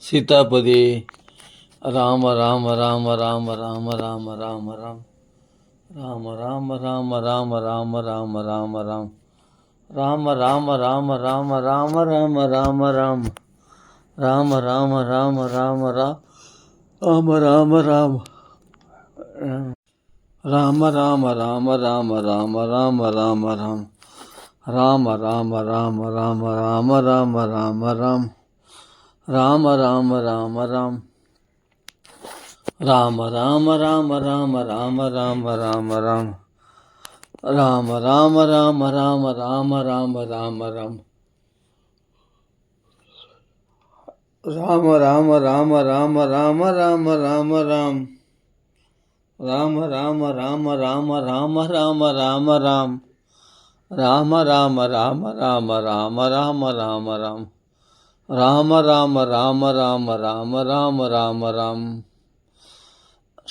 சீதாபதி ராம ராம ராம ராம ராம ராம ராம ராம் ராம ராம ராம ராம ராம ராம ராம ராம் ராம ராம ராம ராம ராம ராம ராம ராம் ராம ராம ராம ராம ராம ராம ராம் ராம ராம ராம ராம ராம ராம ராம ராம் ராம ராம ராம ராம ராம ராம ராம ராம் ராம ராம ராம ராம் ராம ராம ராம ராம ராம ராம ராம ராம் ராம ராம ராம ராம ராம ராம ராம ராம் ராம ராம ராம ராம ராம ராம ராம ராம் ராம ராம ராம ராம ராம ராம ராம ராம் ராம ராம ராம ராம ராம ராம ராம ராம் ராம ராம ராம ராம ராம ராம ராம ராம்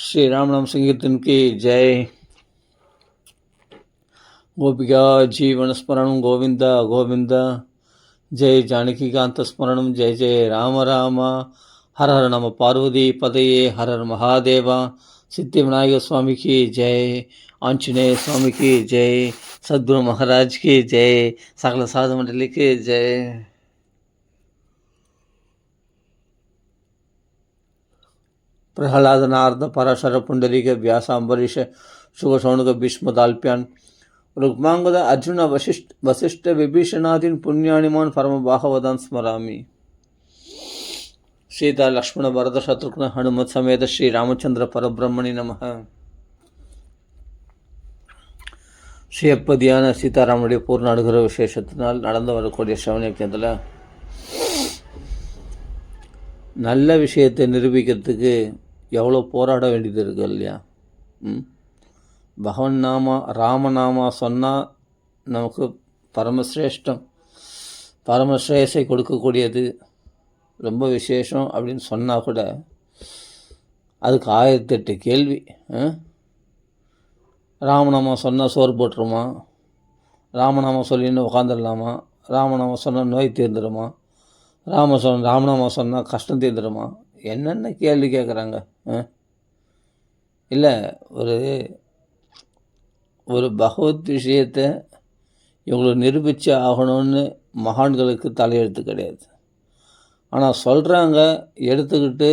श्री राम नाम संकीर्तन की जय। गोपिका जीवन स्मरणं गोविंद गोविंद, जय जानकी कांत स्मरणं जय जय राम राम। हर हर नम पार्वती पदये, हर हर महादेव। सिद्धि विनायक स्वामी की जय, आंजनेय स्वामी की जय, सद्गुरु महाराज की जय, सकल साधु मंडली की जय। प्रहलाद नारद पराशर पुंडरीक व्यास अम्बरीश शुक शौनक भीष्म दाल्प्यान रुक्मांगद अर्जुन वशिष्ठ विभीषणादीन पुण्यानिमान परम भागवतान स्मरामि। सीता लक्ष्मण भरत शत्रुघ्न हनुमत समेत श्री रामचंद्र परब्रह्मणि नमः। ஸ்ரீ அப்பதியான சீதாராமனுடைய பூர்ண அனுகிரக விசேஷத்தினால் நடந்து வரக்கூடிய சிரவண யஜ்ஞத்தில் நல்ல விஷயத்தை நிரூபிக்கிறதுக்கு எவ்வளோ போராட வேண்டியது இருக்குது இல்லையா? பகவன் நாமா ராமநாமா சொன்னால் நமக்கு பரமசிரேஷ்டம், பரமஸ்ரேயஸை கொடுக்கக்கூடியது, ரொம்ப விசேஷம் அப்படின்னு சொன்னால் கூட அதுக்கு 1008 கேள்வி. ராமநாமா சொன்னால் சோறு போட்டுருமா? ராமநாமா சொல்லின்னு உட்காந்துடலாமா? ராமநாமா சொன்னால் நோய் தீர்ந்துடுமா? ராமநாமா சொன்னால் கஷ்டம் தீர்ந்துடுமா? என்னென்ன கேள்வி கேட்குறாங்க. இல்லை, ஒரு பகவத் விஷயத்தை இவங்களை நிரூபித்து ஆகணும்னு மகான்களுக்கு தலையெழுத்து கிடையாது. ஆனால் சொல்கிறாங்க, எடுத்துக்கிட்டு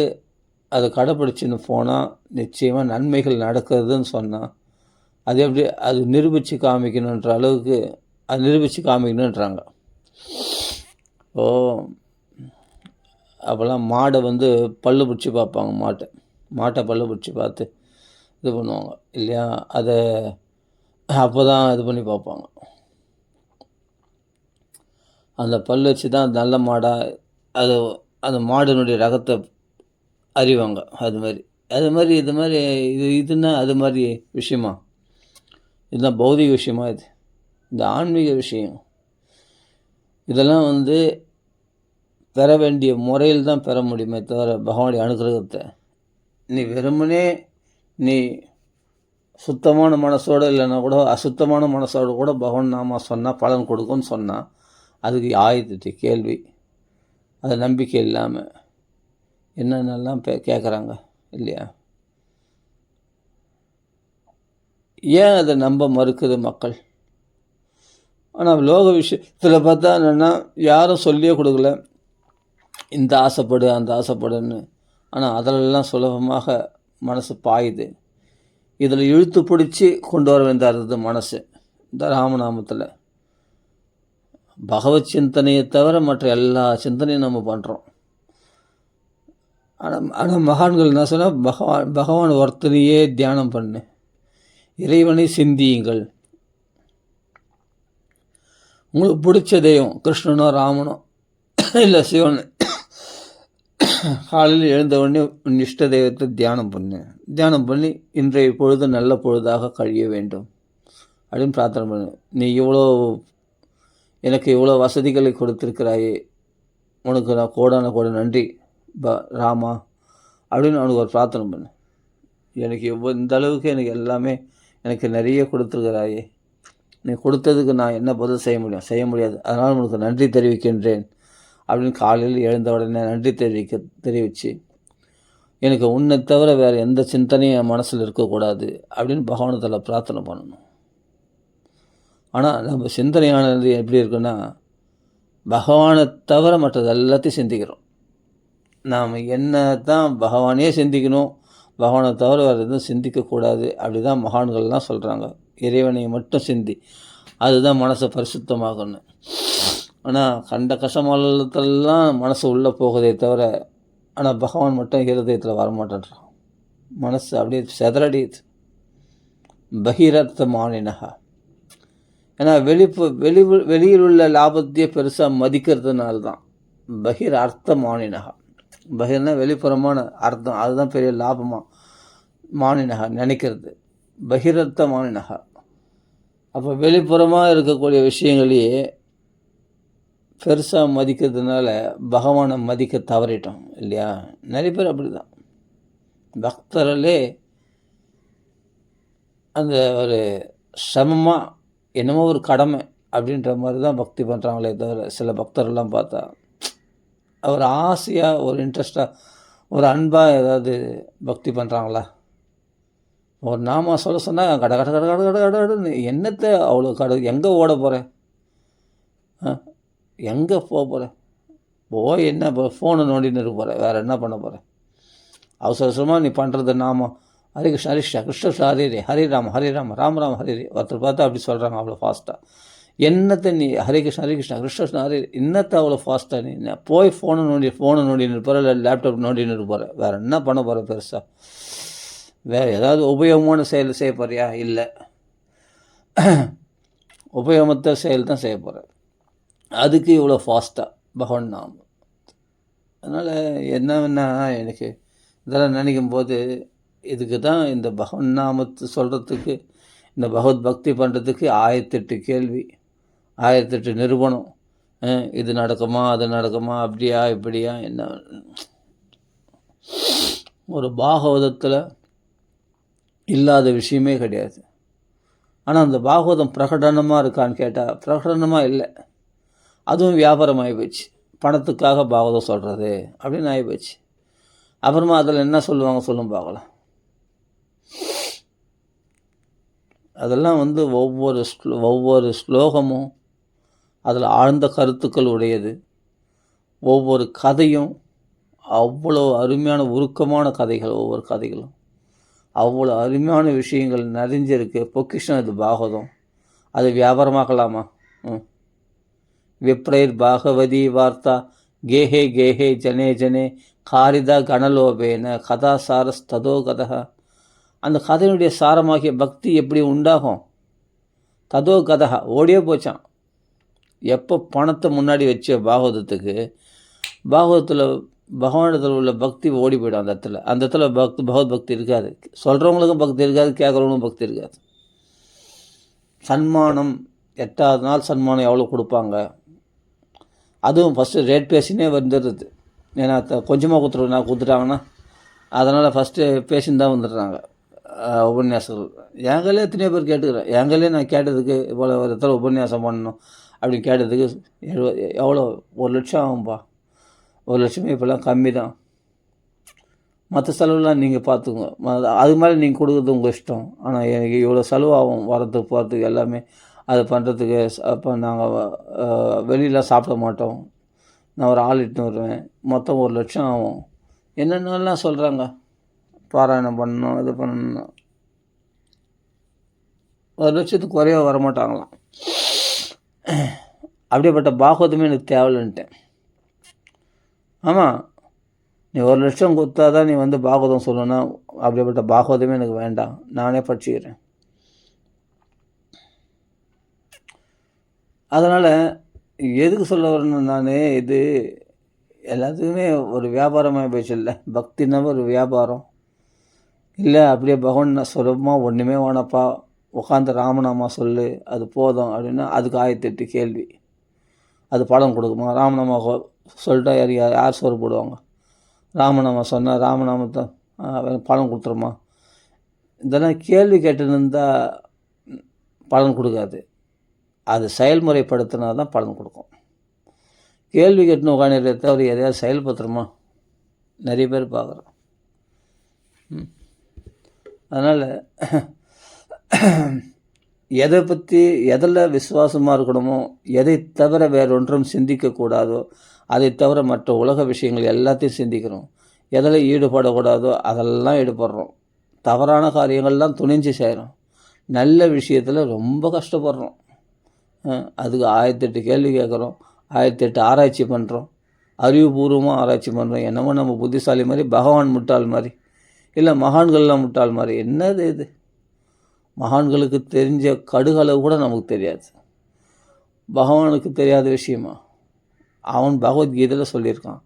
அதை கடைப்பிடிச்சின்னு போனால் நிச்சயமாக நன்மைகள் நடக்கிறதுன்னு சொன்னால் அது எப்படி அது நிரூபித்து காமிக்கணுன்ற அளவுக்கு அது நிரூபித்து காமிக்கணுன்றாங்க. அப்போல்லாம் மாடை பல்லு பிடிச்சி பார்ப்பாங்க, மாட்டை பல்லு பிடிச்சி பார்த்து இது பண்ணுவாங்க இல்லையா? அதை அப்போ தான் இது பண்ணி பார்ப்பாங்க. அந்த பல்லு வச்சு தான் நல்ல மாடாக அந்த மாடினுடைய ரகத்தை அறிவாங்க. இது மாதிரி இதுன்னா அது மாதிரி விஷயமா? இதுதான் பௌதிக விஷயமா? இந்த ஆன்மீக விஷயம். இதெல்லாம் பெற வேண்டிய முறையில் தான் பெற முடியுமே தவிர பகவானுடைய அனுகிரகத்தை நீ வெறுமனே நீ சுத்தமான மனசோடு இல்லைன்னா கூட அசுத்தமான மனசோடு கூட பகவான் நாமா சொன்னால் பலன் கொடுக்கும்னு சொன்னால் அதுக்கு 1008 கேள்வி. அது நம்பிக்கை இல்லாமல் என்னென்னலாம் கேட்குறாங்க இல்லையா? ஏன் அதை நம்ப மறுக்குது மக்கள்? ஆனால் லோக விஷயத்தில் பார்த்தா என்னென்னா யாரும் சொல்லியே கொடுக்கல, இந்த ஆசைப்படு அந்த ஆசைப்படுன்னு. ஆனால் அதிலெல்லாம் சுலபமாக மனசு பாயுது. இதில் இழுத்து பிடிச்சி கொண்டு வர வேண்டியது மனசு. இந்த ராமநாமத்தில் பகவத் சிந்தனையை தவிர மற்ற எல்லா சிந்தனையும் நம்ம பண்ணுறோம். ஆனால் மகான்கள் என்ன சொன்னால், பகவான் ஒருத்தனையே தியானம் பண்ணு, இறைவனை சிந்தியுங்கள். உங்களுக்கு பிடிச்ச தெய்வம் கிருஷ்ணனோ ராமனோ இல்லை சிவன், காலையில் எழுந்த உடனே உன் இஷ்ட தெய்வத்தை தியானம் பண்ணி இன்றைய பொழுது நல்ல பொழுதாக கழிய வேண்டும் அப்படின்னு பிரார்த்தனை பண்ணு. நீ எனக்கு இவ்வளோ வசதிகளை கொடுத்துருக்கிறாயே, உனக்கு நான் கோடான நன்றி ராமா அப்படின்னு அவனுக்கு ஒரு பிரார்த்தனை பண்ணு. எனக்கு இந்த அளவுக்கு எனக்கு எல்லாமே எனக்கு நிறைய கொடுத்துருக்கிறாயே, நீ கொடுத்ததுக்கு நான் என்ன பதில் செய்ய முடியாது. அதனால் உனக்கு நன்றி தெரிவிக்கின்றேன் அப்படின்னு காலையில் எழுந்த உடனே நன்றி தெரிவித்து எனக்கு உன்னை தவிர வேறு எந்த சிந்தனையும் என் மனசில் இருக்கக்கூடாது அப்படின்னு பகவானத்தில் பிரார்த்தனை பண்ணணும். ஆனால் நம்ம சிந்தனையானது எப்படி இருக்குன்னா, பகவானை தவிர மற்றது எல்லாத்தையும் சிந்திக்கிறோம். நாம் என்ன தான் பகவானே சிந்திக்கணும், பகவானை தவிர வேறு எதுவும் சிந்திக்கக்கூடாது அப்படி தான் மகான்கள்லாம் சொல்கிறாங்க. இறைவனை மட்டும் சிந்தி, அதுதான் மனசை பரிசுத்தமாகணும். ஆனால் கண்ட கஷ்டமாலத்தெல்லாம் மனசு உள்ளே போகுதே தவிர, ஆனால் பகவான் மட்டும் இருதயத்தில் வரமாட்டேன்றான். மனசு அப்படியே செதறடியுது. பகிரர்த்த மானினகா. ஏன்னா வெளியில் உள்ள லாபத்தையே பெருசாக மதிக்கிறதுனால தான். பகிர் அர்த்த மானினகா. பகிர்னா வெளிப்புறமான அர்த்தம், அதுதான் பெரிய லாபமாக. மானினகா நினைக்கிறது, பகிரர்த்த மானினகா. அப்போ வெளிப்புறமாக இருக்கக்கூடிய விஷயங்களையே பெருசாக மதிக்கிறதுனால பகவானை மதிக்க தவறிட்டோம் இல்லையா? நிறைய பேர் அப்படி தான். பக்தர்களே அந்த ஒரு சமமாக என்னமோ ஒரு கடமை அப்படின்ற மாதிரி தான் பக்தி பண்ணுறாங்களே தவிர, சில பக்தர்கள்லாம் பார்த்தா ஒரு ஆசையாக, ஒரு இன்ட்ரெஸ்டாக, ஒரு அன்பாக ஏதாவது பக்தி பண்ணுறாங்களா? ஒரு நாம சொல்ல சொன்னால் கட கட கட கட கட கடன்னு என்னத்தை அவ்வளோ எங்கே ஓட போகிறேன், எங்கே போக போகிறேன்? என்ன இப்போ ஃபோனை நோண்டின்னு இருக்க போகிறேன், வேறு என்ன பண்ண போகிறேன்? அவசரமாக நீ பண்ணுறது நாம ஹரி கிருஷ்ண ஹரி கிருஷ்ண கிருஷ்ண ஹரி ஹரிராம ஹரிராம ராம ராம ஹரி. ஒருத்தர் பார்த்தா அப்படி சொல்கிறாங்க அவ்வளோ ஃபாஸ்ட்டாக. என்னத்தை நீ ஹரி கிருஷ்ண கிருஷ்ண கிருஷ்ண ஹரி, இன்னத்தை அவ்வளோ ஃபாஸ்ட்டாக நீ போய் ஃபோனை நோண்டின்னு இருப்பார், இல்லை லேப்டாப் நோண்டின்னு இருப்பார். வேறு என்ன பண்ண போகிற பெருசாக? வேறு ஏதாவது உபயோகமான செயல் செய்ய போகிறியா? இல்லை, உபயோகமற்ற செயல் தான் செய்ய போகிறேன். அதுக்கு இவ்வளோ ஃபாஸ்ட்டாக பகவான் நாமம். அதனால் என்னன்னா, எனக்கு இதெல்லாம் நினைக்கும் போது இதுக்கு தான் இந்த பகவான் நாமத்தை சொல்கிறதுக்கு, இந்த பகவத் பக்தி பண்ணுறதுக்கு 1008 கேள்வி, 1008 நிரூபணம். இது நடக்குமா, அது நடக்குமா, அப்படியா இப்படியா, என்ன? ஒரு பாகவதத்தில் இல்லாத விஷயமே கிடையாது. ஆனால் அந்த பாகவதம் பிரகடனமாக இருக்கான்னு கேட்டால் பிரகடனமாக இல்லை. அதுவும் வியாபாரம் ஆகிப்போச்சு. பணத்துக்காக பாகவதம் சொல்கிறது அப்படின்னு ஆகிப்போச்சு. அப்புறமா அதில் என்ன சொல்லுவாங்க சொல்லும் பார்க்கலாம். அதெல்லாம் ஒவ்வொரு ஸ்லோகமும் அதில் ஆழ்ந்த கருத்துக்கள் உடையது. ஒவ்வொரு கதையும் அவ்வளோ அருமையான உருக்கமான கதைகள். ஒவ்வொரு கதைகளும் அவ்வளோ அருமையான விஷயங்கள் நிறைஞ்சிருக்கு. பொக்கிஷம் இது பாகவதம். அது வியாபாரமாக்கலாமா? விப்ரைர் பாகவதி வார்த்தா கேஹே கேஹே ஜனே ஜனே காரிதா கணலோபேன கதா சாரஸ் ததோ கதா. அந்த கதையினுடைய சாரமாகிய பக்தி எப்படி உண்டாகும்? ததோ கதா ஓடியே போச்சான். எப்போ பணத்தை முன்னாடி வச்ச பாகவதத்துக்கு, பாகவதத்தில் பகவானிடத்தில் உள்ள பக்தி ஓடி போயிடும். அந்த இடத்துல பகவத் பக்தி இருக்காது. சொல்கிறவங்களுக்கும் பக்தி இருக்காது, கேட்குறவங்களுக்கும் பக்தி இருக்காது. சன்மானம் 8வது நாள் சன்மானம் எவ்வளோ கொடுப்பாங்க? அதுவும் ஃபஸ்ட்டு ரேட் பேசினே வந்துடுறது. ஏன்னா கொஞ்சமாக கொடுத்துட்டாங்கன்னா அதனால் ஃபஸ்ட்டு பேசின்னு தான் வந்துடுறாங்க உபன்யாசங்கள். எங்களே எத்தனையோ பேர் கேட்டுக்கிறேன். எங்களே நான் கேட்டதுக்கு இவ்வளோ ஒரு இடத்துல உபன்யாசம் பண்ணணும் அப்படின்னு கேட்டதுக்கு எவ்வளோ 1 லட்சம் ஆகும்பா. 1 லட்சமே இப்போல்லாம் கம்மி தான். மற்ற செலவுலாம் நீங்கள் பார்த்துக்கோங்க, அது மாதிரி நீங்கள் கொடுக்குறது உங்கள் இஷ்டம். ஆனால் எனக்கு இவ்வளோ செலவாகும் வரத்துக்கு போகிறதுக்கு எல்லாமே. அது பண்ணுறதுக்கு அப்போ நாங்கள் வெளியில் சாப்பிட மாட்டோம், நான் ஒரு ஆள் இட்டுன்னு வருவேன், மொத்தம் 1 லட்சம் ஆகும். என்னென்னலாம் சொல்கிறாங்க, பாராயணம் பண்ணணும், இது பண்ணணும். 1 லட்சத்துக்கு குறைய வரமாட்டாங்களாம். அப்படியேப்பட்ட பாகவதமே எனக்கு தேவையில்லைன்ட்டேன். ஆமாம், நீ 1 லட்சம் கொடுத்தா தான் நீ வந்து பாகவதம் சொல்லணும்னா அப்படியேப்பட்ட பாகவதமே எனக்கு வேண்டாம், நானே படிச்சுக்கிறேன். அதனால் எதுக்கு சொல்ல வரேன்னு, நான் இது எல்லாத்துக்குமே ஒரு வியாபாரமாக போயிடுச்சு. இல்லை, பக்தினாவே ஒரு வியாபாரம் இல்லை. அப்படியே பகவான் சுலபமாக ஒன்றுமே வேணப்பா, உட்காந்து ராமநாமா சொல்லு, அது போதும் அப்படின்னா அதுக்கு 1008 கேள்வி. அது பலன் கொடுக்குமா? ராமநாமா சொல்லிட்டா யார் சோறு போடுவாங்க? ராமநாமா சொன்னால் ராமநாமத்தை பலன் கொடுத்துருமா? இதெல்லாம் கேள்வி கேட்டுருந்தால் பலன் கொடுக்காது. அது செயல்முறைப்படுத்தினா தான் பலன் கொடுக்கும். கேள்வி கேட்டுன்னு உட்காந்துருக்கிறத தவிர எதையாவது செயல்படுத்துகிறோமா? நிறைய பேர் பார்க்குறோம். அதனால் எதை பற்றி எதில் விசுவாசமாக இருக்கணுமோ, எதை தவிர வேறொன்றும் சிந்திக்கக்கூடாதோ, அதை தவிர மற்ற உலக விஷயங்கள் எல்லாத்தையும் சிந்திக்கிறோம். எதில் ஈடுபடக்கூடாதோ அதெல்லாம் ஈடுபடுறோம். தவறான காரியங்கள்லாம் துணிஞ்சு செய்கிறோம். நல்ல விஷயத்தில் ரொம்ப கஷ்டப்படுறோம். அதுக்கு 1008 கேள்வி கேட்குறோம், 1008 ஆராய்ச்சி பண்ணுறோம், அறிவுபூர்வமாக ஆராய்ச்சி பண்ணுறோம். என்னமோ நம்ம புத்திசாலி மாதிரி, பகவான் முட்டாள் மாதிரி, இல்லை மகான்கள்லாம் முட்டாள் மாதிரி. என்னது இது? மகான்களுக்கு தெரிஞ்ச கடுகளவு கூட நமக்கு தெரியாது. பகவானுக்கு தெரியாத விஷயமா? அவன் பகவத்கீதையில் சொல்லியிருக்கான்.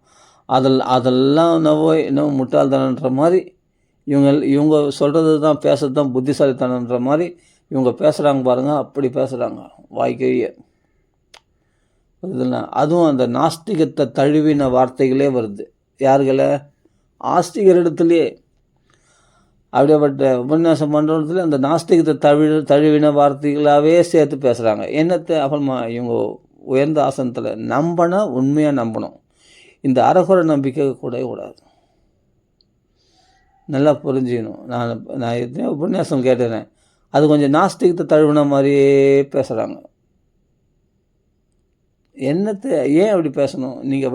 அதெல்லாம் என்னவோ முட்டாள்தனன்ற மாதிரி இவங்க சொல்கிறது தான், பேசுறது தான் புத்திசாலித்தனன்ற மாதிரி இவங்க பேசுகிறாங்க பாருங்கள். அப்படி பேசுகிறாங்க வாய்க்கையே. புரியுதுல்ல? அதுவும் அந்த நாஸ்திகத்தை தழுவின வார்த்தைகளே வருது. யார்களை? ஆஸ்திகர் இடத்துலையே. அப்படியேப்பட்ட உபன்யாசம் பண்ணுறதுல அந்த நாஸ்திகத்தை தழுவின வார்த்தைகளாகவே சேர்த்து பேசுகிறாங்க. என்னத்தை அப்புறமா இவங்க உயர்ந்த ஆசனத்தில் நம்பினா உண்மையாக நம்பணும். இந்த அறகுறை நம்பிக்கை கூடாது. நல்லா புரிஞ்சுக்கணும். நான் எத்தனையோ உபன்யாசம் கேட்டுறேன், அது கொஞ்சம் நாஸ்திகத்தை தழுவின மாதிரியே பேசுகிறாங்க. என்னத்தை ஏன் அப்படி பேசணும்? நீங்கள்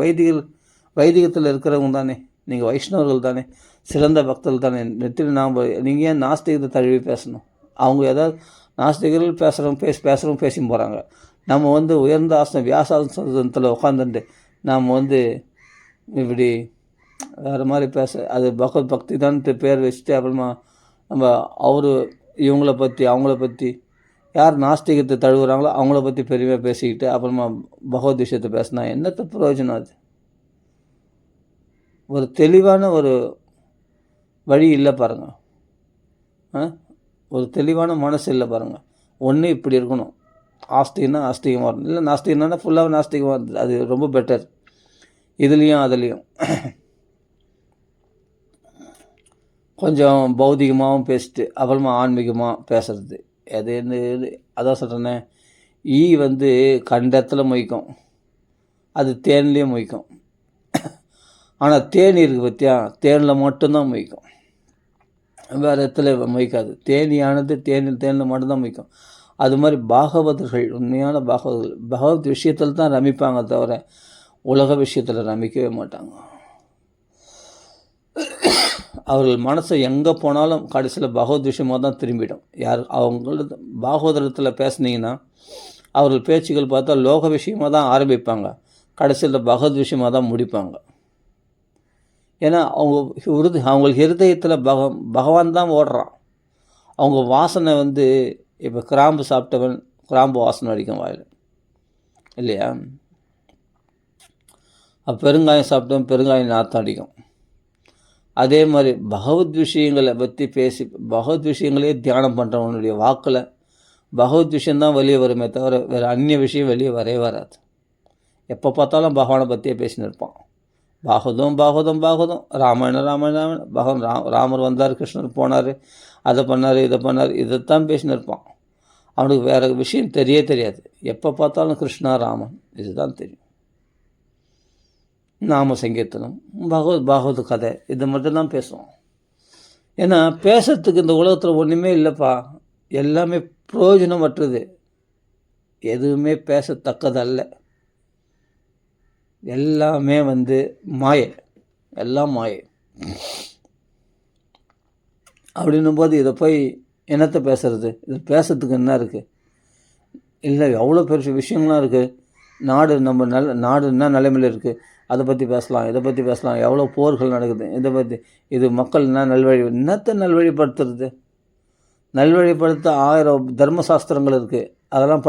வைதிகத்தில் இருக்கிறவங்க தானே, நீங்கள் வைஷ்ணவர்கள் தானே, சிறந்த பக்தர்கள் தானே, நெத்தியில் நீங்கள் ஏன் நாஸ்திகத்தை தழுவி பேசணும்? அவங்க ஏதாவது நாஸ்திகர்கள் பேசுகிறவங்க பேசி போகிறாங்க. நம்ம உயர்ந்த ஆசனம் வியாசாசனத்தில் உட்காந்துட்டு நாம் இப்படி வேறு மாதிரி அது பகவத் பக்தி தான் பேர் வச்சுட்டு அப்புறமா நம்ம இவங்கள பற்றி யார் நாஸ்திகத்தை தழுவுறாங்களோ அவங்கள பற்றி பெருமையாக பேசிக்கிட்டு அப்புறமா பகவத் விஷயத்தை பேசினா என்னத்த பிரயோஜனம்? அது ஒரு தெளிவான ஒரு வழி இல்லை பாருங்கள். ஒரு தெளிவான மனசு இல்லை பாருங்கள். ஒன்று இப்படி இருக்கணும், ஆஸ்திகம்னா ஆஸ்திகமாக இருக்கணும், இல்லை நாஸ்திகம்னா ஃபுல்லாக நாஸ்திகமாக இருந்தது, அது ரொம்ப பெட்டர். இதுலேயும் அதுலேயும் கொஞ்சம் பௌதிகமாகவும் பேசிட்டு அப்புறமா ஆன்மீகமாக பேசுகிறது. அதான் சொல்கிறேன்னே, ஈ கண்டத்தில் மொய்க்கும், அது தேன்லேயும் மொய்க்கும். ஆனால் தேனி இருக்குது பார்த்தியா, தேனில் மட்டும்தான் மொய்க்கும், வேறு இடத்துல மொய்க்காது. தேனியானது தேனில் மட்டும்தான் மொய்க்கும். அது மாதிரி பாகவதர்கள், உண்மையான பாகவதர்கள் பகவத் விஷயத்தில் தான் ரமிப்பாங்க தவிர உலக விஷயத்தில் ரமிக்கவே மாட்டாங்க. அவர்கள் மனசை எங்கே போனாலும் கடைசியில் பகவத் விஷயமாக தான் திரும்பிடும். அவங்களது பாகவதத்தில் பேசுனீங்கன்னா அவர்கள் பேச்சுக்கள் பார்த்தா லோக விஷயமாக தான் ஆரம்பிப்பாங்க, கடைசியில் பகவத் விஷயமாக தான் முடிப்பாங்க. ஏன்னா அவங்களுக்கு ஹிருதயத்தில் பகவான் தான் ஓடுறான். அவங்க வாசனை இப்போ கிராம்பு சாப்பிட்டவன் கிராம்பு வாசனை அடிக்கும் வாயில், இல்லையா? பெருங்காயம் சாப்பிட்டவன் பெருங்காயம் நாற்றம் அடிக்கும். அதே மாதிரி பகவத் விஷயங்களை பற்றி பேசி பகவத் விஷயங்களே தியானம் பண்ணுறவனுடைய வாக்கில் பகவத் விஷயந்தான் வெளியே வருமே தவிர வேறு அந்நிய விஷயம் வெளியே வரவே வராது. எப்போ பார்த்தாலும் பகவானை பற்றியே பேசின்னு இருப்பான். பாகவதம் ராமாயணம் பகவான் ராமர் வந்தார், கிருஷ்ணர் போனார், அதை பண்ணார், இதை பண்ணார், இதைத்தான் பேசின்னு இருப்பான். அவனுக்கு வேறு விஷயம் தெரியாது. எப்போ பார்த்தாலும் கிருஷ்ணா ராமன் இதுதான் தெரியும். நாம சங்கீர்த்தனம், பாகவத கதை, இது மட்டும்தான் பேசுவோம். ஏன்னா பேசுறதுக்கு இந்த உலகத்தில் ஒன்றுமே இல்லைப்பா, எல்லாமே பிரயோஜனமற்றது, எதுவுமே பேசத்தக்கதல்ல, எல்லாமே மாயை, எல்லாம் மாயை. அப்படின்னும் போது இதை போய் என்னத்தை பேசுறது? இது பேசுறதுக்கு என்ன இருக்குது? இல்லை, எவ்வளோ பெரிய விஷயங்கள்லாம் இருக்குது. நாடு என்ன நிலைமையில் இருக்குது, அதை பற்றி பேசலாம், இதை பற்றி பேசலாம். எவ்வளோ போர்கள் நடக்குது, இதை பற்றி இது மக்கள் என்னத்தை நல்வழிப்படுத்துறது? நல்வழிப்படுத்த 1000 தர்மசாஸ்திரங்கள் இருக்குது. அதெல்லாம்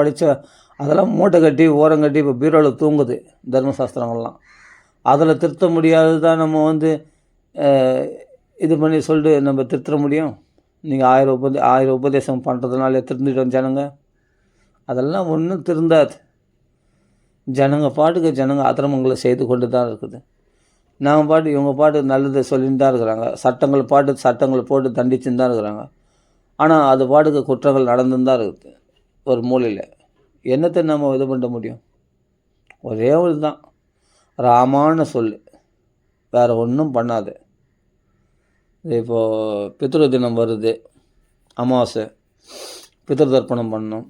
அதெல்லாம் மூட்டை கட்டி ஓரம் கட்டி இப்போ பீரோவில் தூங்குது தர்மசாஸ்திரங்கள்லாம். அதில் திருத்த முடியாது தான் நம்ம இது பண்ணி சொல்லிட்டு நம்ம திருத்த முடியும். நீங்கள் 1000 உபதேசம் பண்ணுறதுனால திருந்திட்டோம் ஜனங்க, அதெல்லாம் ஒன்றும் திருந்தாது. ஜனங்க அக்கிரமங்களை செய்து கொண்டு தான் இருக்குது. இவங்க நல்லது சொல்லிட்டு தான் இருக்கிறாங்க. சட்டங்களை போட்டு தண்டிச்சுன்னு தான் இருக்கிறாங்க. ஆனால் அது குற்றங்கள் நடந்துன்னு தான் இருக்குது ஒரு மூலையில். என்னத்தை நம்ம இது பண்ண முடியும்? ஒரே ஒரு தான், ராமான்னு சொல்லு, வேறு ஒன்றும் பண்ணாது. இப்போது பித்ரு தினம் வருது, அமாவாசை, பித்ரு தர்ப்பணம் பண்ணணும்.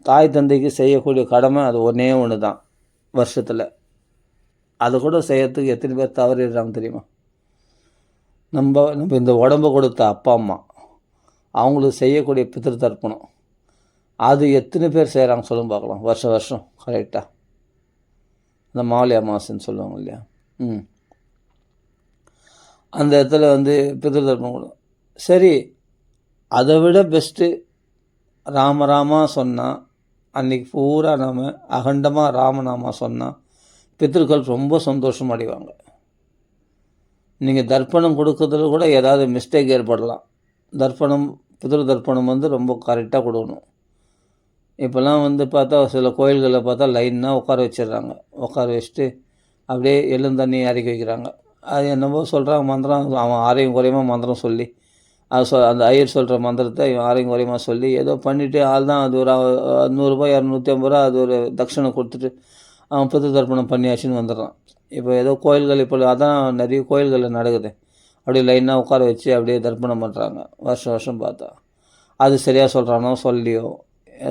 தாய் தந்தைக்கு செய்யக்கூடிய கடமை அது ஒன்றே ஒன்று தான் வருஷத்தில். அது கூட செய்யறதுக்கு எத்தனை பேர் தவறிடுறாங்க தெரியுமா? நம்ம இந்த உடம்பை கொடுத்த அப்பா அம்மா அவங்களுக்கு செய்யக்கூடிய பித்ரு தர்ப்பணம் அது எத்தனை பேர் செய்கிறாங்க சொல்லுங்க பார்க்கலாம், வருஷம் வருஷம் கரெக்டாக. இந்த மாலை அமாவாசைன்னு சொல்லுவாங்க இல்லையா, அந்த இடத்துல பித்ரு தர்ப்பணம் கொடுக்கும். சரி, அதை விட பெஸ்ட்டு ராமராமா சொன்னால், அன்றைக்கி பூரா நாம் அகண்டமாக ராமநாமா சொன்னால் பித்ருக்கள் ரொம்ப சந்தோஷம் அடைவாங்க. நீங்கள் தர்ப்பணம் கொடுக்கறதுல கூட ஏதாவது மிஸ்டேக் ஏற்படலாம். பித்ரு தர்ப்பணம் ரொம்ப கரெக்டாக கொடுக்கணும். இப்போல்லாம் பார்த்தா சில கோயில்களில் பார்த்தா லைனாக உட்கார வச்சிடுறாங்க. உட்கார வச்சுட்டு அப்படியே தண்ணி இறக்கி வைக்கிறாங்க. அது என்னவோ சொல்கிறாங்க மந்திரம், அவன் ஆரையும் குறையமாக மந்திரம் சொல்லி அந்த ஐயர் சொல்கிற மந்திரத்தை இவன் ஆரையும் குறையமாக சொல்லி ஏதோ பண்ணிவிட்டு ஆள் தான் அது ஒரு 100 ரூபாய் 250 ரூபா அது ஒரு தட்சணை கொடுத்துட்டு அவன் பித்ரு தர்ப்பணம் பண்ணியாச்சுன்னு வந்துடுறான். இப்போ ஏதோ கோயில்கள் இப்போ அதான் நிறைய கோயில்களில் நடக்குது. அப்படியே லைனாக உட்கார வச்சு அப்படியே தர்ப்பணம் பண்ணுறாங்க வருஷம் வருஷம் பார்த்தா. அது சரியாக சொல்கிறானோ சொல்லியோ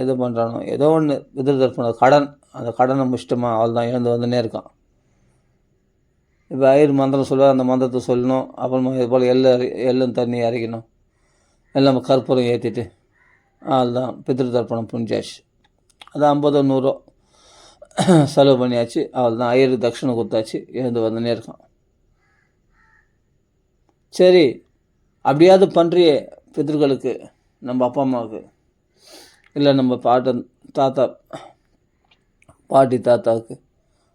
எது பண்ணுறானோ ஏதோ ஒன்று பித்ரு தர்ப்பணம் கடன், அந்த கடனை முடிச்சிட்டோமா அவள் தான் வந்துன்னே இருக்கான். இப்போ ஐயர் மந்திரம் சொல்லுவார், அந்த மந்திரத்தை சொல்லணும். அப்புறமா இது போல் எள்ளும் தண்ணி இறக்கணும், எல்லாம் கற்பூரம் ஏற்றிட்டு அதுதான் பித்ரு தர்ப்பணம் புரிஞ்சாச்சு. அது 50 100 செலவு பண்ணியாச்சு, அவள் தான் ஐயருக்கு தட்சணை கொடுத்தாச்சு, வந்துன்னே இருக்கான். சரி, அப்படியாவது பண்ணுறியே பித்ருக்களுக்கு, நம்ம அப்பா அம்மாவுக்கு, இல்லை நம்ம பாட்டி தாத்தாவுக்கு,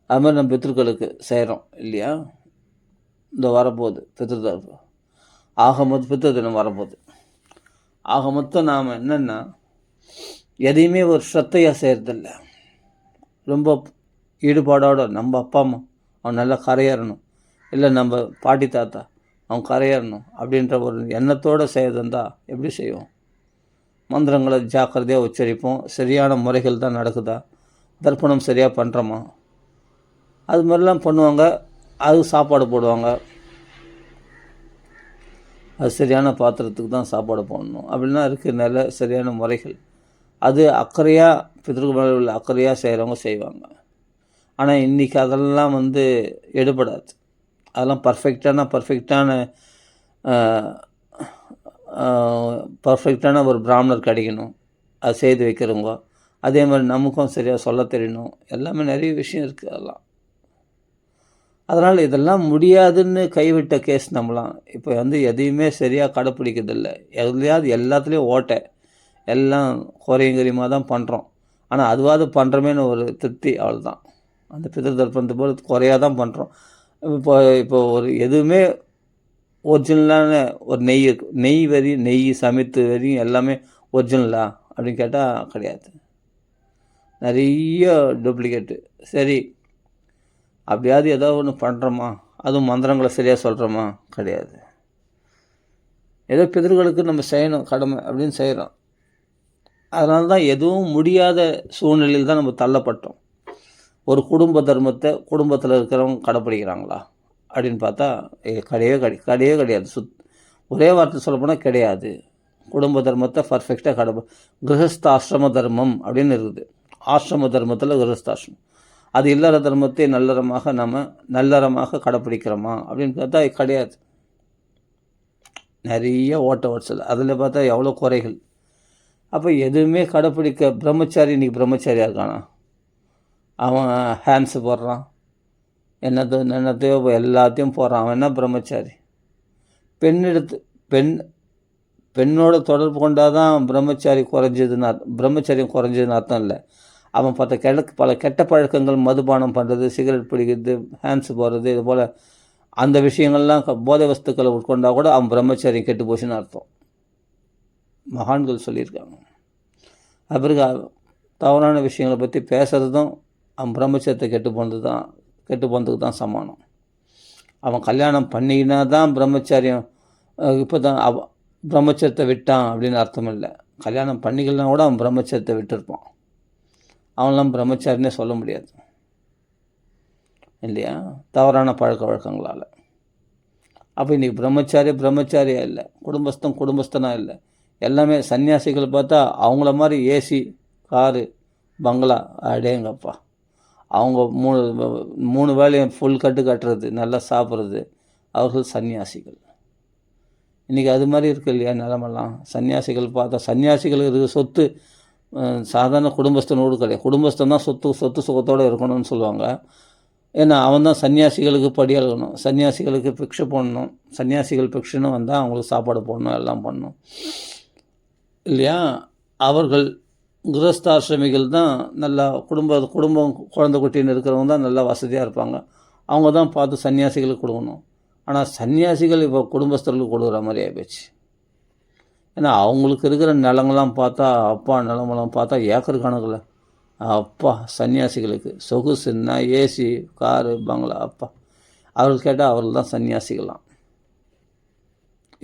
அது மாதிரி நம்ம பித்ருக்களுக்கு செய்கிறோம் இல்லையா? இந்த வரப்போகுது பித்ரு தர்ப்பணம், பித்ரு தினம் வரப்போகுது. ஆக மொத்தம் நாம் என்னென்னா எதையுமே ஒரு ஸ்ரத்தையாக செய்கிறதில்ல. ரொம்ப ஈடுபாடோட நம்ம அப்பா அம்மா அவன் நல்லா கரையேறணும், இல்லை நம்ம பாட்டி தாத்தா அவன் கரையேறணும் அப்படின்ற ஒரு எண்ணத்தோடு செய்யறதுந்தா எப்படி செய்வோம்? மந்திரங்களை ஜாக்கிரதையாக உச்சரிப்போம். சரியான முறைகள் தான் நடக்குதா? தர்ப்பணம் சரியாக பண்ணுறோமா? அது மாதிரிலாம் பண்ணுவாங்க. அது சாப்பாடு போடுவாங்க, அது சரியான பாத்திரத்துக்கு தான் சாப்பாடு போடணும் அப்படின்னா இருக்குது நல்ல சரியான முறைகள். அது அக்கறையாக பித்ருக்கு மேலே உள்ள அக்கறையாக செய்கிறவங்க செய்வாங்க. ஆனால் இன்றைக்கி அதெல்லாம் எடுபடாது. அதெல்லாம் பர்ஃபெக்டான ஒரு பிராமணர் கிடைக்கணும், அது செய்து வைக்கிறவங்க. அதே மாதிரி நமக்கும் சரியாக சொல்ல தெரியணும். எல்லாமே நிறைய விஷயம் இருக்குது அதெல்லாம். அதனால் இதெல்லாம் முடியாதுன்னு கைவிட்ட கேஸ் நம்மளாம். இப்போ எதையுமே சரியாக கடைப்பிடிக்கிறதில்ல. எதுலையாவது எல்லாத்துலேயும் ஓட்டை, எல்லாம் குறையுமா தான் பண்ணுறோம். ஆனால் அதுவாது பண்ணுறமேனு ஒரு திருப்தி, அவ்வளோதான். அந்த பித்ரு தர்ப்பணத்தை போல் குறையாக தான் பண்ணுறோம். இப்போ ஒரு எதுவுமே ஒரிஜினலான ஒரு நெய் சமைத்து வரையும் எல்லாமே ஒரிஜினலா அப்படின்னு கேட்டால் கிடையாது, நிறைய டூப்ளிகேட்டு. சரி, அப்படியாவது ஏதோ ஒன்று பண்ணுறோமா? அதுவும் மந்திரங்களை சரியாக சொல்கிறோமா? கிடையாது. ஏதோ பிதர்களுக்கு நம்ம செய்யணும் கடமை அப்படின்னு செய்கிறோம். அதனால தான் எதுவும் முடியாத சூழ்நிலையில் தான் நம்ம தள்ளப்பட்டோம். ஒரு குடும்ப தர்மத்தை குடும்பத்தில் இருக்கிறவங்க கடைப்பிடிக்கிறாங்களா அப்படின்னு பார்த்தா கிடையவே கிடையாது. ஒரே வார்த்தை சொல்லப்போனால் கிடையாது. குடும்ப தர்மத்தை பர்ஃபெக்டாக கிரகஸ்தாசிரம தர்மம் அப்படின்னு இருக்குது. ஆசிரம தர்மத்தில் கிரகஸ்தாசிரமம், அது இல்லற தர்மத்தை நல்லறமாக கடைப்பிடிக்கிறோமா அப்படின்னு பார்த்தா கிடையாது. நிறைய ஓட்டல் அதில் பார்த்தா எவ்வளோ குறைகள். அப்போ எதுவுமே கடைப்பிடிக்க பிரம்மச்சாரி இன்றைக்கி பிரம்மச்சாரியாக இருக்கானா? அவன் ஹேண்ட்ஸு போடுறான், என்னத்தையோ எல்லாத்தையும் போடுறான். அவன் என்ன பிரம்மச்சாரி? பெண்ணோட தொடர்பு கொண்டால் தான் பிரம்மச்சாரியம் குறைஞ்சதுன்னு அர்த்தம் இல்லை. அவன் பல கெட்ட பழக்கங்கள், மதுபானம் பண்ணுறது, சிகரெட் பிடிக்கிறது, ஹேண்ட்ஸு போடுறது, இது போல் அந்த விஷயங்கள்லாம் போதை வஸ்துக்களை உட்கொண்டால் கூட அவன் பிரம்மச்சாரியம் கெட்டு போச்சுன்னு அர்த்தம். மகான்கள் சொல்லியிருக்காங்க. அது பிறகு தவறான விஷயங்களை பற்றி பேசுகிறதும் அவன் பிரம்மச்சரியத்தை கெட்டு போனதுக்கு தான் சமானம். அவன் கல்யாணம் பண்ணிக்கினா தான் பிரம்மச்சாரியம், இப்போ தான் பிரம்மச்சரியத்தை விட்டான் அப்படின்னு அர்த்தம் இல்லை. கல்யாணம் பண்ணிக்கலாம் கூட அவன் பிரம்மச்சரியத்தை விட்டுருப்பான். அவன்லாம் பிரம்மச்சாரினே சொல்ல முடியாது. இல்லையா, தவறான பழக்க வழக்கங்களால். அப்போ இன்றைக்கி பிரம்மச்சாரியாக இல்லை, குடும்பஸ்தனாக இல்லை, எல்லாமே சன்னியாசிகள் பார்த்தா அவங்கள மாதிரி ஏசி, காரு, பங்களா, அடேங்கப்பா, அவங்க 3 வேளையும் ஃபுல் கட்டு கட்டுறது, நல்லா சாப்பிட்றது, அவர்கள் சன்னியாசிகள். இன்றைக்கி அது மாதிரி இருக்குது இல்லையா நிலமெல்லாம். சன்னியாசிகள் பார்த்தா சன்னியாசிகளுக்கு இருக்கிற சொத்து சாதாரண குடும்பஸ்தனோடு கிடையாது. குடும்பஸ்தன் தான் சொத்து சுகத்தோடு இருக்கணும்னு சொல்லுவாங்க. ஏன்னா அவன் தான் சன்னியாசிகளுக்கு படியாளணும், சன்னியாசிகளுக்கு பிக்ஷை போடணும், சன்னியாசிகள் பிக்ஷன்னு வந்தால் அவங்களுக்கு சாப்பாடு போடணும், எல்லாம் பண்ணணும் இல்லையா. அவர்கள் கிரகஸ்தாசிரமிகள் தான் நல்லா குடும்பம் குழந்தை குட்டின்னு இருக்கிறவங்க தான் நல்லா வசதியாக இருப்பாங்க. அவங்க தான் பார்த்து சன்னியாசிகளுக்கு கொடுக்கணும். ஆனால் சன்னியாசிகள் இப்போ குடும்பஸ்தர்களுக்கு கொடுக்குற மாதிரி ஆகிப்போச்சு. ஏன்னா அவங்களுக்கு இருக்கிற நிலங்கள்லாம் பார்த்தா, நிலமெல்லாம் பார்த்தா ஏக்கர் கணக்கில். அப்பா, சன்னியாசிகளுக்கு சொகுசுன்னா ஏசி, காரு, பங்களா, அவர்கள் கேட்டால் அவர்கள் தான் சன்னியாசிகளாம்.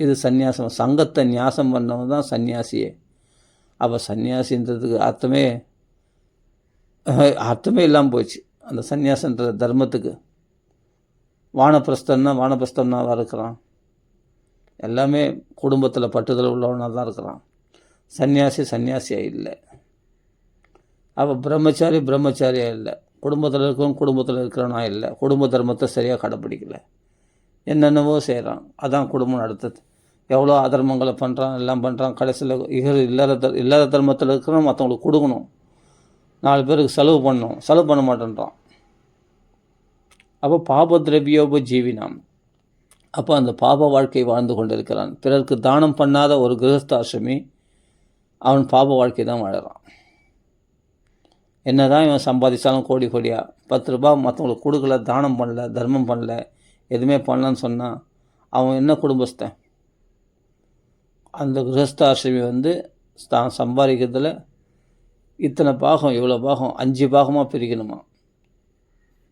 இது சன்னியாசம். சங்கத்தை நியாசம் பண்ணவங்க தான் சன்னியாசியே. அப்போ சன்னியாசின்றதுக்கு அர்த்தமே இல்லாமல் போச்சு அந்த சன்னியாசன்ற தர்மத்துக்கு. வானப்பிரஸ்தம்னா இருக்கிறான், எல்லாமே குடும்பத்தில் பட்டுதல் உள்ளவனாக தான் இருக்கிறான். சன்னியாசியாக இல்லை. அப்போ பிரம்மச்சாரியாக இல்லை, குடும்பத்தில் இருக்கிறவனா இல்லை, குடும்ப தர்மத்தை சரியாக கடைப்பிடிக்கலை, என்னென்னவோ செய்கிறான். அதான் குடும்பம் நடத்துது. எவ்வளோ அதர்மங்களை பண்ணுறான், எல்லாம் பண்ணுறான். கடைசியில் இல்லாத தர்மத்தில் இருக்கிறோம், மற்றவங்களுக்கு கொடுக்கணும், 4 பேருக்கு செலவு பண்ண மாட்டேன்றான். அப்போ பாபத்ரவியோப ஜீவினாம். அப்போ அந்த பாப வாழ்க்கை வாழ்ந்து கொண்டிருக்கிறான். பிறருக்கு தானம் பண்ணாத ஒரு கிரகஸ்தாசிரமி அவன் பாப வாழ்க்கை தான் வாழறான். என்ன தான் இவன் சம்பாதிச்சாலும் கோடியாக 10 ரூபா மற்றவங்களுக்கு கொடுக்கல, தானம் பண்ணல, தர்மம் பண்ணல, எதுவுமே பண்ணலன்னு சொன்னால் அவன் என்ன குடும்பஸ்தன்? அந்த கிரகஸ்தாசிரமி தான் சம்பாதிக்கிறதுல இத்தனை பாகம், இவ்வளோ பாகம், 5 பாகமாக பிரிக்கணுமா.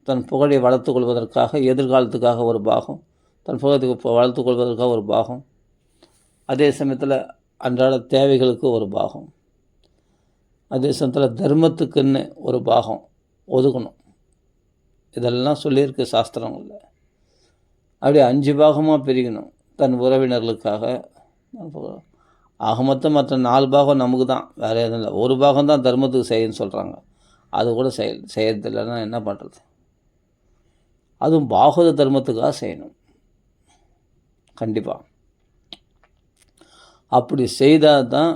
தன் புகழை வளர்த்து கொள்வதற்காக, எதிர்காலத்துக்காக ஒரு பாகம், தன் புகழை வளர்த்து கொள்வதற்காக ஒரு பாகம், அதே சமயத்தில் அன்றாட தேவைகளுக்கு ஒரு பாகம், அதே சமயத்தில் தர்மத்துக்குன்னு ஒரு பாகம் ஒதுக்கணும். இதெல்லாம் சொல்லியிருக்கு சாஸ்திரங்களில். அப்படியே 5 பாகமாக பிரிக்கணும். தன் உறவினர்களுக்காக. ஆக மொத்தம் மற்ற 4 பாகம் நமக்கு தான், வேறு எதுவும் இல்லை. ஒரு பாகம் தான் தர்மத்துக்கு செய்யன்னு சொல்கிறாங்க. அது கூட செய்யறதில்லைன்னா என்ன பண்ணுறது? அதுவும் பாகவத தர்மத்துக்காக செய்யணும் கண்டிப்பாக. அப்படி செய்தால் தான்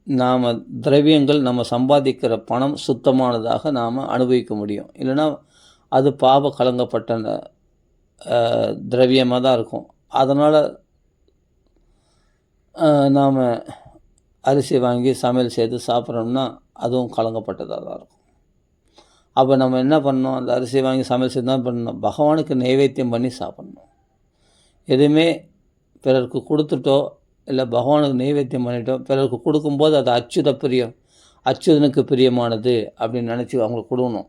நாம் திரவியங்கள், நம்ம சம்பாதிக்கிற பணம் சுத்தமானதாக நாம் அனுபவிக்க முடியும். இல்லைன்னா அது பாவ கலங்கப்பட்ட திரவியமாக தான் இருக்கும். அதனால் நாம் அரிசி வாங்கி சமையல் செய்து சாப்பிட்றோம்னா அதுவும் கலங்கப்பட்டதாக தான் இருக்கும். அப்போ நம்ம என்ன பண்ணணும்? அந்த அரிசி வாங்கி சமையல் செய்து தான் பண்ணணும், பகவானுக்கு நைவேத்தியம் பண்ணி சாப்பிட்ணும். எதுவுமே பிறருக்கு கொடுத்துட்டோ இல்லை பகவானுக்கு நைவேத்தியம் பண்ணிட்டோ, பிறருக்கு கொடுக்கும்போது அது அச்சுதனுக்கு பிரியமானது அப்படின்னு நினச்சி அவங்களுக்கு கொடுக்கணும்.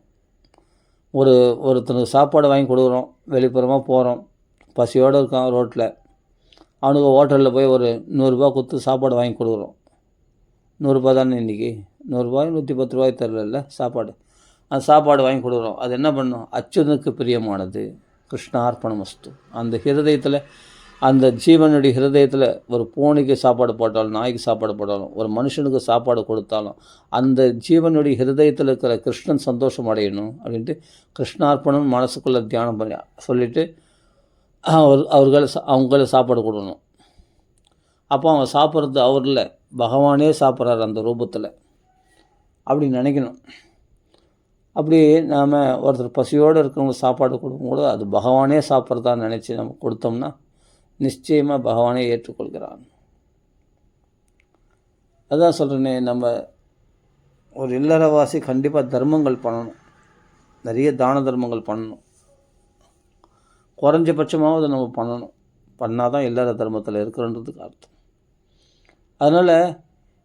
ஒருத்தனுக்கு சாப்பாடு வாங்கி கொடுக்குறோம், வெளிப்புறமாக போகிறோம், பசியோடு இருக்கான் ரோட்டில், அவனுக்கு ஹோட்டலில் போய் ஒரு 100 ரூபா கொடுத்து சாப்பாடு வாங்கி கொடுக்குறோம். 100 ரூபா தானே இன்றைக்கி, 100 ரூபாய் 110 ரூபாய் தரல சாப்பாடு. அந்த சாப்பாடு வாங்கி கொடுக்குறோம். அது என்ன பண்ணணும்? அச்சுதனுக்கு பிரியமானது, கிருஷ்ணார்ப்பணமஸ்து. அந்த ஹிருதயத்தில், அந்த ஜீவனுடைய ஹிருதயத்தில் ஒரு பூனைக்கு சாப்பாடு போட்டாலும், நாய்க்கு சாப்பாடு போட்டாலும், ஒரு மனுஷனுக்கு சாப்பாடு கொடுத்தாலும் அந்த ஜீவனுடைய ஹிருதயத்தில் இருக்கிற கிருஷ்ணன் சந்தோஷம் அடையணும் அப்படின்ட்டு கிருஷ்ணார்ப்பணம் மனசுக்குள்ளே தியானம் பண்ணி சொல்லிவிட்டு அவங்கள சாப்பாடு கொடுக்கணும். அப்போ அவங்க சாப்பிட்றது அவரில் பகவானே சாப்பிட்றாரு அந்த ரூபத்தில் அப்படி நினைக்கணும். அப்படி நாம் ஒருத்தர் பசியோடு இருக்கிறவங்க சாப்பாடு கொடுக்கும்போது அது பகவானே சாப்பிட்றதா நினச்சி நம்ம கொடுத்தோம்னா நிச்சயமாக பகவானே ஏற்றுக்கொள்கிறான். அதான் சொல்கிறேனே, நம்ம ஒரு இல்லறவாசி கண்டிப்பாக தர்மங்கள் பண்ணணும், நிறைய தான தர்மங்கள் பண்ணணும், குறைஞ்சபட்சமாவது நம்ம பண்ணணும். பண்ணால் தான் இல்லற தர்மத்தில் இருக்கிறன்றதுக்கு அர்த்தம். அதனால்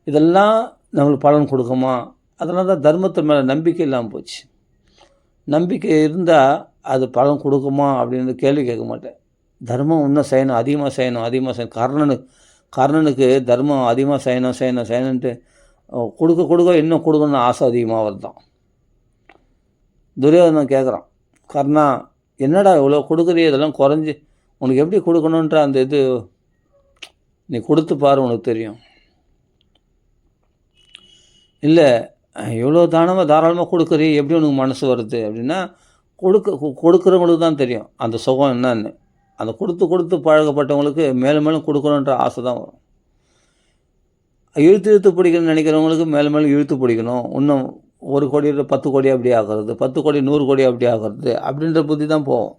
இதெல்லாம் நம்மளுக்கு பலன் கொடுக்குமா? அதனால தான் தர்மத்து மேலே நம்பிக்கை இல்லாமல் போச்சு. நம்பிக்கை இருந்தால் அது பலன் கொடுக்குமா அப்படின்னு கேள்வி கேட்க மாட்டேன். தர்மம் இன்னும் செய்யணும், அதிகமாக செய்யணும். கர்ணனுக்கு தர்மம் அதிகமாக செய்யணுன்ட்டு கொடுக்க இன்னும் கொடுக்கணும்னு ஆசை அதிகமாக வருதான். துரியோதனன் கேட்குறான், கர்ணா என்னடா இவ்வளோ கொடுக்குறியே, இதெல்லாம் குறைஞ்சி உனக்கு எப்படி கொடுக்கணுன்ற அந்த இது நீ கொடுத்து பாரு, உனக்கு தெரியும். இல்லை இவ்வளோ தாராளமாக கொடுக்குறியே, எப்படி உனக்கு மனசு வருது அப்படின்னா, கொடுக்குறவங்களுக்கு தான் தெரியும் அந்த சுகம் என்னன்னு. அந்த கொடுத்து பழகப்பட்டவங்களுக்கு மேலும் மேலும் கொடுக்கணுன்ற ஆசை தான் வரும். இழுத்து பிடிக்கணும்னு நினைக்கிறவங்களுக்கு மேலும் இழுத்து பிடிக்கணும், இன்னும் 1 கோடி 10 கோடி அப்படி ஆகிறது, 10 கோடி 100 கோடி அப்படி ஆகிறது அப்படின்ற புத்தி தான் போகும்.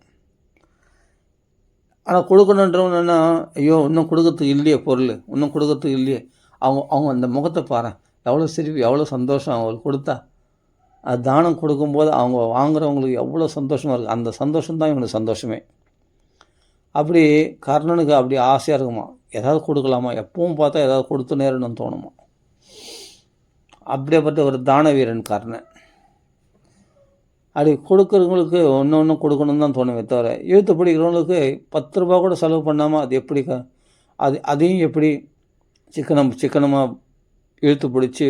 ஆனால் கொடுக்கணுன்றவங்க என்னென்னா, ஐயோ இன்னும் கொடுக்கறதுக்கு இல்லையே, பொருள் இன்னும் கொடுக்கறதுக்கு இல்லையே. அவங்க அந்த முகத்தை பாரு, எவ்வளோ சிரிப்பு, எவ்வளோ சந்தோஷம் அவங்களுக்கு கொடுத்தா. அது தானம் கொடுக்கும்போது அவங்க வாங்குறவங்களுக்கு எவ்வளோ சந்தோஷமாக இருக்குது. அந்த சந்தோஷம் தான் இவங்களுக்கு சந்தோஷமே. அப்படி கர்ணனுக்கு அப்படி ஆசையாக இருக்குமா, ஏதாவது கொடுக்கலாமா, எப்பவும் பார்த்தா ஏதாவது கொடுத்து நேரணும்னு தோணுமா. அப்படியேப்பட்ட ஒரு தான வீரன் கர்ணன். அப்படி கொடுக்குறவங்களுக்கு ஒன்று கொடுக்கணும்னு தான் தோணுமே தவிர, இழுத்து பிடிக்கிறவங்களுக்கு 10 ரூபா கூட செலவு பண்ணாமல் அது எப்படி அதையும் எப்படி சிக்கனமாக இழுத்து பிடிச்சி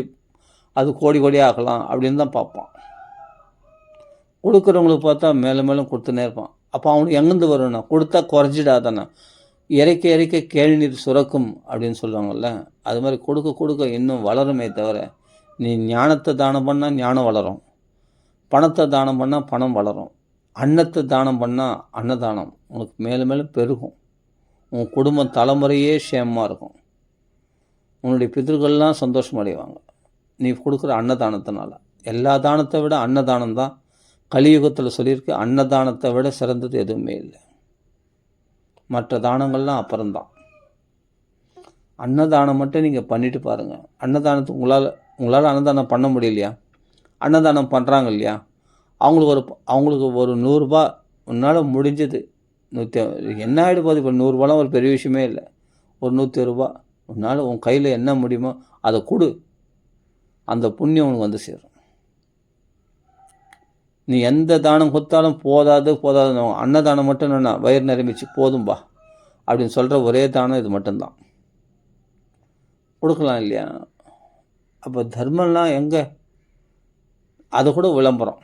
அது கோடியாக ஆக்கலாம் அப்படின்னு தான் பார்ப்பான். கொடுக்குறவங்களுக்கு பார்த்தா மேலும் கொடுத்துனே இருப்பான். அப்போ அவனுக்கு எங்கேருந்து வரும்னா, கொடுத்தா குறைஞ்சிடாதானே, இறைக்க கேழ்நீர் சுரக்கும் அப்படின்னு சொல்லுவாங்கள்ல, அது மாதிரி கொடுக்க இன்னும் வளருமே தவிர, நீ ஞானத்தை தானம் பண்ணால் ஞானம் வளரும், பணத்தை தானம் பண்ணால் பணம் வளரும், அன்னத்தை தானம் பண்ணால் அன்னதானம் உனக்கு மேலும் பெருகும். உன் குடும்பம் தலைமுறையே சேமமாக இருக்கும். உன்னுடைய பிதர்கள்லாம் சந்தோஷம் அடைவாங்க நீ கொடுக்குற அன்னதானத்தினால. எல்லா தானத்தை விட அன்னதானம் தான் கலியுகத்தில் சொல்லியிருக்கு. அன்னதானத்தை விட சிறந்தது எதுவுமே இல்லை. மற்ற தானங்கள்லாம் அப்புறம்தான். அன்னதானம் மட்டும் நீங்கள் பண்ணிட்டு பாருங்கள். அன்னதானத்தை உங்களால் அன்னதானம் பண்ண முடியலையா, அன்னதானம் பண்ணுறாங்க இல்லையா, அவங்களுக்கு ஒரு 100 ரூபா உன்னால் முடிஞ்சது, 100 என்ன ஆகிடு போகுது. இப்போ 100 ரூபாலாம் ஒரு பெரிய விஷயமே இல்லை. ஒரு 100 ரூபா உன்னால் உன் கையில் என்ன முடியுமோ அதை கொடு. அந்த புண்ணியம் உனக்கு வந்து சேரும். நீ எந்த தானம் கொடுத்தாலும் போதாது அன்னதானம் மட்டும் என்ன வயிறு நிரம்பிச்சு போதும்பா அப்படின்னு சொல்கிற ஒரே தானம் இது மட்டும்தான். கொடுக்கலாம் இல்லையா. அப்போ தர்மம்லாம் எங்கே, அதை கூட விளம்பரம்,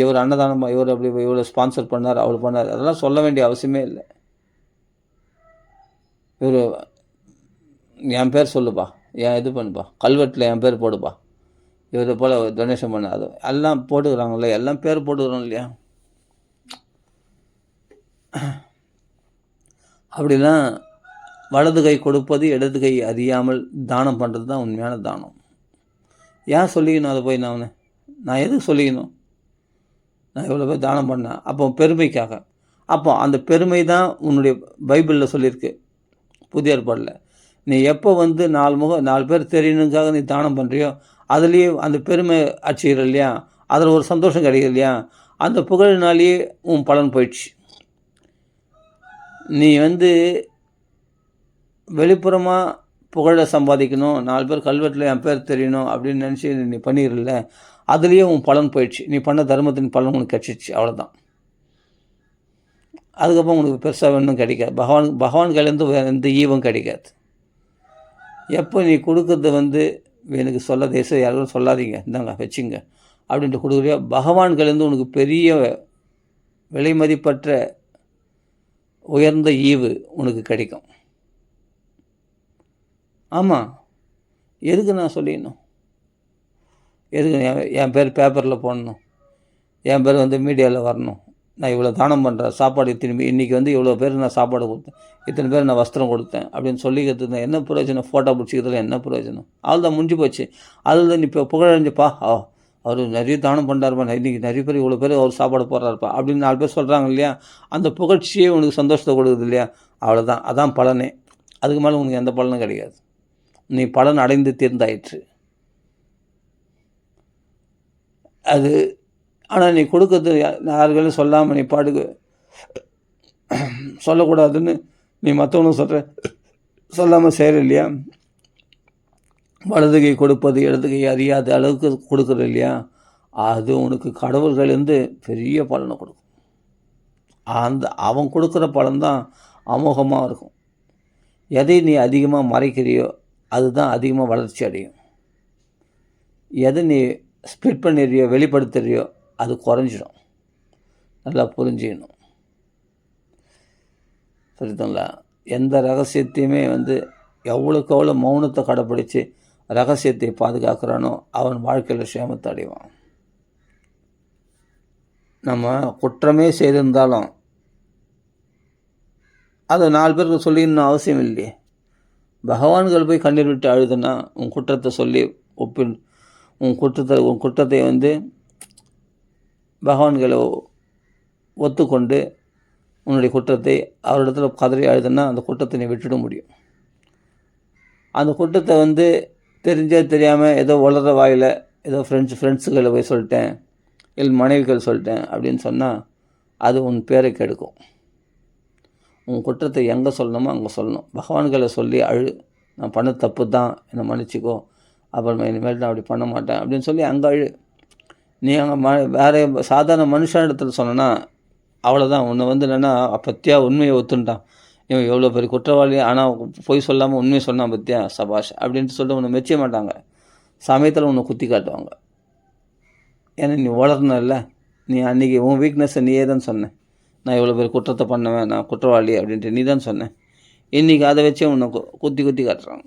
இவர் அன்னதானம், இவர் அப்படி இவ்வளோ ஸ்பான்சர் பண்ணார், அவர் பண்ணார், அதெல்லாம் சொல்ல வேண்டிய அவசியமே இல்லை. இவர் என் பேர் சொல்லுப்பா, இது பண்ணுப்பா, கல்வெட்டில் என் பேர் போடுப்பா, இவரை போல் டொனேஷன் பண்ண, அது எல்லாம் போட்டுக்கிறாங்களே, எல்லாம் பேர் போட்டுக்கிறோம் இல்லையா. அப்படிலாம் வலது கை கொடுப்பது இடது கை அறியாமல் தானம் பண்ணுறது தான் உண்மையான தானம். ஏன் சொல்லிக்கணும் அதை போய் நான் எதுக்கு சொல்லிக்கணும், நான் இவ்வளோ பேர் தானம் பண்ணேன், அப்போ பெருமைக்காக. அப்போ அந்த பெருமை தான் உன்னுடைய பைபிளில் சொல்லியிருக்கு, புதிய ஏற்பாடில். நீ எப்போ 4 பேர் தெரியணுக்காக நீ தானம் பண்ணுறியோ, அதுலேயே அந்த பெருமை அடிச்சுக்கிற இல்லையா, அதில் ஒரு சந்தோஷம் கிடைக்கிது இல்லையா, அந்த புகழினாலேயே உன் பலன் போயிடுச்சு. நீ வெளிப்புறமாக புகழை சம்பாதிக்கணும், 4 பேர் கல்வெட்டில் என் பேர் தெரியணும் அப்படின்னு நினச்சி நீ பண்ணிடுறல, அதுலேயே உன் பலன் போயிடுச்சு. நீ பண்ண தர்மத்தின் பலன் உனக்கு கிடச்சிச்சு, அவ்வளோதான். அதுக்கப்புறம் உனக்கு பெருசாக ஒன்றும் கிடைக்காது. பகவான் கையிலேருந்து வேறு எந்த ஈவும் கிடைக்காது. எப்போ நீ கொடுக்குறது எனக்கு சொல்ல யாரும் சொல்லாதீங்க, இந்தாங்க வச்சுங்க அப்படின்ட்டு கொடுக்குறியா, பகவான் கையிலேருந்து உனக்கு பெரிய விலை மதிப்பற்ற உயர்ந்த ஈவு உனக்கு கிடைக்கும். ஆமாம், எதுக்கு நான் சொல்லிடணும், எதுக்கு என் பேர் பேப்பரில் போடணும், என் பேர் மீடியாவில் வரணும், நான் இவ்வளோ தானம் பண்ணுறேன், சாப்பாடு திரும்பி இன்றைக்கி இவ்வளோ பேர் நான் சாப்பாடு கொடுத்தேன், இத்தனை பேர் நான் வஸ்திரம் கொடுத்தேன் அப்படின்னு சொல்லிக்கிறது என்ன பிரயோஜனம், ஃபோட்டோ பிடிச்சிக்கிறதுல என்ன பிரயோஜனம், அவள் தான் முடிஞ்சு போச்சு. அதில் தான் இப்போ புகழடைஞ்சுப்பா, அவர் நிறைய தானம் பண்ணுறாருப்பா, இன்றைக்கி நிறைய பேர் இவ்வளோ பேர் அவர் சாப்பாடு போடுறாருப்பா அப்படின்னு 4 பேர் சொல்கிறாங்க இல்லையா, அந்த புகழ்ச்சியே உனக்கு சந்தோஷத்தை கொடுக்குது இல்லையா, அவ்வளோதான், அதான் பலனே. அதுக்கு மேலே உனக்கு எந்த பலனும் கிடையாது. நீ பலன் அடைந்து தீர்ந்தாயிற்று அது. ஆனால் நீ கொடுக்கறது யாருக்கும் சொல்லாமல் நீ பாட்டுக்கு சொல்லக்கூடாதுன்னு நீ மற்றவனும் சொல்லாமல் செய்கிற இல்லையா, வலது கை கொடுப்பது இடது கை அறியாத அளவுக்கு கொடுக்குற இல்லையா, அது உனக்கு கடவுள்களிலேருந்து பெரிய பலனை கொடுக்கும். அவன் கொடுக்குற பலன் தான் அமோகமாக இருக்கும். எதை நீ அதிகமாக மறைக்கிறியோ அதுதான் அதிகமாக வளர்ச்சி அடையும். எதை நீ ஸ்பிட் பண்ணிடுறியோ வெளிப்படுத்துறியோ அது குறைஞ்சிடும். நல்லா புரிஞ்சுக்கணும். புரியுதுங்களா? எந்த ரகசியத்தையுமே வந்து எவ்வளோக்கு எவ்வளோ மௌனத்தை கடைப்பிடித்து ரகசியத்தை பாதுகாக்கிறானோ அவன் வாழ்க்கையில் சேமத்தை அடைவான். நம்ம குற்றமே செய்திருந்தாலும் அதை 4 பேருக்கு சொல்லிடணும் அவசியம் இல்லையே. பகவான்கள் போய் கண்ணீர் விட்டு அழுதுன்னா உன் குற்றத்தை சொல்லி உன் குற்றத்தை வந்து பகவான்களை ஒத்துக்கொண்டு உன்னுடைய குற்றத்தை அவரிடத்துல கதறி அழுதுன்னா அந்த குற்றத்தை நீ விட்டுட முடியும். அந்த குற்றத்தை வந்து தெரிஞ்சே தெரியாமல் ஏதோ வளர்கிற வாயில் ஏதோ ஃப்ரெண்ட்ஸுகளை போய் சொல்லிட்டேன், இல்லை மனைவிகள் சொல்லிட்டேன் அப்படின்னு சொன்னால் அது உன் பேரை கெடுக்கும். உன் குற்றத்தை எங்கே சொல்லணுமோ அங்கே சொல்லணும். பகவான்களை சொல்லி நான் பண்ண தப்பு தான், என்னை மன்னிச்சிக்கோ, அப்புறமா இனிமேல் நான் அப்படி பண்ண மாட்டேன் அப்படின்னு சொல்லி அங்கே நீ அங்கே வேறு சாதாரண மனுஷனிடத்தில் சொன்னேன்னா அவ்வளோதான். உன்னை வந்து என்னென்னா பற்றியா உண்மையை ஒத்துட்டான், இவன் எவ்வளோ பெரிய குற்றவாளி, ஆனால் பொய் சொல்லாமல் உண்மையை சொன்னான் பற்றியா சபாஷ் அப்படின்ட்டு சொல்லிட்டு உன்னை மெச்சிய மாட்டாங்க. சமயத்தில் உன்னை குத்தி காட்டுவாங்க. ஏன்னா நீ வளரணும் இல்லை, நீ அன்றைக்கி உன் வீக்னஸை நீயே தான் சொன்னேன், நான் இவ்வளோ பேர் குற்றத்தை பண்ணுவேன், நான் குற்றவாளி அப்படின்ட்டு நீ தான் சொன்னேன். இன்றைக்கி அதை வச்சே உன்னை குத்தி காட்டுறாங்க.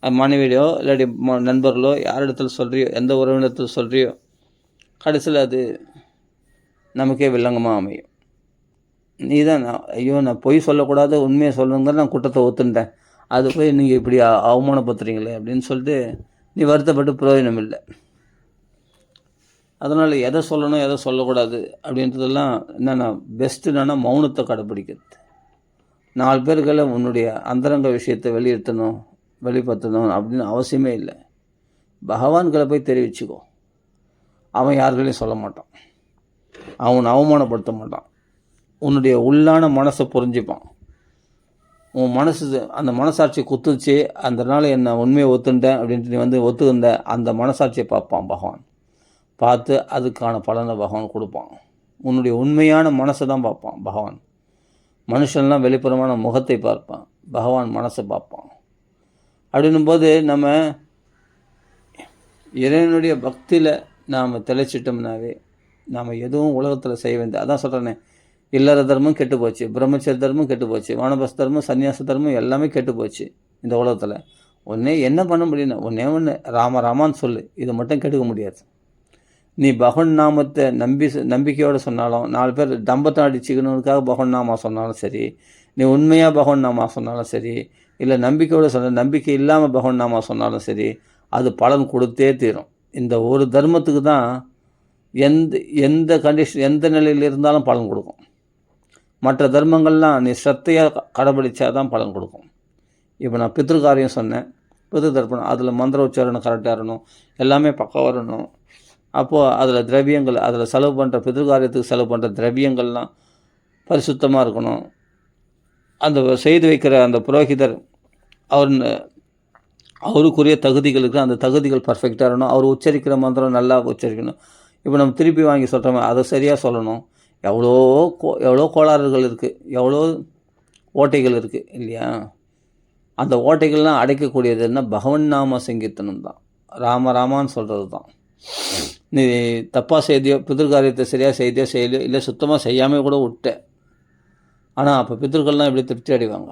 அது மனைவியோ இல்லாட்டி நண்பர்களோ யார் இடத்துல சொல்கிறியோ, எந்த உறவினத்தில் சொல்கிறியோ, கடைசியில் அது நமக்கே வில்லங்கமாக அமையும். நீ தான் நான் பொய் சொல்லக்கூடாது, உண்மையை சொல்லணுங்கிற நான் குற்றத்தை ஒத்துட்டேன், அது போய் நீங்கள் இப்படி அவமானப்படுத்துறீங்களே அப்படின்னு சொல்லிட்டு நீ வருத்தப்பட்டு பிரயோஜனம் இல்லை. அதனால் எதை சொல்லணும் எதை சொல்லக்கூடாது அப்படின்றதெல்லாம் என்னென்னா பெஸ்ட்டு என்னென்னா மௌனத்தை கடைப்பிடிக்கிறது. 4 பேர்களை உன்னுடைய அந்தரங்க விஷயத்தை வெளிப்படுத்தணும் அப்படின்னு அவசியமே இல்லை. பகவான்களை போய் தெரிவிச்சுக்கோ. அவன் யார்களையும் சொல்ல மாட்டான், அவனை அவமானப்படுத்த மாட்டான். உன்னுடைய உள்ளான மனசை புரிஞ்சுப்பான். உன் அந்த மனசாட்சி குத்துச்சு, அந்த நாள் என்ன உண்மையை ஒத்துட்டேன் அப்படின்ட்டு நீ வந்து ஒத்துக்கிந்த அந்த மனசாட்சியை பார்ப்பான் பகவான். பார்த்து அதுக்கான பலனை பகவான் கொடுப்பான். உன்னுடைய உண்மையான மனசை தான் பார்ப்பான் பகவான். மனுஷன்லாம் வெளிப்புறமான முகத்தை பார்ப்பான், பகவான் மனசை பார்ப்பான். அப்படின்னும்போது நம்ம இறைவனுடைய பக்தியில் நாம் தெளிச்சிட்டோம்னாவே நாம் எதுவும் உலகத்தில் செய்ய வேண்டிய, அதான் சொல்கிறேனே, இல்லற தர்மம் கெட்டு போச்சு, பிரம்மச்சரிய தர்மம் கெட்டு போச்சு, வானபஸ் தர்மம், சன்னியாச தர்மம் எல்லாமே கெட்டு போச்சு இந்த உலகத்தில். என்ன பண்ண முடியும்? ஒன்று ராமான்னு சொல்லு, இதை மட்டும் கெடுக்க முடியாது. நீ பகவன் நாமத்தை நம்பிக்கையோடு சொன்னாலும், 4 பேர் தம்பத்தை அடிச்சுக்கணுக்காக பகவன் நாமா சொன்னாலும் சரி, நீ உண்மையாக பகவன் நாமா சொன்னாலும் சரி, இல்லை நம்பிக்கையோடு நம்பிக்கை இல்லாமல் பகவன் நாமா சொன்னாலும் சரி, அது பலன் கொடுத்தே தீரும். இந்த ஒரு தர்மத்துக்கு தான் எந்த கண்டிஷன் எந்த நிலையில் இருந்தாலும் பலன் கொடுக்கும். மற்ற தர்மங்கள்லாம் நீ ஸ்ரத்தையாக கடைபிடிச்சா தான் பலன் கொடுக்கும். இப்போ நான் பித்ருக்காரியம் சொன்னேன், பித்ரு தர்ப்பணம், அதில் மந்திர உச்சாரணம் கரெக்டாக இருக்கணும், எல்லாமே பக்கம் வரணும். அப்போது அதில் திரவியங்கள், அதில் செலவு பண்ணுற பித்ருக்காரியத்துக்கு செலவு பண்ணுற திரவியங்கள்லாம் பரிசுத்தமாக இருக்கணும். அந்த செய்து வைக்கிற அந்த புரோகிதர் அவருக்குரிய தகுதிகளுக்கு அந்த தகுதிகள் பர்ஃபெக்டாக இருக்கணும். அவர் உச்சரிக்கிற மந்திரம் நல்லா உச்சரிக்கணும். இப்போ நம்ம திருப்பி வாங்கி சொல்கிறோமே அதை சரியாக சொல்லணும். எவ்வளோ கோளாறுகள் இருக்குது, எவ்வளோ ஓட்டைகள் இருக்குது இல்லையா? அந்த ஓட்டைகள்லாம் அடைக்கக்கூடியது என்ன? பகவன் நாம சங்கீர்த்தனம் தான், ராமான்னு சொல்கிறது தான். நீ தப்பாக செய்தியோ, பித்ருக்காரியத்தை சரியாக செய்யலையோ, இல்லை சுத்தமாக செய்யாமல் கூட விட்ட, ஆனால் அப்போ பித்ருக்கள்லாம் எப்படி திருப்தி அடைவாங்க?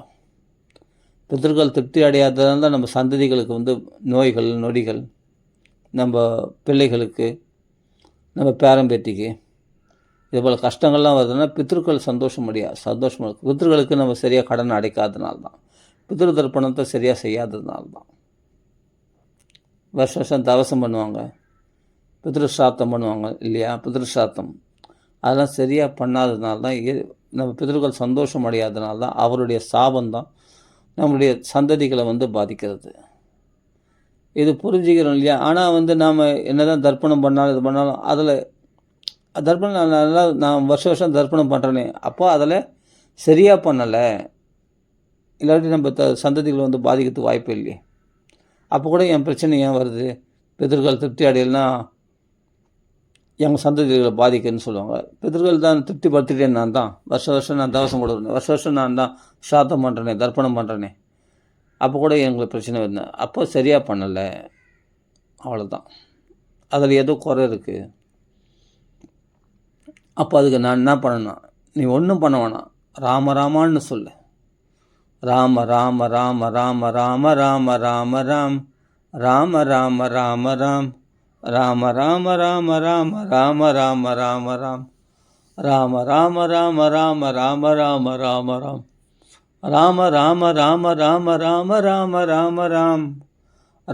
பித்ருக்கள் திருப்தி அடையாததால் தான் நம்ம சந்ததிகளுக்கு வந்து நோய்கள் நொடிகள், நம்ம பிள்ளைகளுக்கு, நம்ம பேரம்பேத்திக்கு இது போல் கஷ்டங்கள்லாம் வருதுன்னா பித்ருக்கள் சந்தோஷமாக பித்ருக்களுக்கு நம்ம சரியாக கடன் அடைக்காதனால தான், பித்ரு தர்ப்பணத்தை சரியாக செய்யாததுனால தான். வருஷம் தவசம் பண்ணுவாங்க, பித்ருஸ்ராத்தம் பண்ணுவாங்க இல்லையா? பித்ருஸ்ராத்தம் அதெல்லாம் சரியாக பண்ணாததுனால தான், நம்ம பித்ருக்கள் சந்தோஷம் அடையாதனால தான், அவருடைய சாபந்தான் நம்மளுடைய சந்ததிகளை வந்து பாதிக்கிறது. இது புரிஞ்சுக்கிறோம் இல்லையா? ஆனால் வந்து நாம் என்ன தான் தர்ப்பணம் பண்ணாலும் இது பண்ணாலும் அதில் தர்ப்பணம் நல்லா நான் வருஷம் தர்ப்பணம் பண்ணுறேனே, அப்போ அதில் சரியாக பண்ணலை, இல்லாட்டி நம்ம சந்ததிகள் வந்து பாதிக்கிறதுக்கு வாய்ப்பு இல்லையே. அப்போ கூட என் பிரச்சனை ஏன் வருது? பித்ருக்கள் திருப்தி அடையலைன்னா எங்கள் சந்ததிகளை பாதிக்குன்னு சொல்லுவாங்க. பித்ருக்கள் தான் திருப்திப்படுத்திட்டேன், நான் தான் வருஷம் நான் தவசம் கொடுக்குறேன், வருஷம் நான் தான் சாத்தம் பண்ணுறேனே, தர்ப்பணம் பண்ணுறேனே, அப்போ கூட எங்களுக்கு பிரச்சனை வருது. அப்போ சரியாக பண்ணலை, அவ்வளோதான். அதில் ஏதோ குறை இருக்குது. அப்போ அதுக்கு நான் என்ன பண்ணணும்? நீ ஒன்றும் பண்ண வேணாம், ராம ராமான்னு சொல்லு. ராம ராம ராம ராம ராம ராம ராம ராம் ராம ராம ராம ராம் ராம ராம ராம ராம ராம ராம ராம ராம் ராம ராம ராம ராம ராம ராம ராம ராம் ராம ராம ராம ராம ராம ராம ராம ராம்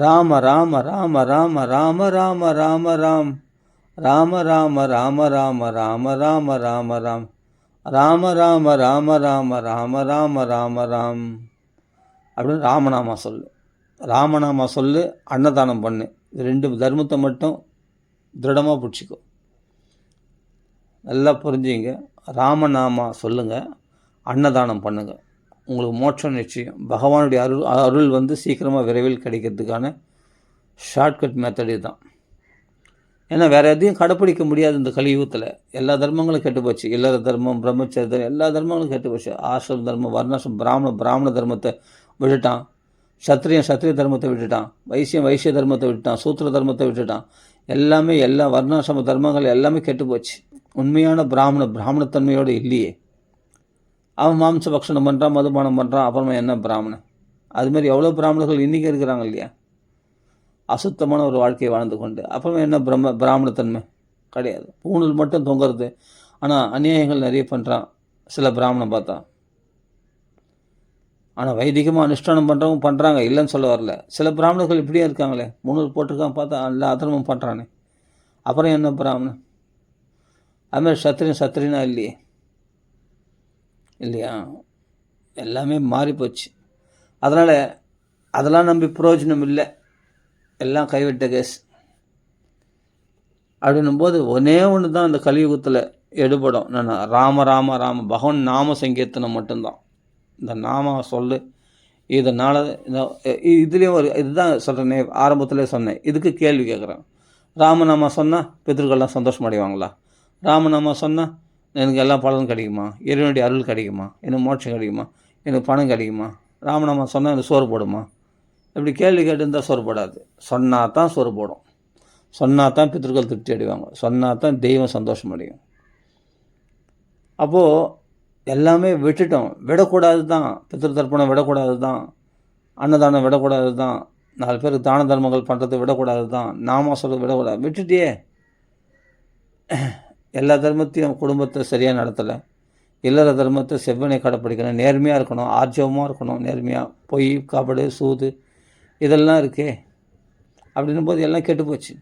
ராம ராம ராம ராம ராம ராம ராம ராம் ராம ராம ராம ராம ராம ராம ராம ராம் ராம ராம ராம ராம ராம ராம ராம ராம் அப்படின்னு ராமநாமா சொல்லு. ராமநாமா சொல்லு, அன்னதானம் பண்ணு. இது 2 தர்மத்தை மட்டும் திருடமாக பிடிச்சிக்கோ. நல்லா புரிஞ்சுங்க. ராமநாமா சொல்லுங்கள், அன்னதானம் பண்ணுங்கள். உங்களுக்கு மோட்சம் நிச்சயம். பகவானுடைய அருள் வந்து சீக்கிரமாக விரைவில் கிடைக்கிறதுக்கான ஷார்ட்கட் மெத்தட் இதுதான். ஏன்னா வேறு எதையும் கடைப்பிடிக்க முடியாது இந்த கலியுகத்தில். எல்லா தர்மங்களும் கெட்டு போச்சு. இல்லற தர்மம், பிரம்மச்சரியம், எல்லா தர்மங்களும் கெட்டு போச்சு. ஆசிரம் தர்மம், வர்ணாசிரம், பிராமண தர்மத்தை விட்டுட்டான். சத்திரிய தர்மத்தை விட்டுட்டான். வைசிய தர்மத்தை விட்டுட்டான். சூத்திர தர்மத்தை விட்டுட்டான். எல்லாமே எல்லா வர்ணாசிரம தர்மங்கள் எல்லாமே கெட்டு போச்சு. உண்மையான பிராமணத்தன்மையோடு இல்லையே. அவன் மாம்ச பக்ஷணம் பண்ணுறான், மதுபானம் பண்ணுறான், அப்புறமா என்ன பிராமணன்? அதுமாரி எவ்வளோ பிராமணர்கள் இன்றைக்கி இருக்கிறாங்க இல்லையா? அசுத்தமான ஒரு வாழ்க்கையை வாழ்ந்து கொண்டு அப்புறமா என்ன பிராமணத்தன்மை கிடையாது. பூணூல் மட்டும் தொங்குறது. ஆனால் அநியாயங்கள் நிறைய பண்ணுறான் சில பிராமணன் பார்த்தா. ஆனால் வைதிகமாக அனுஷ்டானம் பண்ணுறவங்க பண்ணுறாங்க, இல்லைன்னு சொல்ல வரல. சில பிராமணர்கள் இப்படியே இருக்காங்களே, பூணூல் போட்டிருக்கான் பார்த்தா எல்லா அதர்மம் பண்ணுறானே, அப்புறம் என்ன பிராமணன்? அதுமாதிரி சத்திரியனா இல்லையா? எல்லாமே மாறிப்போச்சு. அதனால் அதெல்லாம் நம்பி பிரயோஜனம் இல்லை. எல்லாம் கைவிட்ட கேஸ். அப்படின்னும்போது ஒன்றே ஒன்று தான் இந்த கலியுகத்தில் எடுபடும். நான் ராம ராம ராம பகவான் நாம சங்கீர்த்தனம் மட்டும்தான். இந்த நாம சொல்லு. இதனால் இதுலேயும் ஒரு இதுதான் சொல்கிறேனே, ஆரம்பத்திலே சொன்னேன். இதுக்கு கேள்வி கேட்குறேன். ராமநாமா சொன்னால் பிதர்கள்லாம் சந்தோஷம் அடைவாங்களா? ராமநாமா சொன்னால் எனக்கு எல்லா பலனும் கிடைக்குமா? இறைவனுடைய அருள் கிடைக்குமா? எனக்கு மோட்சம் கிடைக்குமா? எனக்கு பணம் கிடைக்குமா? ராமநாமா சொன்னால் எனக்கு சோறு போடுமா? இப்படி கேள்வி கேட்டுருந்தால் சோறு போடாது. சொன்னால் தான் சோறு போடும். சொன்னால் தான் பிதர்கள் திருப்தி அடைவாங்க. சொன்னால் தான் தெய்வம் சந்தோஷம் அடையும். அப்போது எல்லாமே விட்டுட்டோம். விடக்கூடாது தான். பித்ரு தர்ப்பணம் விடக்கூடாது தான். அன்னதானம் விடக்கூடாது தான். 4 பேருக்கு தான தர்மங்கள் பண்ணுறது விடக்கூடாது தான். நாம சொல்கிறது விடக்கூடாது. விட்டுட்டியே. எல்லா தர்மத்தையும் குடும்பத்தை சரியாக நடத்தலை. இல்லற தர்மத்தை செவ்வனை கடைப்பிடிக்கணும். நேர்மையாக இருக்கணும். ஆர்ஜவமாக இருக்கணும். நேர்மையாக பொய், காப்படு, சூது இதெல்லாம் இருக்கே. அப்படின்னும் போது எல்லாம் கெட்டு போச்சு.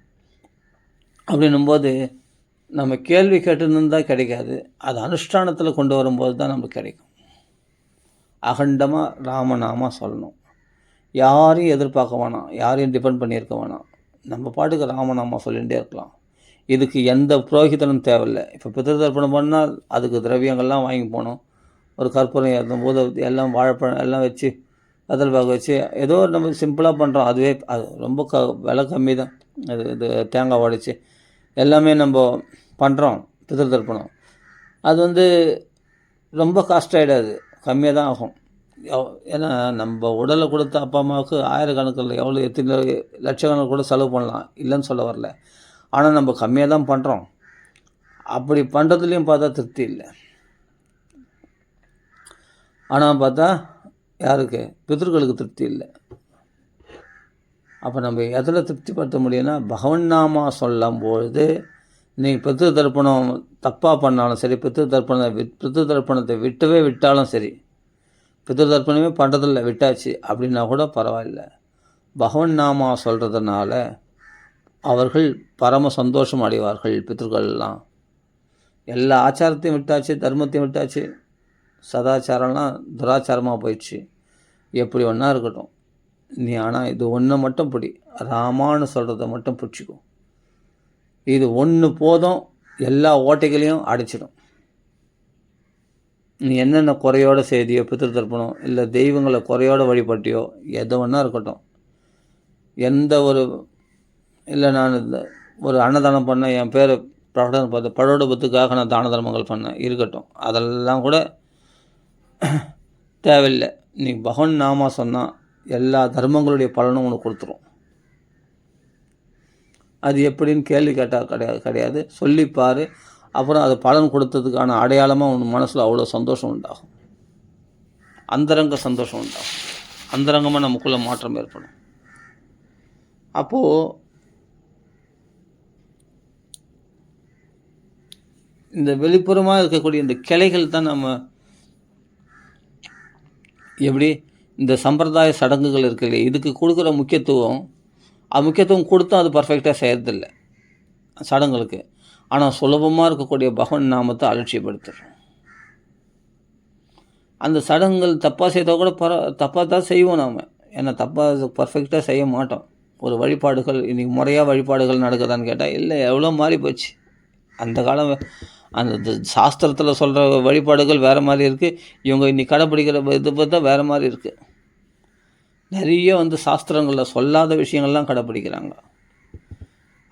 அப்படின்னும்போது நம்ம கேள்வி கேட்டுருந்தால் கிடைக்காது. அது அனுஷ்டானத்தில் கொண்டு வரும்போது தான் நமக்கு கிடைக்கும். அகண்டமாக ராமநாமா சொல்லணும். யாரையும் எதிர்பார்க்க வேணாம். யாரையும் டிபெண்ட் பண்ணியிருக்க வேணாம். நம்ம பாட்டுக்கு ராமநாமா சொல்லிகிட்டே இருக்கலாம். இதுக்கு எந்த புரோகிதனும் தேவையில்லை. இப்போ பித்ருதர்ப்பணம் பண்ணால் அதுக்கு திரவியங்கள்லாம் வாங்கி போகணும். ஒரு கற்பூரம் ஏற்றும்போது எல்லாம் வாழைப்பழம் எல்லாம் வச்சு வெத்தலை பாக்கு வச்சு ஏதோ நம்ம சிம்பிளாக பண்ணுறோம். அதுவே அது ரொம்ப விலை கம்மி தான். இது தேங்காய் உடைச்சி எல்லாமே நம்ம பண்ணுறோம் பித்ருதர்ப்பணம். அது வந்து ரொம்ப காஸ்ட் ஆகிடாது, கம்மியாக தான் ஆகும். ஏன்னா நம்ம உடலை கொடுத்த அப்பா அம்மாவுக்கு ஆயிரக்கணக்கில் எவ்வளோ எத்தனை லட்சக்கணக்கில் கூட செலவு பண்ணலாம், இல்லைன்னு சொல்ல வரல. ஆனால் நம்ம கம்மியாக தான் பண்ணுறோம். அப்படி பண்ணுறதுலேயும் பார்த்தா திருப்தி இல்லை. ஆனால் பார்த்தா யாருக்கு? பித்ருக்களுக்கு திருப்தி இல்லை. அப்போ நம்ம எதில் திருப்திப்படுத்த முடியும்னா, பகவன் நாமா சொல்லும்பொழுது நீங்கள் பித்ரு தர்ப்பணம் தப்பாக பண்ணாலும் சரி, பித்ரு தர்ப்பணத்தை விட்டாலும் சரி, பித்ரு தர்ப்பணமே பண்ணுறதில்ல விட்டாச்சு அப்படின்னா கூட பரவாயில்ல. பகவன் நாமா சொல்கிறதுனால அவர்கள் பரம சந்தோஷம் அடைவார்கள். பித்ருக்கள்லாம் எல்லா ஆச்சாரத்தையும் விட்டாச்சு, தர்மத்தையும் விட்டாச்சு, சதாச்சாரம்லாம் துராச்சாரமாக போயிடுச்சு. எப்படி ஒன்றா இருக்கட்டும் நீ. ஆனால் இது ஒன்று மட்டும் பிடி, ராமான்னு சொல்கிறத மட்டும் பிடிச்சிக்கோ. இது ஒன்று போதும், எல்லா ஓட்டைகளையும் அடைச்சிடும். நீ என்னென்ன குறையோடு செய்தியோ, பித்ரு தர்ப்பணம் இல்லை தெய்வங்களை குறையோடு வழிபட்டியோ, எது ஒன்றா இருக்கட்டும். எந்த ஒரு இல்லை நான் ஒரு அன்னதானம் பண்ணேன், என் பேரை பிரகடனம் பார்த்து பழோடபத்துக்காக நான் தான தர்மங்கள் பண்ணேன், இருக்கட்டும். அதெல்லாம் கூட தேவையில்லை. நீ பகவன் நாமா சொன்னால் எல்லா தர்மங்களுடைய பலனும் உனக்கு கொடுத்துரும். அது எப்படின்னு கேள்வி கேட்டால் கிடையாது சொல்லிப்பார். அப்புறம் அது பலன் கொடுத்ததுக்கான அடையாளமாக உன் மனசில் அவ்வளோ சந்தோஷம் உண்டாகும். அந்தரங்க சந்தோஷம் உண்டாகும். அந்தரங்கமாக நமக்குள்ளே மாற்றம் ஏற்படும். அப்போது இந்த வெளிப்புறமாக இருக்கக்கூடிய இந்த கிளைகள் தான் நம்ம எப்படி இந்த சம்பிரதாய சடங்குகள் இருக்கு இல்லையா, இதுக்கு கொடுக்குற முக்கியத்துவம் கொடுத்தும் அது பர்ஃபெக்டாக செய்கிறதில்ல சடங்குகளுக்கு. ஆனால் சுலபமாக இருக்கக்கூடிய பகவான் நாமத்தை அலட்சியப்படுத்துகிறோம். அந்த சடங்குகள் தப்பாக செய்தால் கூட தப்பாக தான் செய்வோம் நாம். ஏன்னா தப்பாக பர்ஃபெக்டாக செய்ய மாட்டோம். ஒரு வழிபாடுகள் இன்றைக்கி முறையாக வழிபாடுகள் நடக்குதான்னு கேட்டால் இல்லை, எவ்வளோ மாறி போச்சு. அந்த காலம் அந்த சாஸ்திரத்தில் சொல்கிற வழிபாடுகள் வேறு மாதிரி இருக்குது, இவங்க இன்றைக்கி கடைப்பிடிக்கிற இது பார்த்தா வேறு மாதிரி இருக்குது. நிறைய சாஸ்திரங்களில் சொல்லாத விஷயங்கள்லாம் கடைப்பிடிக்கிறாங்க.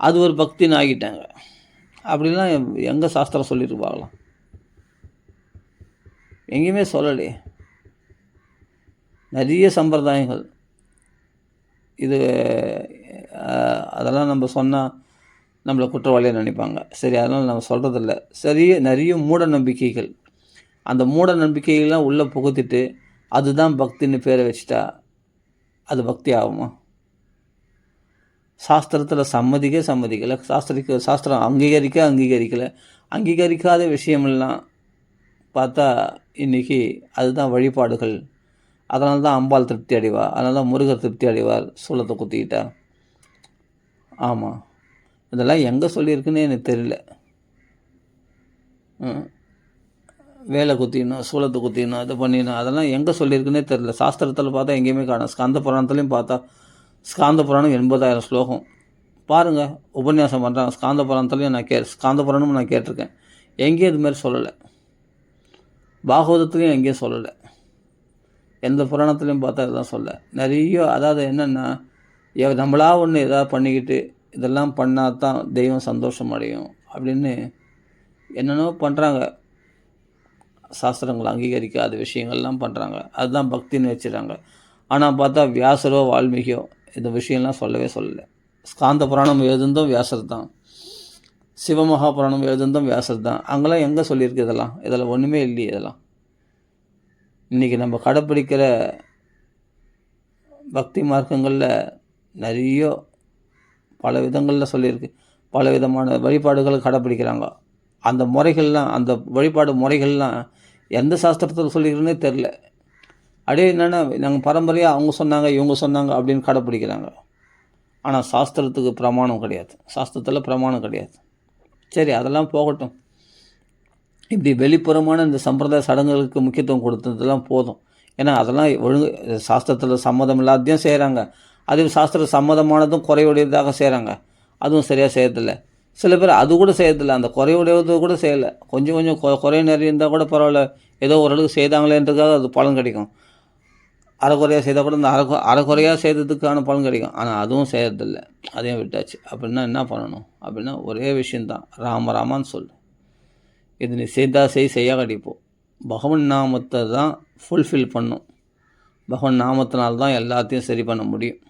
அது ஒரு பக்தின்னு ஆகிட்டாங்க. அப்படிலாம் எங்கே சாஸ்திரம் சொல்லியிருப்பாங்களாம்? எங்கேயுமே சொல்லலையே. நிறைய சம்பிரதாயங்கள் இது அதெல்லாம் நம்ம சொன்னால் நம்மளை குற்றவாளியாக நினைப்பாங்க. சரி, அதனால் நம்ம சொல்கிறதில்ல. நிறைய மூட நம்பிக்கைகள், அந்த மூட நம்பிக்கைகள்லாம் உள்ளே புகுத்திட்டு அதுதான் பக்தின்னு பேரை வச்சுட்டா அது பக்தி ஆகுமா? சாஸ்திரத்தில் சம்மதிக்கலை, சாஸ்திரம் அங்கீகரிக்காத விஷயமெல்லாம் பார்த்தா இன்றைக்கி அதுதான் வழிபாடுகள். அதனால தான் அம்பாள் திருப்தி அடைவார், அதனால தான் முருகர் திருப்தி அடைவார் சூலத்தை குத்திக்கிட்டா. ஆமாம், இதெல்லாம் எங்கே சொல்லியிருக்குன்னு எனக்கு தெரியல. வேலை குத்திடணும், சூலத்தை குத்திடணும், இது பண்ணிடணும், அதெல்லாம் எங்கே சொல்லியிருக்குன்னே தெரியல. சாஸ்திரத்தில் பார்த்தா எங்கேயுமே காணும். ஸ்காந்த புராணத்துலேயும் பார்த்தா ஸ்காந்த புராணம் 80,000 ஸ்லோகம் பாருங்கள், உபன்யாசம் பண்ணுறாங்க. ஸ்காந்த புராணத்துலேயும் ஸ்காந்த புராணமும் நான் கேட்டிருக்கேன். எங்கேயும் இதுமாரி சொல்லலை. பாகவதத்துலேயும் எங்கேயும் சொல்லலை. எந்த புராணத்துலேயும் பார்த்தா இதெல்லாம் சொல்ல. நிறைய அதாவது என்னென்னா, நம்மளா ஒன்று எதாவது பண்ணிக்கிட்டு இதெல்லாம் பண்ணால் தான் தெய்வம் சந்தோஷம் அடையும் அப்படின்னு என்னென்னோ பண்ணுறாங்க. சாஸ்திரங்கள் அங்கீகரிக்காத விஷயங்கள்லாம் பண்ணுறாங்க. அதுதான் பக்தின்னு வச்சுறாங்க. ஆனால் பார்த்தா வியாசரோ வால்மீகியோ இந்த விஷயம்லாம் சொல்லலை. ஸ்காந்த புராணம் எழுதுந்தும் வியாசர் தான், சிவமகாபுராணம் எழுதுந்தும் வியாசர் தான். அங்கெல்லாம் எங்கே சொல்லியிருக்கு இதெல்லாம் ஒன்றுமே இல்லையே. இதெல்லாம் இன்றைக்கி நம்ம கடைப்பிடிக்கிற பக்தி மார்க்கங்களில் நிறைய பல விதங்களில் சொல்லியிருக்கு. பல விதமான வழிபாடுகளை கடைப்பிடிக்கிறாங்க. அந்த முறைகள்லாம், அந்த வழிபாடு முறைகள்லாம் எந்த சாஸ்திரத்தில் சொல்லிக்கிறேன்னே தெரில. அப்படியே என்னென்னா நாங்கள் பரம்பரையாக அவங்க சொன்னாங்க இவங்க சொன்னாங்க அப்படின்னு கடைப்பிடிக்கிறாங்க. ஆனால் சாஸ்திரத்துக்கு பிரமாணம் கிடையாது, சாஸ்திரத்தில் பிரமாணம் கிடையாது. சரி, அதெல்லாம் போகட்டும். இப்படி வெளிப்புறமான இந்த சம்பிரதாய சடங்குகளுக்கு முக்கியத்துவம் கொடுத்ததெல்லாம் போதும். ஏன்னா அதெல்லாம் சாஸ்திரத்தில் சம்மதம் இல்லாதையும் செய்கிறாங்க, அது சாஸ்திர சம்மதமானதும் குறையுடையதாக செய்கிறாங்க, அதுவும் சரியாக செய்யறதில்லை. சில பேர் அது கூட செய்யறதில்லை, அந்த குறையுடையது கூட செய்யலை. கொஞ்சம் குறை நிறைய இருந்தால் கூட பரவாயில்ல, ஏதோ ஓரளவுக்கு செய்தாங்களேன்றதுக்காக அது பலன் கிடைக்கும். அரைக்குறையாக செய்தால் கூட இந்த அரைக்குறையாக செய்ததுக்கான பலன் கிடைக்கும். ஆனால் அதுவும் செய்யறதில்லை, அதையும் விட்டாச்சு. அப்படின்னா என்ன பண்ணணும்? அப்படின்னா ஒரே விஷயந்தான், ராமராமான்னு சொல்லு. இது நீ செய்யா கடிப்போம். பகவன் நாமத்தை தான் ஃபுல்ஃபில் பண்ணும். பகவன் நாமத்தினால்தான் எல்லாத்தையும் சரி பண்ண முடியும்.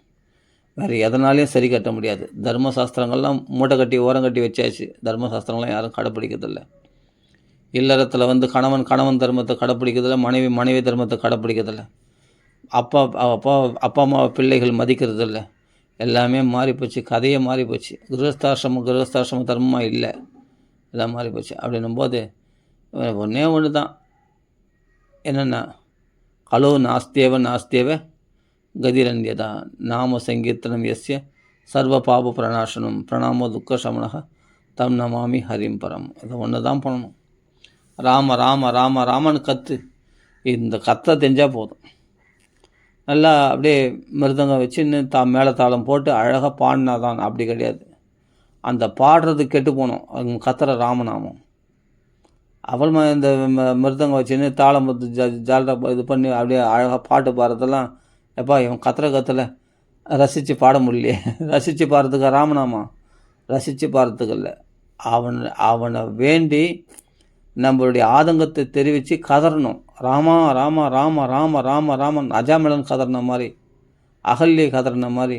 வேறு எதனாலையும் சரி கட்ட முடியாது. தர்மசாஸ்திரங்கள்லாம் மூட்டை கட்டி ஓரம் கட்டி வச்சாச்சு. தர்மசாஸ்திரங்கள்லாம் யாரும் கடைப்பிடிக்கிறதில்ல. இல்லறத்தில் கணவன் தர்மத்தை கடைப்பிடிக்கிறதில்ல, மனைவி தர்மத்தை கடைப்பிடிக்கிறதில்ல. அப்பா அம்மா பிள்ளைகள் மதிக்கிறதில்ல. எல்லாமே மாறிப்போச்சு, கதையே மாறிப்போச்சு. கிரகஸ்தாசிரம தர்மமாக இல்லை, எல்லாம் மாறிப்போச்சு. அப்படின்னும்போது ஒன்று தான், என்னென்னா கலோ நாஸ்தேவ கதிரன்யதா நாம சங்கீர்த்தனம் எஸ்ய சர்வ பாப பிரணாசனம் பிரணாமோ துக்க சமனக தம் நமாமி ஹரிம் பரம். இதை ஒன்று தான் பண்ணணும். ராமன்னு கத்து. இந்த கத்தை தெரிஞ்சால் போதும். நல்லா அப்படியே மிருதங்கம் வச்சுன்னு மேலே தாளம் போட்டு அழகாக பாடினா தான். அப்படி கிடையாது, அந்த பாடுறது கெட்டு போகணும். அவங்க கத்துற ராமநாமம். அப்புறமா இந்த மிருதங்கம் வச்சுன்னு தாளம் ஜாலரை இது பண்ணி அப்படியே அழகாக பாட்டு பாடுறதெல்லாம், எப்பா இவன் கத்தலை ரசித்து பாட முடியலையே. ரசித்து பாடுறதுக்கு ராமநாமா? ரசித்து பாடுறதுக்கு இல்லை. அவனை வேண்டி நம்மளுடைய ஆதங்கத்தை தெரிவித்து கதறணும். ராமன் அஜாமிலன் கதறின மாதிரி, அகல்யை கதறின மாதிரி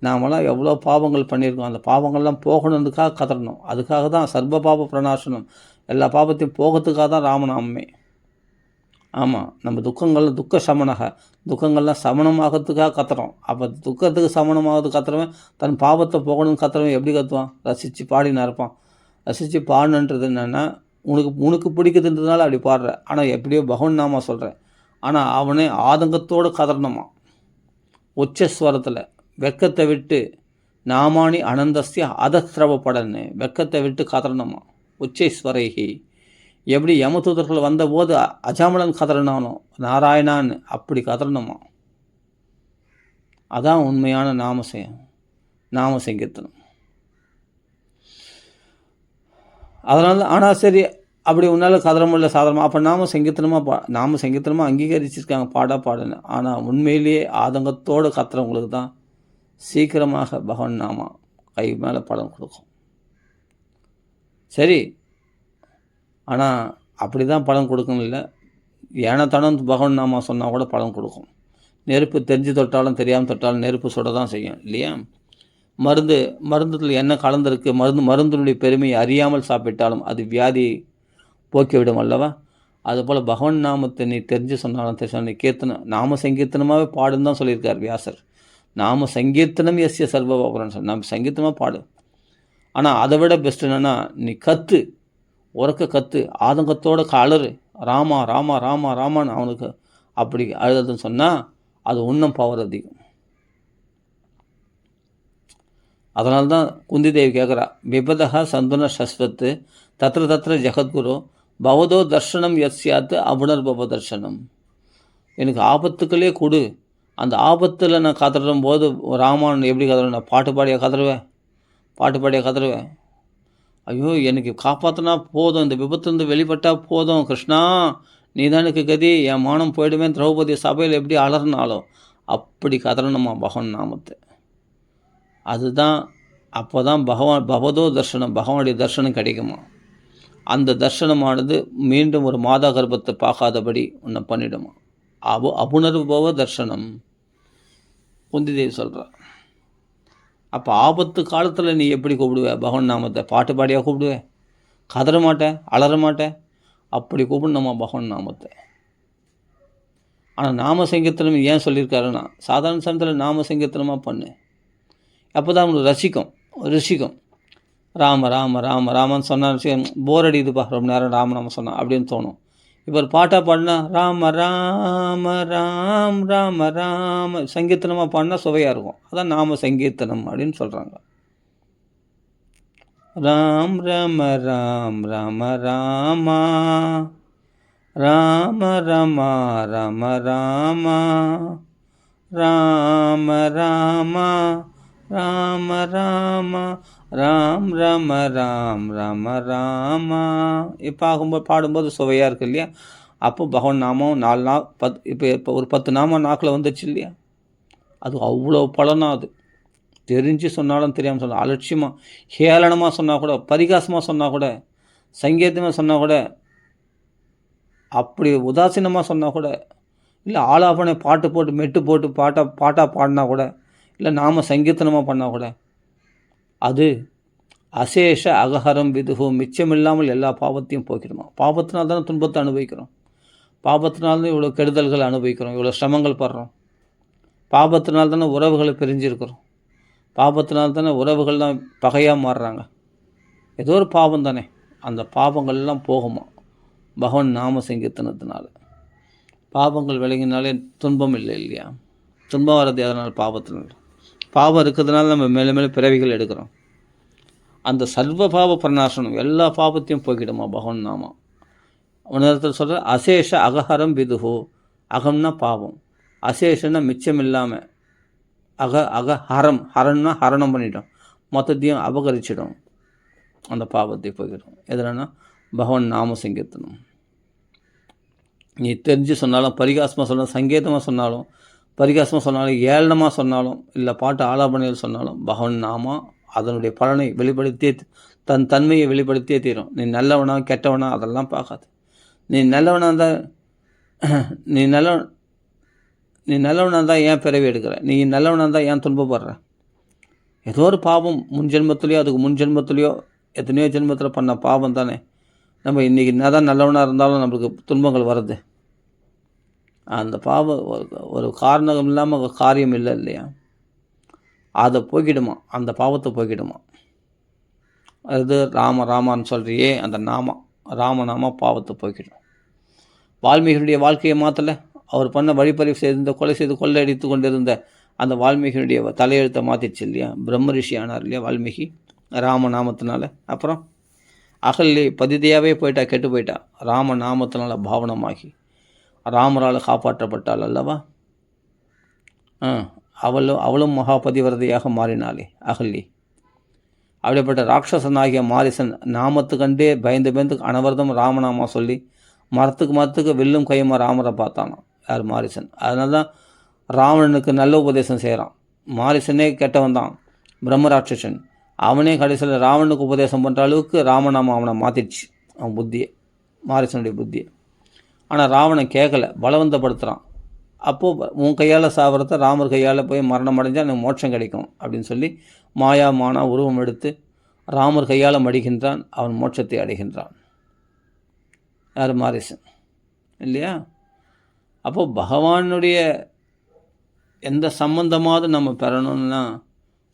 நாமெல்லாம் எவ்வளோ பாவங்கள் பண்ணியிருக்கோம். அந்த பாவங்கள்லாம் போகணுன்றதுக்காக கதறணும். அதுக்காக தான் சர்வ பாப பிரணாசனம், எல்லா பாபத்தையும் போகிறதுக்காக தான் ராமநாமமே. ஆமாம், நம்ம துக்க சமனக, துக்கங்கள்லாம் சமனமாகறதுக்காக கத்துறோம். அப்போ துக்கத்துக்கு சமனமாகறதுக்கு கத்துறவன் தன் பாவத்தை போகணும்னு கத்துறவன் எப்படி கத்துவான்? ரசித்து பாடினா இருப்பான். ரசித்து பாடணுன்றது என்னென்னா, உனக்கு பிடிக்குதுன்றதுனால அப்படி பாடுற. ஆனால் எப்படியோ பகவன் நாமா சொல்கிறேன். ஆனால் அவனே ஆதங்கத்தோடு கதறணுமா, உச்சஸ்வரத்தில் வெக்கத்தை விட்டு நாமானி அனந்தஸ்ய அதஸ்ரவப்படன்னு வெக்கத்தை விட்டு கதறணுமா உச்சேஸ்வரைகி. எப்படி யமதூதர்கள் வந்தபோது அஜாமலன் கதறினானோ நாராயணான்னு அப்படி கதறணுமா. அதான் உண்மையான நாம சங்கீர்த்தனம். அதனால ஆனால் சரி, அப்படி உன்னால் கதற முடியல சாதாரணமாக, அப்போ நாம சங்கீர்த்தனமாக அங்கீகரிச்சிருக்காங்க பாடுன்னு. ஆனால் உண்மையிலேயே ஆதங்கத்தோடு கத்துறவங்களுக்கு தான் சீக்கிரமாக பகவன் நாமா கை மேலே பலன் கொடுக்கும். சரி, ஆனால் அப்படி தான் பலன் கொடுக்கணும் இல்லை, ஏனத்தானும் பகவன் நாமா சொன்னால் கூட பலன் கொடுக்கும். நெருப்பு தெரிஞ்சு தொட்டாலும் தெரியாமல் தொட்டாலும் நெருப்பு சுட தான் செய்யும் இல்லையா. மருந்துல என்ன கலந்துருக்கு, மருந்தினுடைய பெருமையை அறியாமல் சாப்பிட்டாலும் அது வியாதியை போக்கிவிடும் அல்லவா. அதுபோல் பகவன் நாமத்தை நீ தெரிஞ்சு சொன்னாலும் நீ நாம சங்கீர்த்தனமாகவே பாடுன்னு தான் சொல்லியிருக்கார் வியாசர். நாம சங்கீர்த்தனம் எஸ்ய சர்வபாபுரன் சொல், நம்ம சங்கீர்த்தமாக பாடு. ஆனால் அதை விட பெஸ்ட் என்னென்னா, நீ உறக்க கத்து, ஆதங்கத்தோடு அலறு, ராமா ராமா ராமா ராமான்னு அவனுக்கு அப்படி அழுதுன்னு சொன்னால் அது இன்னும் பவர் அதிகம். அதனால தான் குந்தி தேவி கேட்குறா, விபதா சந்துன சஸ்வத்து தத்திர ஜெகத்குரு பவதோ தர்ஷனம் எஸ்யாத்து அபுணர்பவ தர்ஷனம். எனக்கு ஆபத்துக்களே கொடு, அந்த ஆபத்தில் நான் கதறும் போது ராமான் எப்படி கதறுவேன், நான் பாட்டு பாடியாக கதறுவேன். ஐயோ, எனக்கு காப்பாற்றினா போதும், இந்த விபத்துலேருந்து வெளிப்பட்டால் போதும், கிருஷ்ணா நீ தான் எனக்கு கதி, என் மானம் போயிடுவேன், திரௌபதி சபையில் எப்படி அலறினாலும் அப்படி கதறணுமா பகவான் நாமத்தை. அதுதான் அப்போ தான் பகவதோ தர்ஷனம், பகவானுடைய தர்ஷனம் கிடைக்குமா. அந்த தர்ஷனமானது மீண்டும் ஒரு மாதா கர்ப்பத்தை பார்க்காதபடி உன்னை பண்ணிடுமா. அபுணர்பவ தர்ஷனம் குந்தி தேவி சொல்கிறா. அப்போ ஆபத்து காலத்தில் நீ எப்படி கூப்பிடுவே பகவான் நாமத்தை, பாட்டு பாடியாக கூப்பிடுவேன், கதற மாட்டேன், அலற மாட்டேன், அப்படி கூப்பிடணுமா பகவான் நாமத்தை. ஆனால் நாம சங்கீர்த்தனம் ஏன் சொல்லியிருக்காருன்னா, சாதாரண சமயத்தில் நாம சங்கீர்த்தனமாக பண்ணு, அப்போ தான் அவங்களுக்கு ருசிக்கும். ராம ராம ராம ராமன்னு சொன்னான்னு போர் அடிக்குதுப்பா ரொம்ப நேரம் ராமநாம சொன்னான் அப்படின்னு தோணும். இப்போ ஒரு பாட்டாக பாடினா ராம ராம ராம் ராம ராம சங்கீர்த்தனமாக பாடினா சுவையாக இருக்கும். அதான் நாம சங்கீர்த்தனம் அப்படின்னு சொல்கிறாங்க. ராம் ராம ராம் ராம ராமா ராம ரமா ராம ராமா ராம ராமா ராம ராமா ராம் ராம ராம் ராம ராமா. இப்போ பாடும்போது சுவையாக இருக்குது இல்லையா. அப்போ பகவான் நாமம் 4 நாள் இப்போ ஒரு 10 நாமம் நாக்கில் வந்துச்சு இல்லையா. அது அவ்வளோ பலனாக, அது தெரிஞ்சு சொன்னாலும் தெரியாமல் சொன்னால், அலட்சியமாக ஹேளனமாக சொன்னால் கூட, பரிகாசமாக சொன்னால் கூட, சங்கீதமாக சொன்னால் கூட, அப்படி உதாசீனமாக சொன்னால் கூட, இல்லை ஆலாபனை பாட்டு போட்டு மெட்டு போட்டு பாட்டாக பாடினா கூட, இல்லை நாம சங்கீர்த்தனமாக பண்ணால் கூட, அது அசேஷ அகஹரம் விதுகு மிச்சமில்லாமல் எல்லா பாவத்தையும் போக்கிடுமா. பாவத்தினால்தானே துன்பத்தை அனுபவிக்கிறோம், பாவத்தினால்தான் இவ்வளோ கெடுதல்களை அனுபவிக்கிறோம், இவ்வளோ சிரமங்கள் படுறோம், பாவத்தினால்தானே உறவுகளை பிரிஞ்சிருக்கிறோம், பாவத்தினால்தானே உறவுகள்லாம் பகையாக மாறுறாங்க. ஏதோ ஒரு பாவம் தானே, அந்த பாவங்கள்லாம் போகுமா பகவான் நாம சங்கீர்த்தனத்தினால. பாவங்கள் விளங்கினாலே துன்பம் இல்லை இல்லையா. துன்பம் வர்றது அதனால் பாவத்தினால். பாவம் இருக்கிறதுனால நம்ம மேலே மேலே பிறவிகள் எடுக்கிறோம். அந்த சர்வ பாவ பிரணாசனம், எல்லா பாவத்தையும் போக்கிடுமா பகவான் நாமா. உணர்த்தில் சொல்கிற அசேஷ அகஹரம் விதுகு. அகம்னா பாவம், அசேஷன்னா மிச்சம் இல்லாமல், ஹரம்னா ஹரணம் பண்ணிட்டோம், மொத்தத்தையும் அபகரிச்சிடும், அந்த பாவத்தை போக்கிடும். எதுனா பகவான் நாம சங்கீர்த்தனம். நீ தெரிஞ்சு சொன்னாலும், பரிகாசமாக சொன்னாலும், சங்கீதமாக சொன்னாலும், பரிகாசமாக சொன்னாலும், ஏளனமாக சொன்னாலும், இல்லை பாட்டு ஆலாபனையில் சொன்னாலும், பகவான் நாமா அதனுடைய பலனை வெளிப்படுத்தியே, தன் தன்மையை வெளிப்படுத்தியே தீரும். நீ நல்லவனா கெட்டவனா அதெல்லாம் பார்க்காது. நீ நல்லவனாக இருந்தால் ஏன் பிறவி எடுக்கிற, நீ நல்லவனாக இருந்தால் ஏன் துன்பப்படுற. ஏதோ ஒரு பாவம் முன்ஜென்மத்துலேயோ அதுக்கு முன்ஜென்மத்துலேயோ எத்தனையோ ஜென்மத்தில் பண்ண பாவம் தானே. நம்ம இன்றைக்கி என்ன தான் நல்லவனாக இருந்தாலும் நம்மளுக்கு துன்பங்கள் வருது. அந்த பாவம் ஒரு காரணம் இல்லாமல் காரியம் இல்லை இல்லையா, அதை போக்கிடுமா, அந்த பாவத்தை போக்கிடுமா. அது ராமான்னு சொல்கிறியே, அந்த ராமநாமா பாவத்தை போக்கிடும். வால்மீகியுடைய வாழ்க்கையை மாற்றலை, அவர் பண்ண வழிப்பறிவு செய்திருந்த, கொலை செய்து கொள்ளையடித்து கொண்டிருந்த அந்த வால்மீகியுடைய தலையெழுத்தை மாற்றிடுச்சு இல்லையா. பிரம்ம ரிஷி ஆனார் இல்லையா வால்மீகி ராமநாமத்தினால. அப்புறம் அகல்லி பதிதையாகவே போயிட்டா, கெட்டு போயிட்டா. ராமநாமத்தினால பாவனமாகி ராமரால் காப்பாற்றப்பட்டாள் அல்லவா. அவளும் மகாபதிவரதையாக மாறினாளே அகல்லி. அப்படிப்பட்ட ராட்சசனாகிய மாரிசன் நாமத்து கண்டே பயந்து அனவரதம் ராமநாமா சொல்லி மரத்துக்கு வில்லும் கையுமா ராமரை பார்த்தானோ யார், மாரிசன். அதனால தான் ராவணனுக்கு நல்ல உபதேசம் செய்கிறான். மாரிசனே கெட்டவன் தான், பிரம்மராட்சசன். அவனே கடைசியில் ராவணனுக்கு உபதேசம் பண்ணுற அளவுக்கு ராமநாமம் அவனை மாற்றிடுச்சு, அவன் புத்தியை, மாரிசனுடைய புத்தியை. ஆனால் ராவணன் கேட்கலை, பலவந்தப்படுத்துகிறான். அப்போது உன் கையால் சாவரத்தை ராமர் கையால் போய் மரணம் அடைஞ்சால் எனக்கு மோட்சம் கிடைக்கும் அப்படின்னு சொல்லி மானா உருவம் எடுத்து ராமர் கையால் மடிக்கின்றான். அவன் மோட்சத்தை அடைகின்றான். யார், மாரிசன் இல்லையா. அப்போது பகவானுடைய எந்த சம்பந்தமாவது நம்ம பெறணும்னா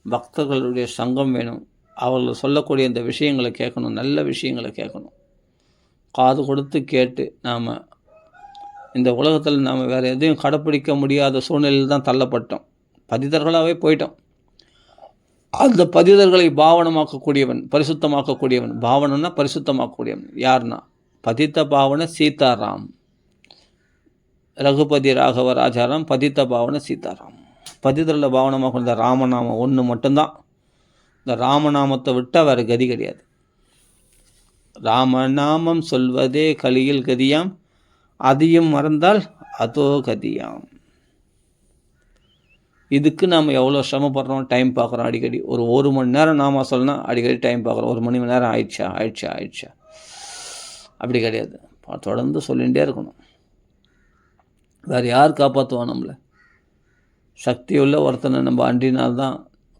பக்தர்களுடைய சங்கம் வேணும். அவர்கள் சொல்லக்கூடிய இந்த விஷயங்களை கேட்கணும், நல்ல விஷயங்களை கேட்கணும். காது கொடுத்து கேட்டு நாம் இந்த உலகத்தில் நாம் வேறு எதையும் கடைப்பிடிக்க முடியாத சூழ்நிலையில் தான் தள்ளப்பட்டோம், பதிதர்களாகவே போயிட்டோம். அந்த பதிதர்களை பாவனமாக்கக்கூடியவன், பரிசுத்தமாக்கக்கூடியவன். பாவனம்னா பரிசுத்தமாக்கக்கூடியவன் யாருன்னா பதித்த பாவன சீதாராம். ரகுபதி ராகவ ராஜாராம், பதித்த பாவன சீதாராம். பதிதரில் பாவனமாக இந்த ராமநாமம் ஒன்று மட்டும்தான். இந்த ராமநாமத்தை விட்டால் வேறு கதி கிடையாது. ராமநாமம் சொல்வதே கலியில் கதியாம், அதையும் மறந்தால் அதோ கதியாம். இதுக்கு நாம் எவ்வளோ சிரமப்படுறோம், டைம் பார்க்குறோம் அடிக்கடி. ஒரு மணி நேரம் நாம சொல்லணும், அடிக்கடி டைம் பார்க்குறோம். 1 மணி நேரம் ஆயிடுச்சா. அப்படி கிடையாது, தொடர்ந்து சொல்லிகிட்டே இருக்கணும். வேறு யார் காப்பாற்றுவோம் நம்மளை? சக்தி உள்ள ஒருத்தனை நம்ம அண்டினால்தான்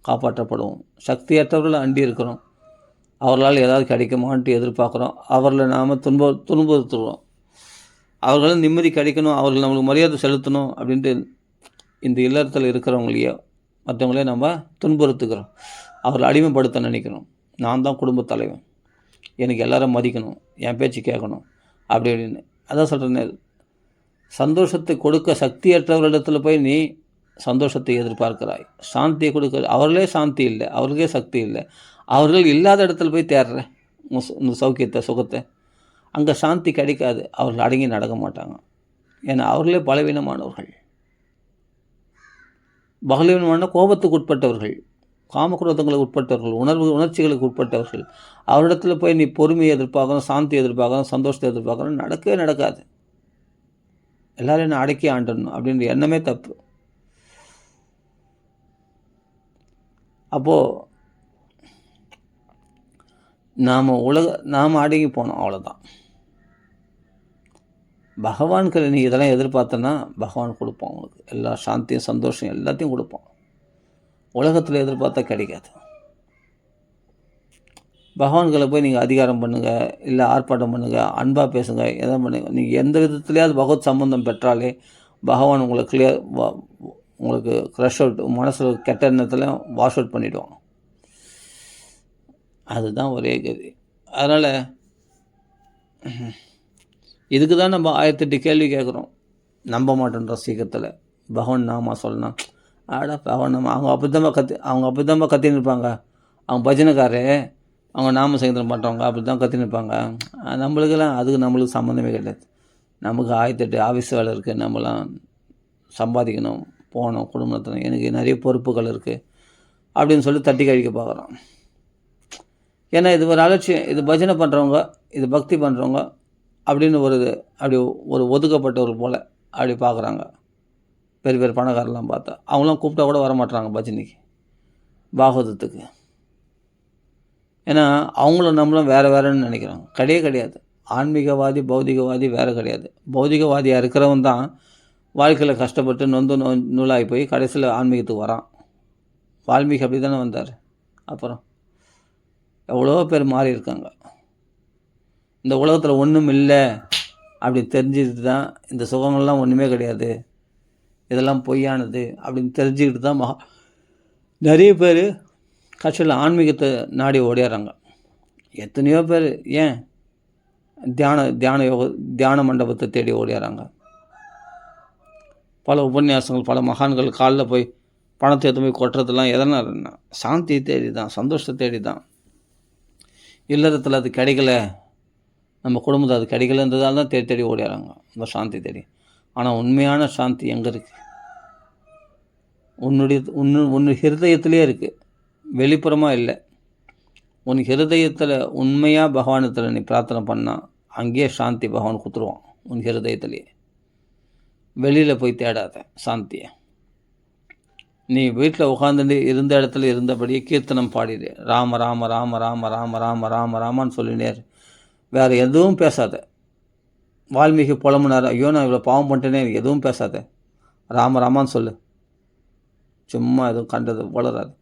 காப்பாற்றப்படுவோம். சக்தியற்றவர்களை அண்டி இருக்கிறோம், அவர்களால் ஏதாவது கிடைக்குமான்ட்டு எதிர்பார்க்குறோம். அவர்களை நாம் துன்புறுத்துகிறோம். அவர்களும் நிம்மதி கிடைக்கணும், அவர்கள் நம்மளுக்கு மரியாதை செலுத்தணும் அப்படின்ட்டு இந்த இல்லறத்தில் இருக்கிறவங்களையோ மற்றவங்களே நம்ம துன்புறுத்துக்கிறோம். அவர்களை அடிமைப்படுத்த நினைக்கிறோம். நான் தான் குடும்பத் தலைவன், எனக்கு எல்லோரும் மதிக்கணும், என் பேச்சு கேட்கணும் அப்படின்னு. அதான் சொல்கிறேன், சந்தோஷத்தை கொடுக்க சக்தியற்றவர்களிடத்தில் போய் நீ சந்தோஷத்தை எதிர்பார்க்கிறாய். சாந்தியை கொடுக்க அவர்களே சாந்தி இல்லை, அவர்களுக்கே சக்தி இல்லை. அவர்கள் இல்லாத இடத்துல போய் தேடுற இந்த சௌக்கியத்தை, சுகத்தை. அங்கே சாந்தி கிடைக்காது. அவர்கள் அடங்கி நடக்க மாட்டாங்க. ஏன்னா அவர்களே பலவீனமானவர்கள். பலவீனமான கோபத்துக்கு உட்பட்டவர்கள், காமக்ரோதங்களுக்கு உட்பட்டவர்கள், உணர்ச்சிகளுக்கு உட்பட்டவர்கள். அவரிடத்துல போய் நீ பொறுமையை எதிர்பார்க்கணும், சாந்தி எதிர்பார்க்கணும், சந்தோஷத்தை எதிர்பார்க்கணும், நடக்கவே நடக்காது. எல்லோரும் என்ன அடக்கி ஆண்டணும் அப்படின்ற எண்ணமே தப்பு. அப்போது நாம் அடங்கி போனோம், அவ்வளோதான். பகவான்களை நீ இதெல்லாம் எதிர்பார்த்தனா பகவான் கொடுப்பான் உனக்கு. எல்லா சாந்தியும் சந்தோஷம் எல்லாத்தையும் கொடுப்பான். உலகத்தில் எதிர்பார்த்தா கிடைக்காது. பகவான்களை போய் நீங்கள் அதிகாரம் பண்ணுங்கள், இல்லை ஆர்ப்பாட்டம் பண்ணுங்கள், அன்பாக பேசுங்க, எதாவது பண்ணுங்கள். நீங்கள் எந்த விதத்துலையாவது பகவத் சம்பந்தம் பெற்றாலே பகவான் உங்களை உங்களுக்கு க்ரஷ் அவுட், மனசில் கெட்ட எண்ணத்தில் வாஷ் அவுட் பண்ணிவிடுவாங்க. அதுதான் ஒரே கதி. அதனால் இதுக்கு தான் நம்ம 1008 கேள்வி கேட்குறோம், நம்ப மாட்டேன்றோம். சீக்கிரத்தில் பகவான் நாமா சொல்லணும், பகவான் நாம அவங்க அப்படி தான் கத்தின்னு இருப்பாங்க. அவங்க பஜனைக்காரே, அவங்க நாம சங்கீதம் பண்ணுறவங்க அப்படி தான் கத்தின்னு இருப்பாங்க. நம்மளுக்கு சம்மந்தமே கிடையாது. நமக்கு 1008 ஆஃபீஸ் வேலை இருக்குது, நம்மளாம் சம்பாதிக்கணும், போகணும், குடும்பத்தில் எனக்கு நிறைய பொறுப்புகள் இருக்குது அப்படின்னு சொல்லி தட்டி கழிக்க பார்க்குறோம். ஏன்னா இது ஒரு அலட்சியம். இது பஜனை பண்ணுறவங்க, இது பக்தி பண்ணுறவங்க அப்படின்னு அப்படி ஒரு ஒதுக்கப்பட்டவர்கள் போல் அப்படி பார்க்குறாங்க. பெரிய பணக்காரெலாம் பார்த்தா அவங்களாம் கூப்பிட்டா கூட வரமாட்டாங்க பஜனைக்கு, பாகவதத்துக்கு. ஏன்னா அவங்களும் நம்மளும் வேறுன்னு நினைக்கிறாங்க. கிடையாது. ஆன்மீகவாதி பௌதிகவாதி வேறு கிடையாது. பௌதிகவாதியாக இருக்கிறவன் தான் வாழ்க்கையில் கஷ்டப்பட்டு நூலாகி போய் கடைசியில் ஆன்மீகத்துக்கு வரான். வால்மீகி அப்படி தானே வந்தார். அப்புறம் எவ்வளோ பேர் மாறி இருக்காங்க. இந்த உலகத்தில் ஒன்றும் இல்லை, அப்படின்னு தெரிஞ்சுக்கிட்டு தான் இந்த சுகங்கள்லாம் ஒன்றுமே கிடையாது, இதெல்லாம் பொய்யானது அப்படின்னு தெரிஞ்சுக்கிட்டு தான் நிறைய பேர் கட்சியில் ஆன்மீகத்தை நாடி ஓடிடுறாங்க. எத்தனையோ பேர் ஏன் தியான மண்டபத்தை தேடி ஓடிடுறாங்க. பல உபன்யாசங்கள், பல மகான்கள் காலில் போய் பணத்தை எடுத்து போய் கொட்டுறதுலாம் எதனாலன்னா சாந்தியை தேடி தான், சந்தோஷத்தை தேடி தான். இல்லறத்தில் அது கிடைக்கல, நம்ம குடும்பத்தில் அது கிடைக்கலன்றதால தான் தேடி தேடி ஓடிடுறாங்க இந்த சாந்தி தேடி. ஆனால் உண்மையான சாந்தி எங்கே இருக்குது? உன்னு ஹிருதயத்திலே இருக்குது, வெளிப்புறமாக இல்லை. உன் ஹிருதயத்தில் உண்மையாக பகவானத்தில் நீ பிரார்த்தனை பண்ணால் அங்கேயே சாந்தி பகவான் கொடுத்துருவான். உன் ஹிருதயத்திலேயே வெளியில் போய் தேடாத சாந்தியை. நீ வீட்டில் உட்காந்துட்டு இருந்த இடத்துல இருந்தபடியே கீர்த்தனம் பாடிடு, ராம ராம ராம ராம ராம ராம ராம ராமான்னு சொல்லினேர். வேறு எதுவும் பேசாத. வால்மீகி புலம்புனார், ஐயோ நான் இவ்வளோ பாவம் பண்ணிட்டேனே, எதுவும் பேசாத, ராம ராமான்னு சொல்லு. சும்மா எதுவும் கண்டது வளராது.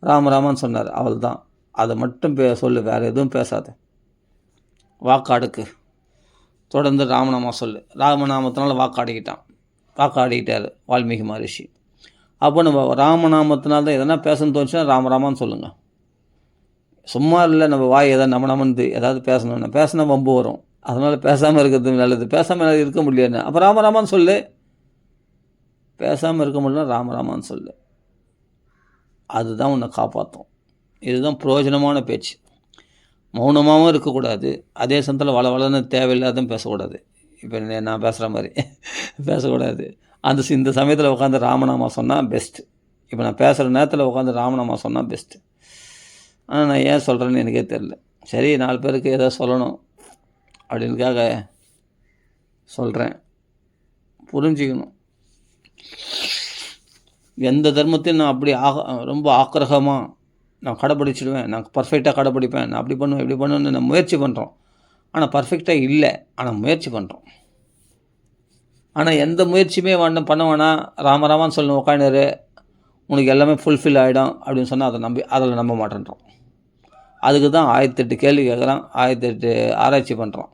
ராம ராமான்னு சொன்னார், அவள் தான், அதை மட்டும் சொல்லு, வேறு எதுவும் பேசாத. வாக்காடுக்கு தொடர்ந்து ராமநாமா சொல்லு. ராமநாமத்தினால வாக்காடிக்கிட்டார் வால்மீகி மகரிஷி. அப்போ நம்ம ராமநாமத்தினால தான் எதனா பேசணும்னு தோணுச்சுன்னா ராமராமான்னு சொல்லுங்கள். சும்மா இல்லை, நம்ம வாய் எதாவது நமந்து ஏதாவது பேசணும்னா பேசினா வம்பு வரும். அதனால் பேசாமல் இருக்கிறது நல்லது. பேசாமல் இருக்க முடியாது, அப்போ ராமராமான்னு சொல்லு. பேசாமல் இருக்க முடியல, ராமராமான்னு சொல்லு. அதுதான் உன்னை காப்பாற்றும். இதுதான் பிரயோஜனமான பேச்சு. மௌனமாகவும் இருக்கக்கூடாது, அதே சமயத்தில் வளன்னு தேவையில்லாதும் பேசக்கூடாது. இப்போ நான் பேசுகிற மாதிரி பேசக்கூடாது. இந்த சமயத்தில் உட்காந்து ராமநாமா சொன்னால் பெஸ்ட்டு. இப்போ நான் பேசுகிற நேரத்தில் உட்காந்து ராமநாமா சொன்னால் பெஸ்ட்டு. ஆனால் நான் ஏன் சொல்கிறேன்னு எனக்கே தெரில. சரி, 4 பேருக்கு ஏதோ சொல்லணும் அப்படின்னுக்காக சொல்கிறேன். புரிஞ்சிக்கணும். எந்த தர்மத்தையும் நான் அப்படி ரொம்ப ஆக்கிரகமாக நான் கடைப்பிடிச்சிடுவேன், நான் பர்ஃபெக்டாக கடைப்பிடிப்பேன், நான் அப்படி பண்ணுவேன் இப்படி பண்ணுவேன்னு நான் முயற்சி பண்ணுறோம். ஆனால் பர்ஃபெக்டாக இல்லை, ஆனால் முயற்சி பண்ணுறோம். ஆனால் எந்த முயற்சியுமே பண்ண வேணாம், ராமராமான்னு சொல்லணும் உட்காந்துரு, உனக்கு எல்லாமே ஃபுல்ஃபில் ஆகிடும் அப்படின்னு சொன்னால் அதில் நம்ப மாட்டேன்றோம். அதுக்கு தான் 1008 கேள்வி கேட்குறான், 1008 ஆராய்ச்சி பண்ணுறோம்.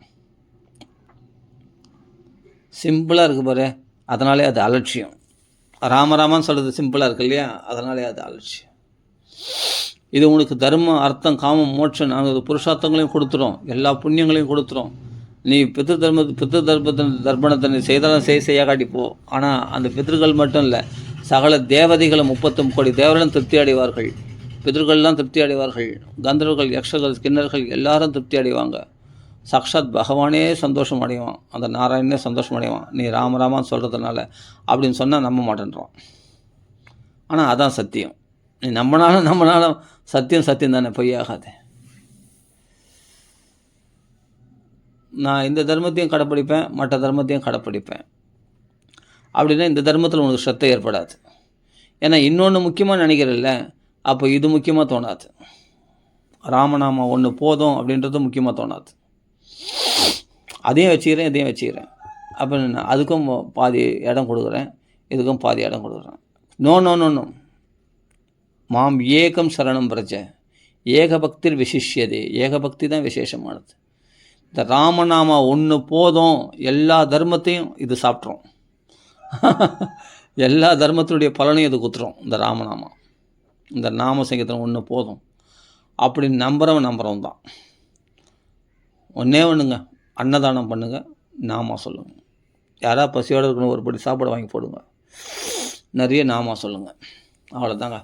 சிம்பிளாக இருக்குது பாரு, அதனாலே அது அலட்சியம். ராமராமான்னு சொல்கிறது சிம்பிளாக இருக்கு இல்லையா, அதனாலே அது அலட்சியம். இது உனக்கு தர்மம், அர்த்தம், காமம், மோட்சம் 4 புருஷார்த்தங்களையும் கொடுத்துரும், எல்லா புண்ணியங்களையும் கொடுத்துரும். நீ பித்ரு தர்ப்பணத்தை நீ செய்தாலும் செய்ய காட்டிப்போ. ஆனால் அந்த பித்ருக்கள் மட்டும் இல்லை, சகல தேவதைகளும் 33 கோடி தேவர்களும் திருப்தி அடைவார்கள். பித்ருக்கள்லாம் திருப்தி அடைவார்கள். கந்தர்வர்கள், யக்ஷர்கள், கிண்ணர்கள் எல்லாரும் திருப்தி அடைவாங்க. சாக்ஷாத் பகவானே சந்தோஷம் அடைவான், அந்த நாராயணனே சந்தோஷம் அடைவான் நீ ராமராமான்னு சொல்கிறதுனால அப்படின்னு சொன்னால் நம்ப மாட்டேன்றோம். ஆனால் அதான் சத்தியம். நீ நம்மனாலும் சத்தியம் தானே, பொய்யாகாது. நான் இந்த தர்மத்தையும் கடைப்பிடிப்பேன், மற்ற தர்மத்தையும் கடைப்பிடிப்பேன் அப்படின்னா இந்த தர்மத்தில் உனக்கு ஸ்ரத்தை ஏற்படாது. ஏன்னா இன்னொன்று முக்கியமாக நினைக்கிறல்ல, அப்போ இது முக்கியமாக தோணாது. ராமநாமா ஒன்று போதும் அப்படின்றது முக்கியமாக தோணாது. அதையும் வச்சுக்கிறேன், இதையும் வச்சுக்கிறேன். அப்போ நான் அதுக்கும் பாதி இடம் கொடுக்குறேன், இதுக்கும் பாதி இடம் கொடுக்குறேன். நோ மாம் ஏகம் சரணம் பிரஜ, ஏகபக்திர் விசிஷ்யதே. ஏகபக்தி தான் விசேஷமானது. இந்த ராமநாமா ஒன்று போதும், எல்லா தர்மத்தையும் இது சாப்பிட்றோம். எல்லா தர்மத்தினுடைய பலனையும் இது குத்துறோம். இந்த ராமநாமா, இந்த நாம சங்கீதம் ஒன்று போதும் அப்படின்னு நம்புறவன் தான். ஒன்றுங்க, அன்னதானம் பண்ணுங்கள், நாமா சொல்லுங்கள். யாராவது பசியோடு இருக்கணும், ஒரு படி சாப்பாடு வாங்கி போடுங்க, நிறைய நாமா சொல்லுங்கள். அவ்வளோதாங்க.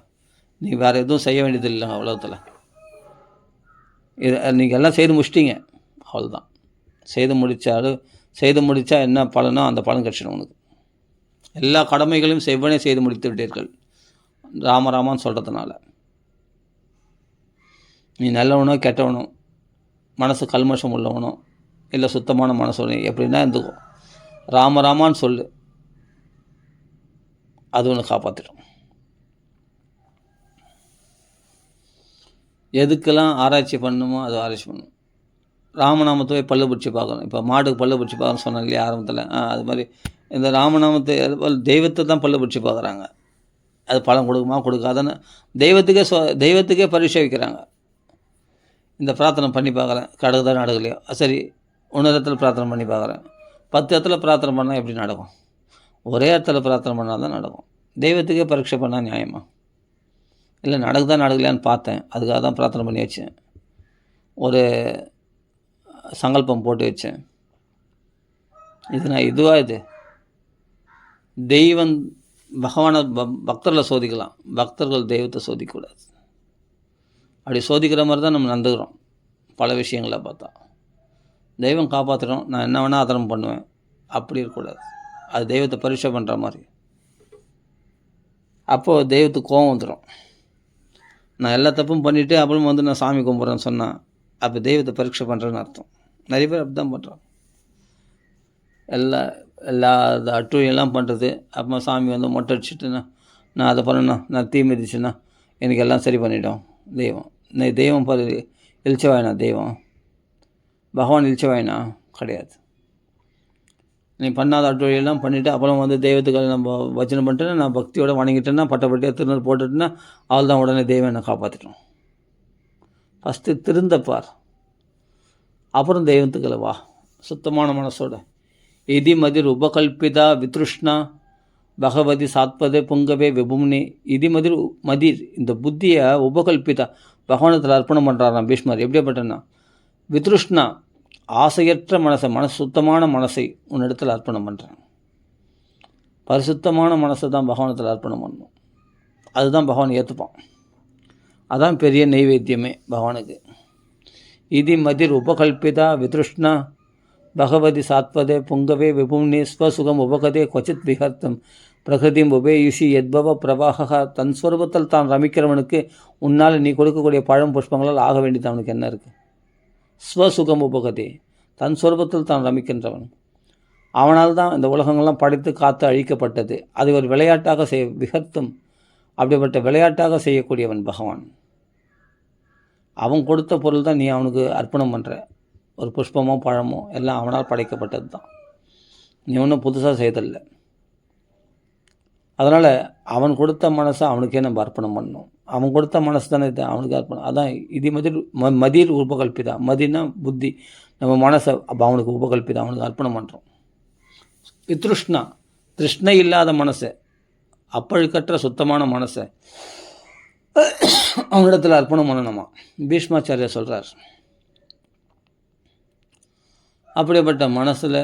நீ வேறு எதுவும் செய்ய வேண்டியது இல்லைங்க உலகத்தில். இது நீங்கள் எல்லாம் செய்து முடிச்சிட்டிங்க, அவ்வளோதான். செய்து முடித்தா என்ன பலனோ அந்த பலன் கிடச்சிடும் உனக்கு. எல்லா கடமைகளையும் செவ்வனே செய்து முடித்து விட்டீர்கள் ராமராமான்னு சொல்கிறதுனால. நீ நல்லவனோ கெட்டவனோ, மனசு கல்மஷம் உள்ளவனோ இல்லை சுத்தமான மனசு எப்படின்னா இருந்துக்கும், ராமராமான்னு சொல்லு, அது ஒன்று காப்பாற்றிடும். எதுக்கெல்லாம் ஆராய்ச்சி பண்ணணுமோ அது ஆராய்ச்சி பண்ணணும். ராமநாமத்தை போய் பல்லு பிடிச்சி பார்க்கணும். இப்போ மாட்டுக்கு பல்லு பிடிச்சி பார்க்கணும்னு சொன்னேன் இல்லையா ஆரம்பத்தில், அது மாதிரி இந்த ராமநாமத்தை தெய்வத்தை தான் பல்லு பிடிச்சி பார்க்குறாங்க. அது பலன் கொடுக்குமா கொடுக்காதுன்னு தெய்வத்துக்கே பரீட்சை வைக்கிறாங்க. இந்த பிரார்த்தனை பண்ணி பார்க்குறேன், கடவுதான் நடக்கலையோ, சரி இன்னொரு பிரார்த்தனை பண்ணி பார்க்குறேன், 10 இடத்துல பிரார்த்தனை பண்ணால் எப்படி நடக்கும்? ஒரே இடத்துல பிரார்த்தனை பண்ணால் தான் நடக்கும். தெய்வத்துக்கே பரீட்சை பண்ணால் நியாயமா? இல்லை நடக்குதா நடக்கலையான்னு பார்த்தேன், அதுக்காக தான் பிரார்த்தனை பண்ணி வச்சேன். ஒரு சங்கல்பம் போட்டு வச்சேன். இது தெய்வம் பகவானை பக்தர்களை சோதிக்கலாம், பக்தர்கள் தெய்வத்தை சோதிக்கக்கூடாது. அப்படி சோதிக்கிற மாதிரி தான் நம்ம நடந்துக்கிறோம் பல விஷயங்களை பார்த்தா. தெய்வம் காப்பாற்றுறோம், நான் என்ன வேணால் ஆதரவு பண்ணுவேன், அப்படி இருக்கக்கூடாது. அது தெய்வத்தை பரீட்சை பண்ணுற மாதிரி. அப்போது தெய்வத்துக்கு கோபம் வந்துடும். நான் எல்லா தப்பும் பண்ணிவிட்டு அப்புறம் நான் சாமி கும்பிட்றேன்னு சொன்னேன், அப்போ தெய்வத்தை பரீட்சை பண்ணுறேன்னு அர்த்தம். நிறைய பேர் அப்படி தான் பண்ணுறாங்க. எல்லா அட்டூழியெல்லாம் பண்ணுறது. அப்புறமா சாமி மொட்டை அடிச்சுட்டு நான் அதை பண்ணேன்னா, நான் தீ மிதிச்சுன்னா எனக்கு எல்லாம் சரி பண்ணிட்டோம் தெய்வம். தெய்வம் இழிச்சவாயினா? தெய்வம் பகவான் இழிச்சவாயினா? கிடையாது. நீ பண்ணாத அட்டூழியெல்லாம் பண்ணிவிட்டு அப்புறம் தெய்வத்துக்கு நம்ம வச்சனை பண்ணிட்டேன்னா, நான் பக்தியோடு வணங்கிட்டேன்னா, பட்டப்பட்டியாக திருநூறு போட்டுட்டுன்னா, அவள் தான் உடனே தெய்வம் என்னை காப்பாற்றிட்டோம். ஃபஸ்ட்டு திருந்தப்பார், அப்புறம் தெய்வத்துக்களை வா சுத்தமான மனசோட. இதி மதிர் உபகல்பிதா வித்ருஷ்ணா பகவதி சாத்பதே புங்கவே விபும்னி. இதி மதிர் இந்த புத்தியை உபகல்பிதா பகவானத்தில் அர்ப்பணம் பண்ணுறாராம் பீஷ்மர். எப்படியாப்பட்டன்னா, வித்ருஷ்ணா ஆசையற்ற மனசு சுத்தமான மனசை உன்னிடத்தில் அர்ப்பணம் பண்ணுறேன். பரிசுத்தமான மனசை தான் பகவானத்தில் அர்ப்பணம் பண்ணணும். அதுதான் பகவான் ஏற்றுப்பான். அதான் பெரிய நைவேத்தியமே பகவானுக்கு. இதி மதிர் உபகல்பிதா வித்ருஷ்ணா பகவதி சாத்வதே புங்கவே விபும்னி ஸ்வசுகம் உபகதே கொச்சித் விஹர்த்தம் பிரகிருதியும் உபேயுஷி எத்பவ பிரவாகா. தன் ஸ்வரூபத்தில் தான் ரமிக்கிறவனுக்கு உன்னால் நீ கொடுக்கக்கூடிய பழம் புஷ்பங்களால் ஆக வேண்டியது அவனுக்கு என்ன இருக்குது? ஸ்வசுகம் உபகதே, தன் ஸ்வரூபத்தில் தான் ரமிக்கின்றவன். அவனால் தான் இந்த உலகங்கள்லாம் படைத்து காத்து அழிக்கப்பட்டது. அதை ஒரு விளையாட்டாக விஹர்த்தம், அப்படிப்பட்ட விளையாட்டாக செய்யக்கூடியவன் பகவான். அவன் கொடுத்த பொருள் தான் நீ அவனுக்கு அர்ப்பணம் பண்ணுற. ஒரு புஷ்பமோ பழமோ எல்லாம் அவனால் படைக்கப்பட்டது தான். நீ ஒன்றும் புதுசாக செய்ததில்லை. அதனால் அவன் கொடுத்த மனசை அவனுக்கே நம்ம அர்ப்பணம் பண்ணணும். அவன் கொடுத்த மனசு தானே இது அவனுக்கு அர்ப்பணம். அதான் இது மதிர் உபகல்பிதா. மதினா புத்தி, நம்ம மனசை அவனுக்கு உபகல்பிதா, அவனுக்கு அர்ப்பணம் பண்ணுறோம். வித்ருஷ்ணா திருஷ்ணை இல்லாத மனசை, அப்பழுக்கற்ற சுத்தமான மனசை அவனிடத்தில் அர்ப்பணம் பண்ணணுமா பீஷ்மாச்சாரியார் சொல்கிறார். அப்படிப்பட்ட மனசில்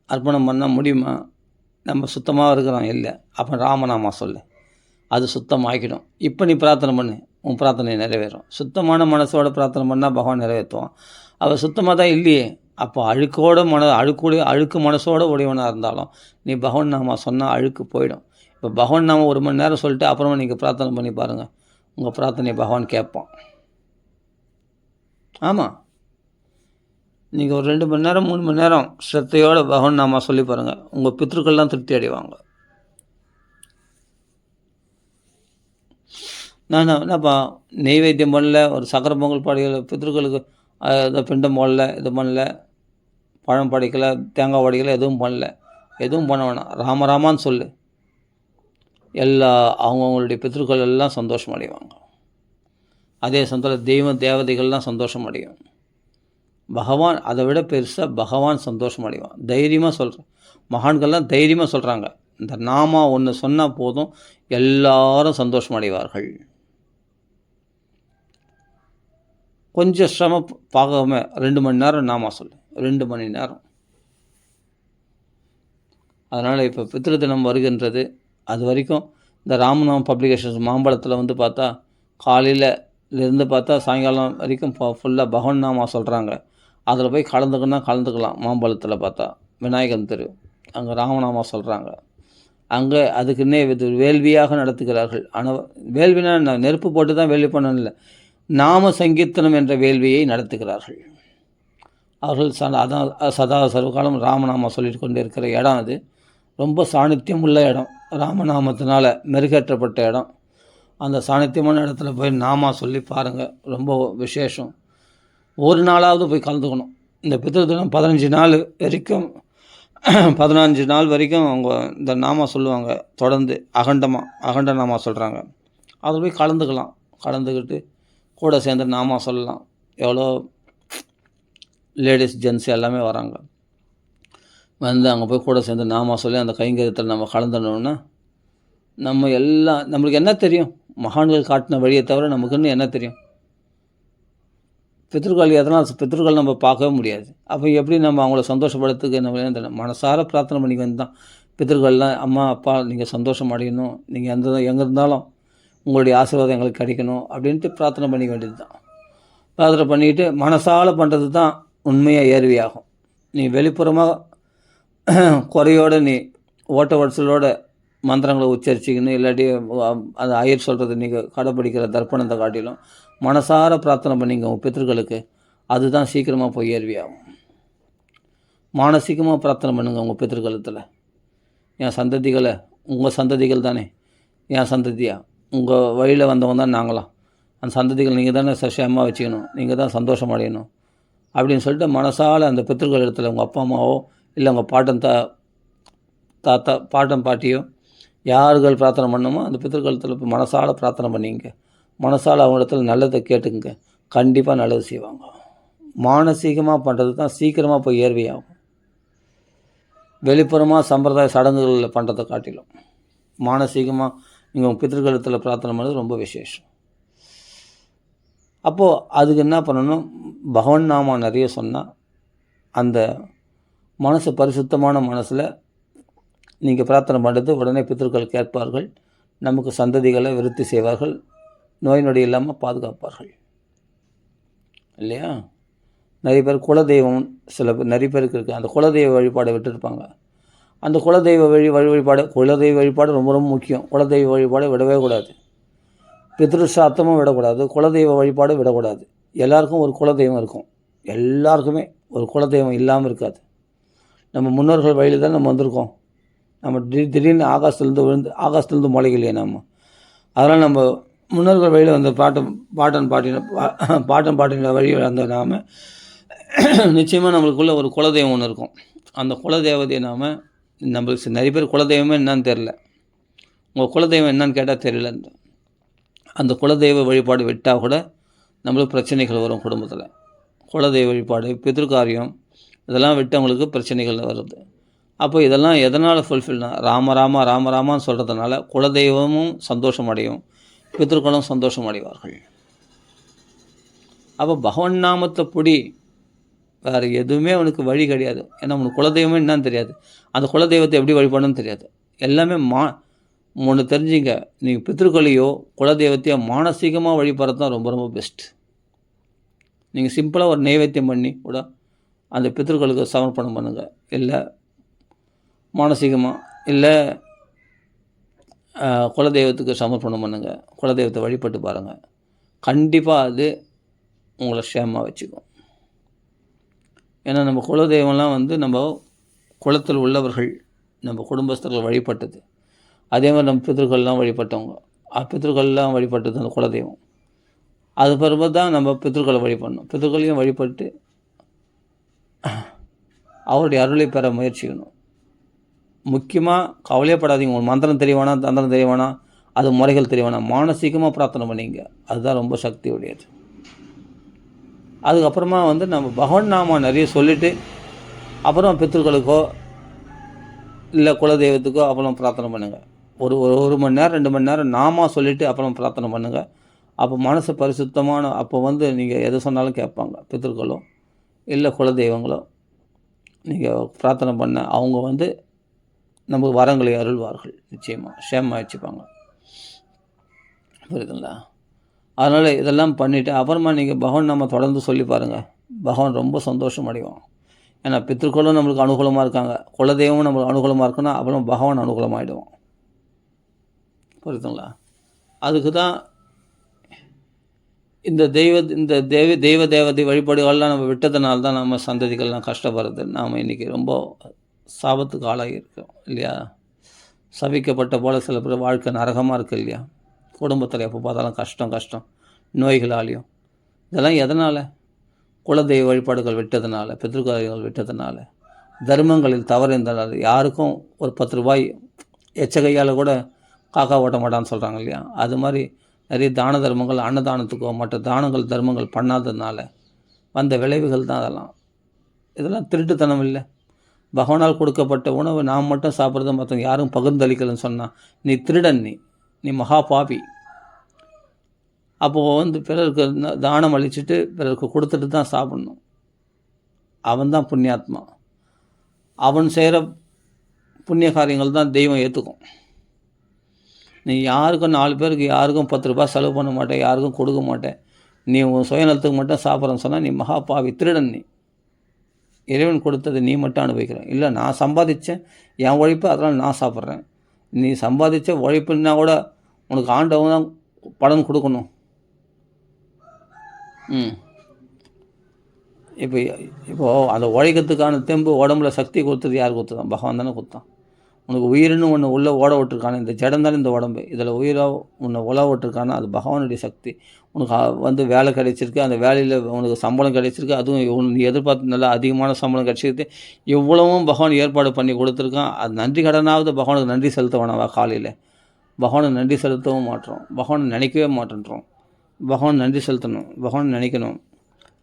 அர்ப்பணம் பண்ண முடியுமா? நம்ம சுத்தமாக இருக்கிறோம் இல்லை, அப்போ ராமநாமா சொல்லு, அது சுத்தமாகிடும். இப்போ நீ பிரார்த்தனை பண்ணு, உன் பிரார்த்தனை நிறைவேறும். சுத்தமான மனசோட பிரார்த்தனை பண்ணால் பகவான் நிறைவேற்றுவான். அவள் சுத்தமாக தான் இல்லையே, அப்போ அழுக்கு மனசோடு உடையவனாக இருந்தாலும் நீ பகவான் நாமா சொன்னால் அழுக்கு போயிடும். இப்போ பகவான் நாம 1 மணி நேரம் சொல்லிட்டு அப்புறமா நீங்கள் பிரார்த்தனை பண்ணி பாருங்கள், உங்கள் பிரார்த்தனையை பகவான் கேட்பான். ஆமாம், நீங்கள் ஒரு 2 மணி நேரம் 3 மணி நேரம் ஸ்ரத்தையோடு பகவான் நாமா சொல்லி பாருங்கள், உங்கள் பித்ருக்கள்லாம் திருப்தி அடைவாங்க. நான் என்னப்பா நெய்வேத்தியம் பண்ணல, ஒரு சக்கரை பொங்கல் படைக்கல, பித்ருக்களுக்கு இதை பிண்டம் போடல, இது பண்ணல, பழம் படைக்கலை, தேங்காய் உடைக்கலை, எதுவும் பண்ணல. எதுவும் பண்ண வேணாம், ராமராமான்னு சொல்லு. அவங்கவுங்களுடைய பித்ருக்கள் எல்லாம் சந்தோஷம் அடைவாங்க. அதே சமயத்தில் தேவதைகள்லாம் சந்தோஷம் அடையும். பகவான் அதை விட பெருசாக பகவான் சந்தோஷம் அடைவான். தைரியமாக சொல்கிறேன், மகான்கள்லாம் தைரியமாக சொல்கிறாங்க, இந்த நாமா ஒன்று சொன்னால் போதும் எல்லாரும் சந்தோஷம் அடைவார்கள். கொஞ்சம் சிரமம் பார்க்காம 2 மணி நேரம் நாமா சொல்லு, 2 மணி நேரம். அதனால் இப்போ பித்ரு தினம் வருகின்றது. அது வரைக்கும் இந்த ராமநாம பப்ளிகேஷன்ஸ் மாம்பழத்தில் பார்த்தா காலையிலேருந்து பார்த்தா சாயங்காலம் வரைக்கும் ஃபுல்லாக பகவான் நாமா சொல்கிறாங்க. அதில் போய் கலந்துக்கலாம். மாம்பழத்தில் பார்த்தா விநாயகன் தெரு, அங்கே ராமநாமா சொல்கிறாங்க. அங்கே அதுக்குன்னே வேள்வியாக நடத்துகிறார்கள். ஆனால் வேள்வினா நெருப்பு போட்டு தான் வேள்வி பண்ணணும் இல்லை, நாம சங்கீர்த்தனம் என்ற வேள்வியை நடத்துகிறார்கள் அவர்கள். அதான் சதா சர்வகாலம் ராமநாமா சொல்லிட்டு கொண்டு இருக்கிற இடம். அது ரொம்ப சாணித்தியம் உள்ள இடம், ராமநாமத்தினால் மெருகேற்றப்பட்ட இடம். அந்த சாணித்தியமான இடத்துல போய் நாமா சொல்லி பாருங்கள், ரொம்ப விசேஷம். ஒரு நாளாவது போய் கலந்துக்கணும். இந்த பித்ரு தினம் 15 நாள் வரைக்கும் 15 நாள் வரைக்கும் அவங்க இந்த நாமா சொல்லுவாங்க தொடர்ந்து, அகண்ட நாமா சொல்கிறாங்க. அதில் போய் கலந்துக்கலாம். கலந்துக்கிட்டு கூட சேர்ந்து நாமா சொல்லலாம். எவ்வளோ லேடிஸ் ஜென்ஸ் எல்லாமே வராங்க. வந்து அங்கே போய் கூட சேர்ந்து நாம சொல்லி அந்த கைங்கரியத்தில் நம்ம கலந்துடணுன்னா நம்ம எல்லாம் நம்மளுக்கு என்ன தெரியும்? மகான்கள் காட்டின வழியை தவிர நமக்குன்னு என்ன தெரியும்? பித்ருக்கள் எதனால் பித்ருக்கள் நம்ம பார்க்கவே முடியாது. அப்போ எப்படி நம்ம அவங்கள சந்தோஷப்படுத்துக்கு நம்ம மனசார பிரார்த்தனை பண்ணிக்க வந்து தான் பித்ருக்கள்லாம் அம்மா அப்பா நீங்கள் சந்தோஷம் அடையணும், நீங்கள் எங்கே இருந்தாலும் உங்களுடைய ஆசீர்வாதம் எங்களுக்கு கிடைக்கணும் அப்படின்ட்டு பிரார்த்தனை பண்ணிக்க வேண்டியது தான். பிரார்த்தனை பண்ணிக்கிட்டு மனசால பண்ணுறது தான் உண்மையாக ஏர்வியாகும். நீ வெளிப்புறமாக குறையோடு நீ ஓட்ட வரிசலோட மந்திரங்களை உச்சரிச்சிக்கணும், இல்லாட்டி அந்த ஐயர் சொல்கிறது நீங்கள் கடைப்பிடிக்கிற தர்ப்பணத்தை காட்டிலும் மனசார பிரார்த்தனை பண்ணிங்க உங்கள் பித்ருக்களுக்கு, அதுதான் சீக்கிரமாக போய் ஏர்வியாகும். மானசீகமாக பிரார்த்தனை பண்ணுங்கள் உங்கள் பித்ருக்களத்தில். என் சந்ததிகளை, உங்கள் சந்ததிகள் தானே என் சந்ததியா, உங்கள் வழியில் வந்தவங்க தான் நாங்களாம், அந்த சந்ததிகள் நீங்கள் தானே சேமாக வச்சுக்கணும், நீங்கள் தான் சந்தோஷம் அடையணும் அப்படின்னு சொல்லிட்டு மனசால் அந்த பித்ருக்கள் இடத்துல உங்கள் அப்பா அம்மாவோ இல்லை உங்கள் தாத்தா பாட்டன் பாட்டியோ யார்கள் பிரார்த்தனை பண்ணணுமோ அந்த பித்ருக்களத்தில் போய் மனசால் பிரார்த்தனை பண்ணிங்க. மனசால் அவங்க இடத்துல நல்லதை கேட்டுங்க, கண்டிப்பாக நல்லது செய்வாங்க. மானசீகமாக பண்ணுறது தான் சீக்கிரமாக போய் ஏர்வியாகும். வெளிப்புறமாக சம்பிரதாய சடங்குகளில் பண்ணுறதை காட்டிலும் மானசீகமாக நீங்கள் உங்கள் பித்ருக்களத்தில் பிரார்த்தனை பண்ணுறது ரொம்ப விசேஷம். அப்போது அதுக்கு என்ன பண்ணணும்? பகவன் நாமா நிறைய சொன்னால் அந்த மனசு பரிசுத்தமான மனசில் நீங்கள் பிரார்த்தனை பண்ணுறது உடனே பித்ருக்கள் கேட்பார்கள், நமக்கு சந்ததிகளை விருத்தி செய்வார்கள், நோய் நொடி இல்லாமல் பாதுகாப்பார்கள் இல்லையா? நிறைய பேர் குலதெய்வம் சில பேர் நிறைய பேருக்கு இருக்குது, அந்த குலதெய்வ வழிபாடை விட்டுருப்பாங்க. அந்த குலதெய்வ குலதெய்வ வழிபாடு ரொம்ப ரொம்ப முக்கியம். குலதெய்வ வழிபாடை விடவே கூடாது, பித்ரு சாத்தமும் விடக்கூடாது, குலதெய்வ வழிபாடு விடக்கூடாது. எல்லாருக்கும் ஒரு குலதெய்வம் இருக்கும், எல்லாருக்குமே ஒரு குலதெய்வம் இல்லாமல் இருக்காது. நம்ம முன்னோர்கள் வழியில் தான் நம்ம வந்திருக்கோம். நம்ம திடீர்னு ஆகாசத்துலேருந்து முளைக்கலையே நம்ம. அதனால் நம்ம முன்னோர்கள் வழியில் வந்த பாட்டன் பாட்டின வழியில் வந்த நாம் நிச்சயமாக நம்மளுக்குள்ளே ஒரு குலதெய்வம் ஒன்று இருக்கும். அந்த குலதெய்வத்தை நம்மளுக்கு நிறைய பேர் குலதெய்வமே என்னன்னு தெரில, உங்கள் குலதெய்வம் என்னன்னு கேட்டால் தெரியல. அந்த குலதெய்வ வழிபாடு விட்டால் கூட நம்மளுக்கு பிரச்சனைகள் வரும் குடும்பத்தில். குலதெய்வ வழிபாடு, பித்ருக்காரியம் இதெல்லாம் விட்டவங்களுக்கு பிரச்சனைகள் வருது. அப்போ இதெல்லாம் எதனால் ஃபுல்ஃபில்னா ராமராமான்னு சொல்கிறதுனால குலதெய்வமும் சந்தோஷம் அடையும், பித்ருக்களும் சந்தோஷம் அடைவார்கள். அப்போ பகவன் நாமத்தை பிடி, வேறு எதுவுமே அவனுக்கு வழி கிடையாது. ஏன்னா அவனுக்கு குலதெய்வமே என்னன்னு தெரியாது, அந்த குலதெய்வத்தை எப்படி வழிபடணும்னு தெரியாது. எல்லாமே ஒன்று தெரிஞ்சுங்க, நீங்கள் பித்ருக்களையோ குலதெய்வத்தையோ மானசீகமாக வழிபடுறது தான் ரொம்ப ரொம்ப பெஸ்ட். நீங்கள் சிம்பிளாக ஒரு நைவேத்தியம் பண்ணி கூட அந்த பித்ருக்களுக்கு சமர்ப்பணம் பண்ணுங்கள், இல்லை மானசீகமாக, இல்லை குலதெய்வத்துக்கு சமர்ப்பணம் பண்ணுங்கள், குலதெய்வத்தை வழிபட்டு பாருங்கள், கண்டிப்பாக அது உங்களை க்ஷேமாக வச்சுக்கும். ஏன்னா நம்ம குலதெய்வம்லாம் நம்ம குலத்தில் உள்ளவர்கள், நம்ம குடும்பஸ்தர்கள் வழிபட்டது. அதே மாதிரி நம்ம பித்ருக்கள்லாம் வழிபட்டவங்க, பித்ருக்கள்லாம் வழிபட்டது அந்த குலதெய்வம். அது பிறகு தான் நம்ம பித்ருக்களை வழிபடணும். பித்ருக்களையும் வழிபட்டு அவருடைய அருளை பெற முயற்சிக்கணும். முக்கியமாக கவலையப்படாதீங்க, ஒரு மந்திரம் தெரியவானா, தந்திரம் தெரியவானா, அது முறைகள் தெரியவானா, மானசீகமாக பிரார்த்தனை பண்ணிங்க, அதுதான் ரொம்ப சக்தி உடையது. அதுக்கப்புறமா நம்ம பகவன் நாம நிறைய சொல்லிவிட்டு அப்புறம் பித்ருக்களுக்கோ இல்லை குலதெய்வத்துக்கோ அப்புறம் பிரார்த்தனை பண்ணுங்கள். ஒரு மணி நேரம் 2 மணி நேரம் நாமா சொல்லிவிட்டு அப்புறம் பிரார்த்தனை பண்ணுங்கள். அப்போ மனசு பரிசுத்தமான, அப்போ நீங்கள் எதை சொன்னாலும் கேட்பாங்க. பித்ருக்களோ இல்லை குலதெய்வங்களோ நீங்கள் பிரார்த்தனை பண்ண அவங்க நமக்கு வரங்களை அருள்வார்கள், நிச்சயமாக க்ஷேமமாக வச்சுப்பாங்க. புரியுதுங்களா? அதனால் இதெல்லாம் பண்ணிவிட்டு அப்புறமா நீங்கள் பகவான் நம்ம தொடர்ந்து சொல்லி பாருங்கள், பகவான் ரொம்ப சந்தோஷம் அடைவோம். ஏன்னா பித்ருக்களும் நம்மளுக்கு அனுகூலமாக இருக்காங்க, குலதெய்வமும் நம்மளுக்கு அனுகூலமாக இருக்குன்னா அப்புறம் பகவான் அனுகூலமாகிடுவோம். புரியுதுங்களா? அதுக்கு தான் இந்த தேவதை வழிபாடுகள்லாம் நம்ம விட்டதுனால தான் நம்ம சந்ததிகள்லாம் கஷ்டப்படுறது. நாம் இன்றைக்கி ரொம்ப சாபத்துக்கு ஆளாகி இருக்கோம் இல்லையா? சபிக்கப்பட்ட போல் சில பேர் வாழ்க்கை நரகமாக இருக்குது இல்லையா? குடும்பத்தில் எப்போ பார்த்தாலும் கஷ்டம் நோய்களாலையும். இதெல்லாம் எதனால்? குலதெய்வ வழிபாடுகள் விட்டதுனால, பித்ருக்காரியங்கள் விட்டதுனால, தர்மங்களில் தவறு இருந்ததால். யாருக்கும் ஒரு 10 ரூபாய் எச்ச கையால் கூட காக்கா ஓட்ட மாட்டான்னு சொல்கிறாங்க இல்லையா? அது மாதிரி நிறைய தான தர்மங்கள், அன்னதானத்துக்கோ மற்ற தானங்கள் தர்மங்கள் பண்ணாததுனால வந்த விளைவுகள் தான் அதெல்லாம். இதெல்லாம் திருட்டுத்தனம் இல்லை? பகவானால் கொடுக்கப்பட்ட உணவு நாம் மட்டும் சாப்பிட்றத மற்றவங்க யாரும் பகிர்ந்தளிக்கலன்னு சொன்னால் நீ திருடன், நீ மகா பாவி. அப்போது பிறருக்கு தானம் அளிச்சுட்டு பிறருக்கு கொடுத்துட்டு தான் சாப்பிட்ணும். அவன் தான் புண்ணியாத்மா. அவன் செய்கிற புண்ணிய காரியங்கள் தான் தெய்வம் ஏற்றுக்கும். நீ யாருக்கும் 4 பேருக்கு யாருக்கும் 10 ரூபாய் செலவு பண்ண மாட்டேன், யாருக்கும் கொடுக்க மாட்டேன், நீ உன் சுயநலத்துக்கு மட்டும் சாப்பிட்றன்னு சொன்னால் நீ மகா பாவி, திருடன். நீ இறைவன் கொடுத்தது நீ மட்டும் அனுபவிக்கிறேன். இல்லை நான் சம்பாதிச்சேன், என் உழைப்பு, அதனால் நான் சாப்பிட்றேன். நீ சம்பாதிச்ச உழைப்புன்னா கூட உனக்கு ஆண்டவன் தான் பலன் கொடுக்கணும். இப்போது அந்த உழைக்கிறதுக்கான தெம்பு உடம்புல சக்தி கொடுத்தது யார் கொடுத்ததான்? பகவான் தானே கொடுத்தான். உனக்கு உயிர்னு ஒன்று உள்ளே ஓட விட்டுருக்கான, இந்த ஜடம் தானே இந்த உடம்பு, இதில் உயிராக உன்னை உழ விட்டுருக்கானா அது பகவானுடைய சக்தி. உனக்கு வேலை கிடைச்சிருக்கு, அந்த வேலையில் உனக்கு சம்பளம் கிடைச்சிருக்கு, அதுவும் நீ எதிர்பார்த்து நல்லா அதிகமான சம்பளம் கிடைச்சிருக்கு. எவ்வளவும் பகவான் ஏற்பாடு பண்ணி கொடுத்துருக்கான். அது நன்றி கடனாவது பகவானுக்கு நன்றி செலுத்த வேணாவா? காலையில் பகவானுக்கு நன்றி செலுத்தவும் மாட்டோம், பகவானை நினைக்கவே மாட்டேன்றோம். பகவான் நன்றி செலுத்தணும், பகவான் நினைக்கணும்.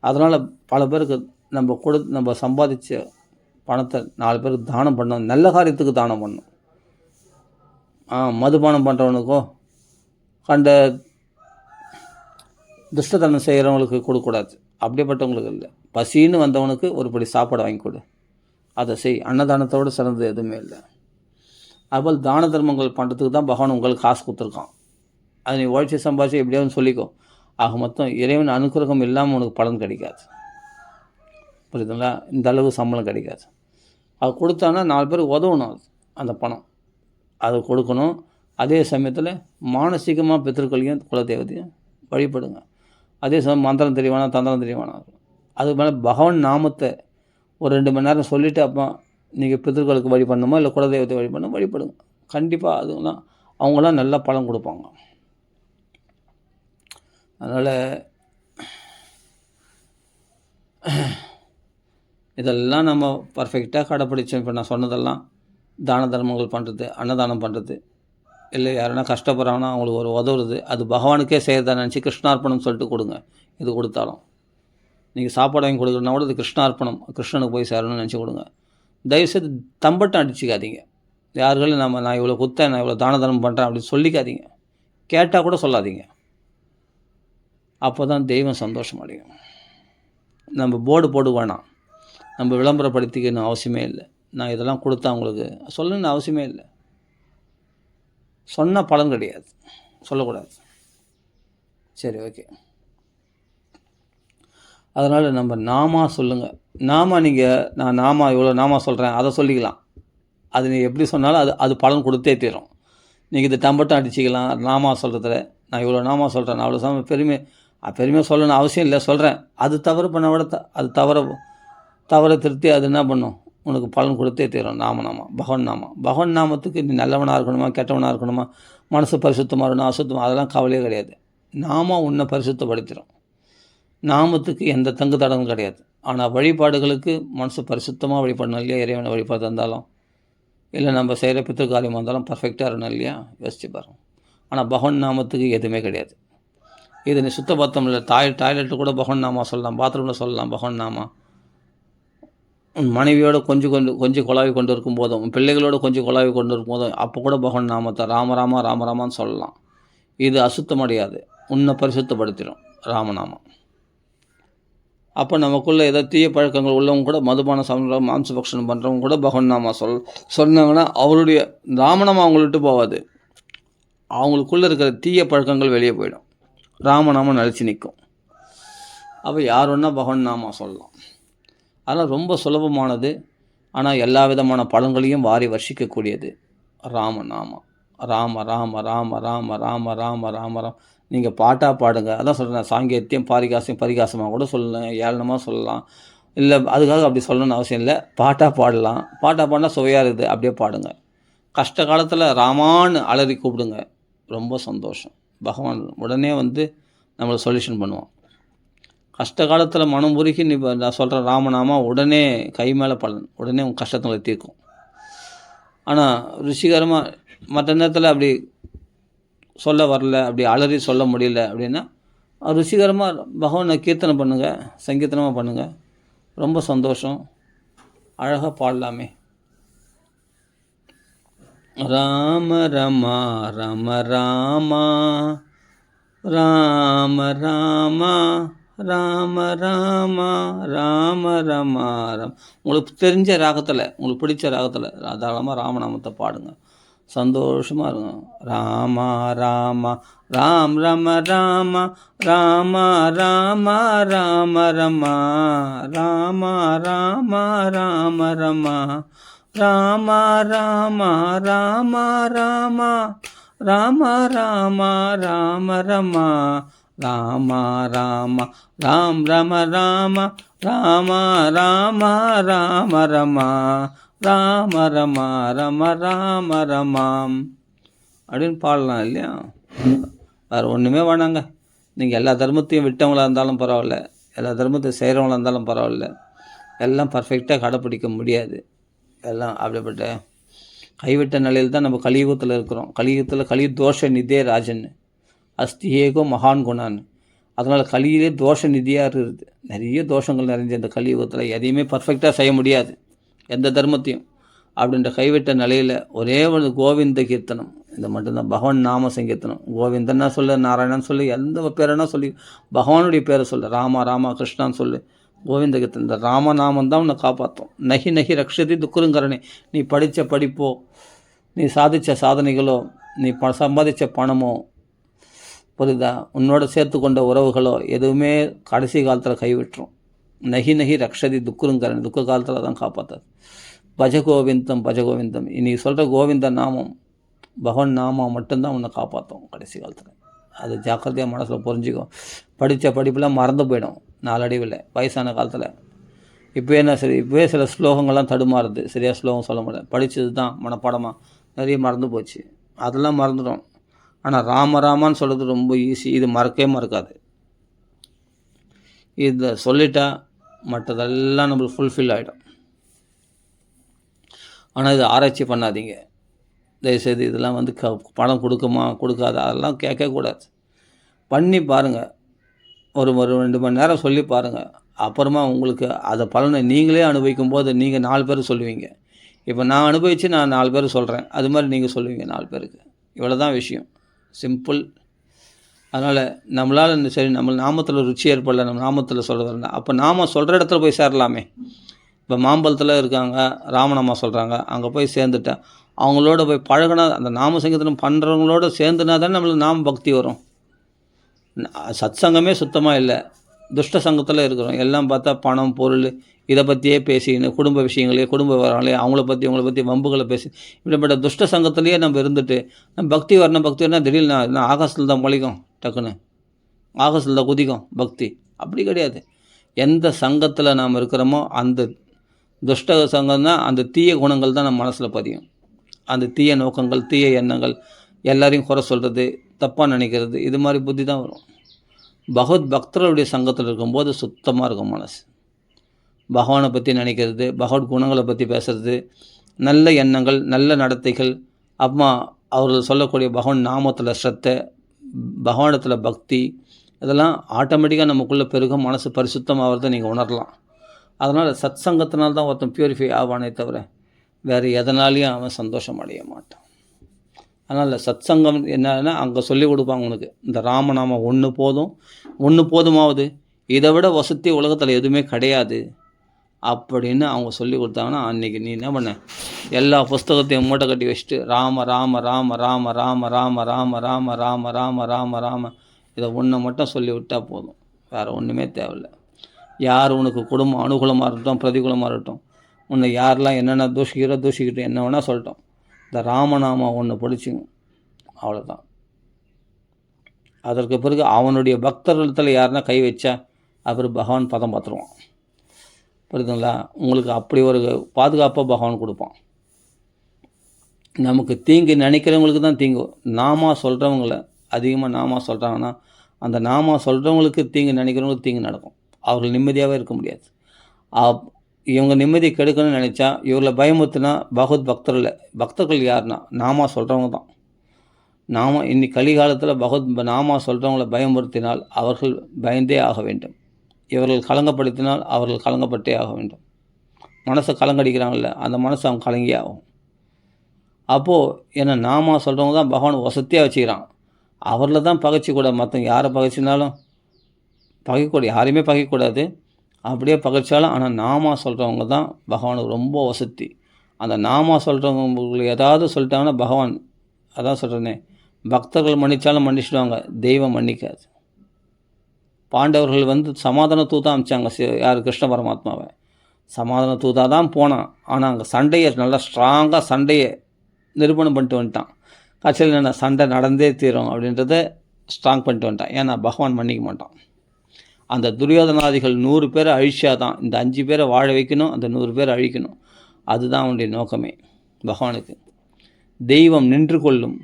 அதனால் பல பேருக்கு நம்ம சம்பாதிச்ச பணத்தை 4 பேருக்கு தானம் பண்ணணும், நல்ல காரியத்துக்கு தானம் பண்ணணும். மதுபானம் பண்ணுறவனுக்கோ கண்ட துஷ்டத்தனம் செய்கிறவங்களுக்கு கொடுக்கக்கூடாது, அப்படிப்பட்டவங்களுக்கு இல்லை. பசின்னு வந்தவனுக்கு ஒரு படி சாப்பாடு வாங்கி கொடு, அதை செய். அன்னதானத்தோடு சிறந்தது எதுவுமே இல்லை. அதுபோல் தான தர்மங்கள் பண்ணுறதுக்கு தான் பகவான் உங்களுக்கு காசு கொடுத்துருக்கான். அது நீ உழைச்சி சம்பாதிச்சு எப்படியாவது சொல்லிக்கோ. ஆக மொத்தம் இறைவன் அனுக்கிரகம் இல்லாமல் உனக்கு பலன் கிடைக்காது. புரியுதுங்களா? இந்த அளவு சம்பளம் கிடைக்காது. அது கொடுத்தானா 4 பேருக்கு உதவணும். அது அந்த பணம் அது கொடுக்கணும். அதே சமயத்தில் மானசீகமாக பித்திருக்களையும் குலதெய்வத்தையும் வழிபடுங்க. அதே சமயம் மந்திரம் தெரியவானா, தந்திரம் தெரியவானா. அது மேலே பகவான் நாமத்தை ஒரு 2 மணி நேரம் சொல்லிவிட்டு அப்போ நீங்கள் பித்திருக்களுக்கு வழி பண்ணணுமோ இல்லை குலதெய்வத்தை வழி பண்ணணும், வழிபடுங்க. கண்டிப்பாக அதுலாம் அவங்களாம் நல்லா பலன் கொடுப்பாங்க. அதனால் இதெல்லாம் நம்ம பர்ஃபெக்டாக கடைப்பிடிச்சோம். இப்போ நான் சொன்னதெல்லாம் தான தர்மங்கள் பண்ணுறது, அன்னதானம் பண்ணுறது, இல்லை யாருன்னா கஷ்டப்படுறாங்கன்னா அவங்களுக்கு ஒரு உதவுறது, அது பகவானுக்கே செய்கிறதா நினச்சி கிருஷ்ணார்ப்பணம் சொல்லிட்டு கொடுங்க. இது கொடுத்தாலும் நீங்கள் சாப்பாடு வாங்கி கொடுக்குறதுனா கூட அது கிருஷ்ணார்ப்பணம், கிருஷ்ணனுக்கு போய் சேரணும்னு நினச்சி கொடுங்க. தயவுசெய்து தம்பட்டம் அடிச்சிக்காதீங்க. யார்களும் நான் இவ்வளோ குத்தேன், நான் இவ்வளோ தான தர்மம் பண்ணுறேன் அப்படின்னு சொல்லிக்காதீங்க. கேட்டால் கூட சொல்லாதீங்க. அப்போ தான் தெய்வம் சந்தோஷம் அடையும். நம்ம போர்டு போடு வேணாம், நம்ம விளம்பரப்படுத்திக்கணும் அவசியமே இல்லை. நான் இதெல்லாம் கொடுத்தா உங்களுக்கு சொல்லணும்னு அவசியமே இல்லை. சொன்னால் பலன் கிடையாது, சொல்லக்கூடாது. சரி, ஓகே. அதனால் நம்ம நாமா சொல்லுங்கள். நான் இவ்வளோ நாமா சொல்கிறேன் அதை சொல்லிக்கலாம். அது நீ எப்படி சொன்னாலும் அது பலன் கொடுத்தே தீரும். நீங்கள் இது தம்பட்டம் அடிச்சிக்கலாம் நாமா சொல்கிறதுல. நான் இவ்வளோ நாமா சொல்கிறேன், நான் அவ்வளோ பெருமையாக சொல்லணும்னு அவசியம் இல்லை, சொல்கிறேன். அது தவறு பண்ண விட அது தவறை திருத்தி அது என்ன பண்ணும், உனக்கு பலன் கொடுத்தே தீரும். நாம பகவான் நாமத்துக்கு நீ நல்லவனாக இருக்கணுமா, கெட்டவனாக இருக்கணுமா, மனசு பரிசுத்தமாக இருக்கணும், அசுத்தமாக, அதெல்லாம் கவலையே கிடையாது. நாமம் உன்னை பரிசுத்தப்படுத்திடும். நாமத்துக்கு எந்த தங்கு தடங்கும் கிடையாது. ஆனால் வழிபாடுகளுக்கு மனசு பரிசுத்தமாக வழிபடணும் இல்லையா? இறைவனை வழிபாடு இருந்தாலும் இல்லை நம்ம செய்கிற பித்திருக்காரியமாக இருந்தாலும் பர்ஃபெக்டாக இருக்கணும் இல்லையா? யோசிச்சு பாருங்க. ஆனால் பகவான் நாமத்துக்கு எதுவுமே கிடையாது. இது நீ சுத்தபத்தம் இல்லை. டாய்லெட்டு கூட பகவான் நாமா சொல்லலாம், பாத்ரூமில் சொல்லலாம் பகவான் நாமா. உன் மனைவியோடு கொஞ்சம் குழாவி கொண்டு இருக்கும் போதும், உன் பிள்ளைகளோடு கொஞ்சம் குழாவி கொண்டு இருக்கும் போதும் அப்போ கூட பகவான் நாமத்தை ராமராமான்னு சொல்லலாம். இது அசுத்தமடையாது, உன்னை பரிசுத்தப்படுத்திடும் ராமநாமம். அப்போ நமக்குள்ளே ஏதோ தீய பழக்கங்கள் உள்ளவங்க கூட மதுபான சாப்பிட்றவங்க, மாம்ச பக்ஷணம் பண்ணுறவங்க கூட பகவான் நாமா சொன்னாங்கன்னா அவருடைய ராமநாமம் அவங்கள விட்டு போகாது. அவங்களுக்குள்ளே இருக்கிற தீய பழக்கங்கள் வெளியே போயிடும், ராமநாமம் நிலச்சி நிற்கும். அப்போ யார் வேணா பகவான் நாமா சொல்லலாம். அதெல்லாம் ரொம்ப சுலபமானது. ஆனால் எல்லா விதமான பலன்களையும் வாரி வர்ஷிக்கக்கூடியது ராமநாமம். ராம ராம ராம ராம ராம ராம ராம ராம். நீங்கள் பாட்டாக பாடுங்க. அதான் சொல்கிறேன், சாங்கேத்தியம் பரிகாசமாக கூட சொல்லலாம், ஏளனமாக சொல்லலாம். இல்லை அதுக்காக அப்படி சொல்லணும்னு அவசியம் இல்லை. பாட்டாக பாடலாம். பாட்டாக பாடினா சுவையாக இருக்குது, அப்படியே பாடுங்க. கஷ்ட காலத்தில் ராமான்னு அலறி கூப்பிடுங்க, ரொம்ப சந்தோஷம். பகவான் உடனே நம்மளை சொல்யூஷன் பண்ணுவான். கஷ்ட காலத்தில் மனம் உருகி நான் சொல்கிற ராமநாமா உடனே கை மேலே பலன், உடனே உங்கள் கஷ்டங்களை தீர்க்கும். ஆனால் ருசிகரமாக மற்ற நேரத்தில் அப்படி சொல்ல வரல, அப்படி அலறி சொல்ல முடியல அப்படின்னா ருசிகரமாக பகவானை கீர்த்தனை பண்ணுங்கள், சங்கீர்த்தனமாக பண்ணுங்கள், ரொம்ப சந்தோஷம். அழகாக பாடலாமே. ராம ரமா ரம ராமா ராம ராமா ராம ராமா ராம ரமா ரம். உங்களுக்கு தெரிஞ்ச ராகத்தில், உங்களுக்கு பிடிச்ச ராகத்தில் தாராளமாக ராமநாமத்தை பாடுங்க, சந்தோஷமாக இருக்கும். ராமா ராமா ராம் ரம ராமா ராமா ராமா ராம ரமா ராமா ராமா ராம ரமா ராமா ராமா ராமா ராமா ராம ராமா ராம ரமா ராமா ராமா ராம் ரம ராமா ராமா ராமா ராம ரமா ராம ரமா ரம ராம ரமாம் அப்படின்னு பாடலாம் இல்லையா? வேறு ஒன்றுமே வேணாங்க. நீங்கள் எல்லா தர்மத்தையும் விட்டவங்களாக இருந்தாலும் பரவாயில்ல, எல்லா தர்மத்தையும் செய்கிறவங்களாக இருந்தாலும் பரவாயில்ல, எல்லாம் பர்ஃபெக்டாக கடைப்பிடிக்க முடியாது. எல்லாம் அப்படிப்பட்ட கைவிட்ட நிலையில் தான் நம்ம கலியுகத்தில் இருக்கிறோம். கலியுகத்தில் கலி தோஷ நிதியே ராஜன் அஸ்தி ஏகோ மகான் குணான்னு. அதனால் கலியிலே தோஷ நிதியாக இருக்குது. நிறைய தோஷங்கள் நிறைஞ்ச இந்த கலியுகத்தில் எதையுமே பர்ஃபெக்டாக செய்ய முடியாது, எந்த தர்மத்தையும். அப்படின்ற கைவிட்ட நிலையில் ஒரே ஒரு கோவிந்த கீர்த்தனம், இந்த மட்டும்தான். பகவான் நாம சங்கீர்த்தனம். கோவிந்தன்னா சொல்லு, நாராயணன் சொல்லு, எந்த பேரென்னா சொல்லி பகவானுடைய பேரை சொல்லு. ராமா ராமா கிருஷ்ணான்னு சொல்லு, கோவிந்த கீர்த்தனம். இந்த ராமநாமம் தான் உன்னை காப்பாற்றும். நகி நகி ரக்ஷதி துக்குருங்கரணி. நீ படித்த படிப்போ, நீ சாதித்த சாதனைகளோ, நீ சம்பாதித்த பணமோ, புரியுதா, உன்னோட சேர்த்து கொண்ட உறவுகளோ எதுவுமே கடைசி காலத்தில் கைவிட்டுரும். நகி நகி ரக்ஷதி துக்குருங்கரணி. துக்க காலத்தில் தான் காப்பாற்றாது. பஜகோவிந்தம் பஜகோவிந்தம். இன்றைக்கி சொல்கிற கோவிந்த நாமம், பகவான் நாமம் மட்டும்தான் உன்னை காப்பாற்றும் கடைசி காலத்தில். அது ஜாக்கிரதையாக மனசில் புரிஞ்சுக்கும். படித்த படிப்புலாம் மறந்து போயிடும் நாளடைவில், வயசான காலத்தில். இப்போ என்ன சரி, இப்போவே சில ஸ்லோகங்கள்லாம் தடுமாறுது, சரியாக ஸ்லோகம் சொல்ல முடியல. படித்தது தான் மனப்பாடமாக நிறைய மறந்து போச்சு, அதெல்லாம் மறந்துடும். ஆனால் ராமராமான்னு சொல்கிறது ரொம்ப ஈஸி, இது மறக்கவே மறக்காது. இதை சொல்லிட்டா மற்றதெல்லாம் நம்மளுக்கு ஃபுல்ஃபில் ஆகிடும். ஆனால் இது ஆராய்ச்சி பண்ணாதீங்க தயவுசெய்து. இதெல்லாம் வந்து பணம் கொடுக்குமா கொடுக்காது அதெல்லாம் கேட்கக்கூடாது. பண்ணி பாருங்கள், ஒரு 2 மணி நேரம் சொல்லி பாருங்கள். அப்புறமா உங்களுக்கு அதை பலனை நீங்களே அனுபவிக்கும் போது நீங்கள் 4 பேர் சொல்லுவீங்க. இப்போ நான் அனுபவித்து நான் 4 பேர் சொல்கிறேன், அது மாதிரி நீங்கள் சொல்லுவீங்க 4 பேருக்கு. இவ்வளோ தான் விஷயம், சிம்பிள். அதனால் நம்மளால் சரி, நம்ம நாமத்தில் ருச்சி ஏற்படல, நம்ம நாமத்தில் சொல்கிறதில்ல, அப்போ நாம் சொல்கிற இடத்துல போய் சேரலாமே. இப்போ மாம்பழத்தில் இருக்காங்க, ராமநாமா சொல்கிறாங்க, அங்கே போய் சேர்ந்துட்டேன். அவங்களோட போய் பழகினா, அந்த நாம சங்கீதனம் பண்ணுறவங்களோட சேர்ந்துனா தான் நம்மளுக்கு நாம பக்தி வரும். சத் சங்கமே சுத்தமாக இல்லை, துஷ்ட சங்கத்தில் இருக்கிறோம். எல்லாம் பார்த்தா பணம் பொருள் இதை பற்றியே பேசிக்கின்னு, குடும்ப விஷயங்களே, குடும்ப விவரங்களே, அவங்கள பற்றி வம்புகளை பேசி, இப்படிப்பட்ட துஷ்ட சங்கத்திலேயே நம்ம இருந்துட்டு நம்ம பக்தி வரணும் திடீர்னு ஆகாசத்தில் தான் முளைக்கும், டக்குன்னு ஆகாசத்தில் தான் குதிக்கும் பக்தி. அப்படி கிடையாது. எந்த சங்கத்தில் நாம் இருக்கிறோமோ அந்த துஷ்ட சங்கம் தான், அந்த தீய குணங்கள் தான் நம்ம மனசில் பதியும். அந்த தீய நோக்கங்கள், தீய எண்ணங்கள், எல்லாரையும் குறை சொல்கிறது, தப்பாக நினைக்கிறது, இது மாதிரி புத்தி தான் வரும். பகவத் பக்தர்களுடைய சங்கத்தில் இருக்கும்போது சுத்தமாக இருக்கும் மனசு. பகவானை பற்றி நினைக்கிறது, பகவத் குணங்களை பற்றி பேசுகிறது, நல்ல எண்ணங்கள், நல்ல நடத்தைகள், அம்மா அவர்கள் சொல்லக்கூடிய பகவான் நாமத்தில் ஸ்ரத்தை, பகவானத்தில் பக்தி, இதெல்லாம் ஆட்டோமேட்டிக்காக நமக்குள்ளே பெருகும். மனசு பரிசுத்தமாகிறத நீங்கள் உணரலாம். அதனால் சத் சங்கத்தினால்தான் ஒருத்தன் பியூரிஃபை ஆவானே தவிர வேறு எதனாலையும் அவன் சந்தோஷம் அடைய மாட்டான். அதனால் சத் சங்கம் என்னன்னா, அங்கே சொல்லி கொடுப்பாங்க உனக்கு, இந்த ராமநாமம் ஒன்று போதுமாவது, இதை விட வசதி உலகத்தில் எதுவுமே கிடையாது அப்படின்னு அவங்க சொல்லி கொடுத்தாங்கன்னா, அன்றைக்கி நீ என்ன பண்ண, எல்லா புஸ்தகத்தையும் மூட்டை கட்டி வச்சுட்டு ராம ராம ராம ராம ராம ராம ராம ராம ராம ராம ராம ராம இதை ஒன்றை மட்டும் சொல்லி விட்டால் போதும், வேறு ஒன்றுமே தேவையில்லை. யார் உனக்கு குடும்பம் அனுகூலமாக இருக்கட்டும் பிரதிகூலமாக இருக்கட்டும், உன்னை யாரெல்லாம் என்னென்ன தூஷிக்கிட்டு என்ன வேணால் சொல்லட்டும், இந்த ராமநாமா ஒன்று படிச்சுங்க, அவ்வளோதான். அதற்கு பிறகு அவனுடைய பக்தர்களிடத்தில் யாருன்னா கை வச்சா அப்புறம் பகவான் பதம் பார்த்துருவான். புரியுதுங்களா? உங்களுக்கு அப்படி ஒரு பாதுகாப்பாக பகவான் கொடுப்பான். நமக்கு தீங்கு நினைக்கிறவங்களுக்கு தான் தீங்கு. நாமா சொல்கிறவங்கள அதிகமாக நாமா சொல்கிறாங்கன்னா, அந்த நாமா சொல்கிறவங்களுக்கு தீங்கு நினைக்கிறவங்களுக்கு தீங்கு நடக்கும். அவர்கள் நிம்மதியாகவே இருக்க முடியாது. இவங்க நிம்மதி கெடுக்கணும்னு நினச்சா இவர்களை பயமுறுத்தினா பக்தர்கள் யாருன்னா நாமா சொல்கிறவங்க தான். இன்னைக்கு கலிகாலத்தில் நாமா சொல்கிறவங்களை பயமுறுத்தினால் அவர்கள் பயந்தே ஆக வேண்டும். இவர்கள் கலங்கப்படுத்தினால் அவர்கள் கலங்கப்பட்டே ஆக வேண்டும். மனசை கலங்கடிக்கிறாங்கல்ல, அந்த மனசு அவங்க கலங்கி ஆகும். அப்போது ஏன்னா நாமா சொல்கிறவங்க தான் பகவான் வசதியாக வச்சுக்கிறான். அவரில் தான் பகைச்சிக்கூட, மற்றவங்க யாரை பகைச்சினாலும் பகைக்கூடாது, யாரையுமே பகைக்கூடாது. அப்படியே பகைச்சாலும் ஆனால் நாமா சொல்கிறவங்க தான் பகவானுக்கு ரொம்ப வசதி. அந்த நாமா சொல்கிறவங்களுக்கு ஏதாவது சொல்லிட்டாங்கன்னா பகவான், அதான் சொல்கிறேனே, பக்தர்கள் மன்னிச்சாலும் மன்னிச்சிடுவாங்க, தெய்வம் மன்னிக்காது. பாண்டவர்கள் வந்து சமாதான தூதா அமிச்சாங்க, யார் கிருஷ்ண பரமாத்மாவை சமாதான தூதா தான் போனான். ஆனால் அங்கே சண்டையை நல்லா ஸ்ட்ராங்காக சண்டையை நிரூபணம் பண்ணிட்டு வந்துட்டான். கட்சியில் என்ன சண்டை நடந்தே தீரும் அப்படின்றத ஸ்ட்ராங் பண்ணிட்டு வந்துட்டான். ஏன்னா பகவான் மன்னிக்க மாட்டான். அந்த துரியோதனாதிகள் 100 பேரை அழிச்சாதான் இந்த 5 பேரை வாழ வைக்கணும், அந்த 100 பேரை அழிக்கணும். அதுதான் அவனுடைய நோக்கமே பகவானுக்கு. தெய்வம் நின்று கொள்ளும்,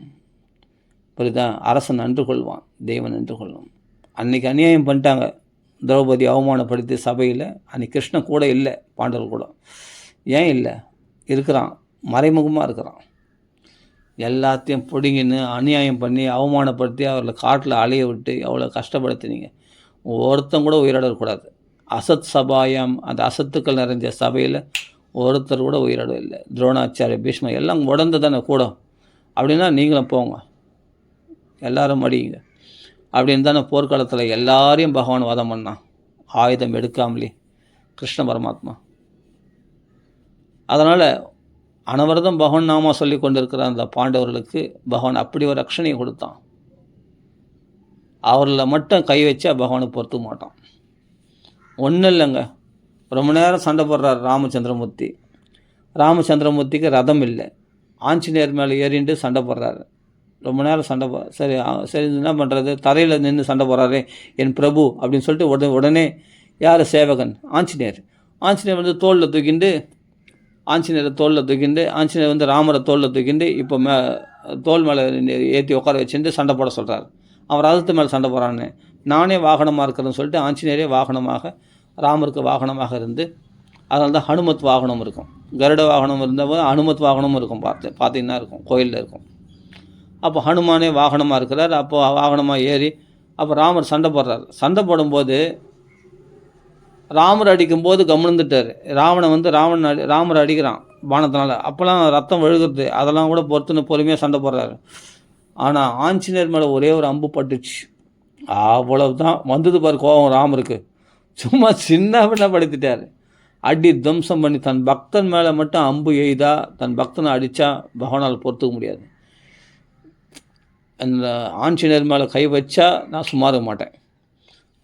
புரியுதா? அரசன் நின்று கொள்வான், தெய்வம் நின்று கொள்ளும். அன்றைக்கி அநியாயம் பண்ணிட்டாங்க, திரௌபதி அவமானப்படுத்தி சபையில். அன்றைக்கி கிருஷ்ணன் கூட இல்லை, பாண்டவர் கூட. ஏன் இல்லை? இருக்கிறான், மறைமுகமாக இருக்கிறான். எல்லாத்தையும் பிடிங்கின்னு அநியாயம் பண்ணி அவமானப்படுத்தி அவர்களை காட்டில் அலைய விட்டு எவ்வளோ கஷ்டப்படுத்தினீங்க. ஒருத்தன் கூட உயிரிடக்கூடாது. அசத் சபாயம், அந்த அசத்துக்கள் நிறைஞ்ச சபையில் ஒருத்தர் கூட உயிரிட இல்லை. துரோணாச்சாரிய, பீஷ்மர் எல்லாம் உடந்து தானே கூட. அப்படின்னா நீங்களும் போங்க, எல்லாரும் மடியுங்க அப்படின்னு தானே போர்க்காலத்தில் எல்லாரையும் பகவான் வதம் பண்ணான், ஆயுதம் எடுக்காமலே கிருஷ்ண பரமாத்மா. அதனால் அனவரதம் பகவான் நாம சொல்லி கொண்டிருக்கிற அந்த பாண்டவர்களுக்கு பகவான் அப்படி ஒரு ரட்சணையை கொடுத்தான். அவரில் மட்டும் கை வச்சா பகவானுக்கு பொறுத்துக்க மாட்டான். ஒன்றும் இல்லைங்க, ரொம்ப நேரம் சண்டை போடுறார் ராமச்சந்திரமூர்த்தி. ராமச்சந்திரமூர்த்திக்கு ரதம் இல்லை, ஆஞ்சநேயர் மேலே ஏறிண்டு சண்டை போடுறாரு. ரொம்ப நேரம் சண்டை சரி சரி என்ன பண்ணுறது, தரையில் நின்று சண்டை போடுறாரு என் பிரபு அப்படின்னு சொல்லிட்டு உடனே யார் சேவகன்? ஆஞ்சநேயர். ஆஞ்சநேயர் வந்து தோளில் தூக்கிண்டு, ஆஞ்சநேயரை தோளில் தூக்கிண்டு, ஆஞ்சநேயர் வந்து ராமரை தோளில் தூக்கிண்டு இப்போ தோல் மேலே ஏற்றி உட்கார வச்சுட்டு சண்டை போட சொல்கிறார். அவன் ரதத்து மேலே சண்டை போகிறான்னு, நானே வாகனமாக இருக்கிறேன்னு சொல்லிட்டு ஆஞ்சநேயரே வாகனமாக, ராமருக்கு வாகனமாக இருந்து, அதனால தான் ஹனுமத் வாகனம் இருக்கும். கருட வாகனம் இருந்தபோது ஹனுமத் வாகனமும் இருக்கும், பார்த்தீங்கன்னா இருக்கும், கோயிலில் இருக்கும். அப்போ ஹனுமானே வாகனமாக இருக்கிறார். அப்போது வாகனமாக ஏறி அப்போ ராமர் சண்டை போடுறார். சண்டை போடும்போது ராமர் அடிக்கும்போது கம்முந்துட்டார். ராவணன் வந்து ராமர் அடிக்கிறான் பானத்தினால, அப்போல்லாம் ரத்தம் விழுகிறது, அதெல்லாம் கூட பொறுத்துன்னு பொறுமையாக சண்டை போடுறாரு. ஆனால் ஆஞ்சநேயர் மேலே ஒரே ஒரு அம்பு பட்டுச்சு, அவ்வளவு தான் வந்தது பாரு கோபம் ராமருக்கு. சும்மா சின்ன படுத்திட்டார், அடி துவம்சம் பண்ணி. தன் பக்தன் மேலே மட்டும் அம்பு எய்தா, தன் பக்தனை அடித்தா பகவானால் பொறுத்துக்க முடியாது. அந்த ஆஞ்சநேயர் மேலே கை வச்சா நான் சும்மா இருக்க மாட்டேன்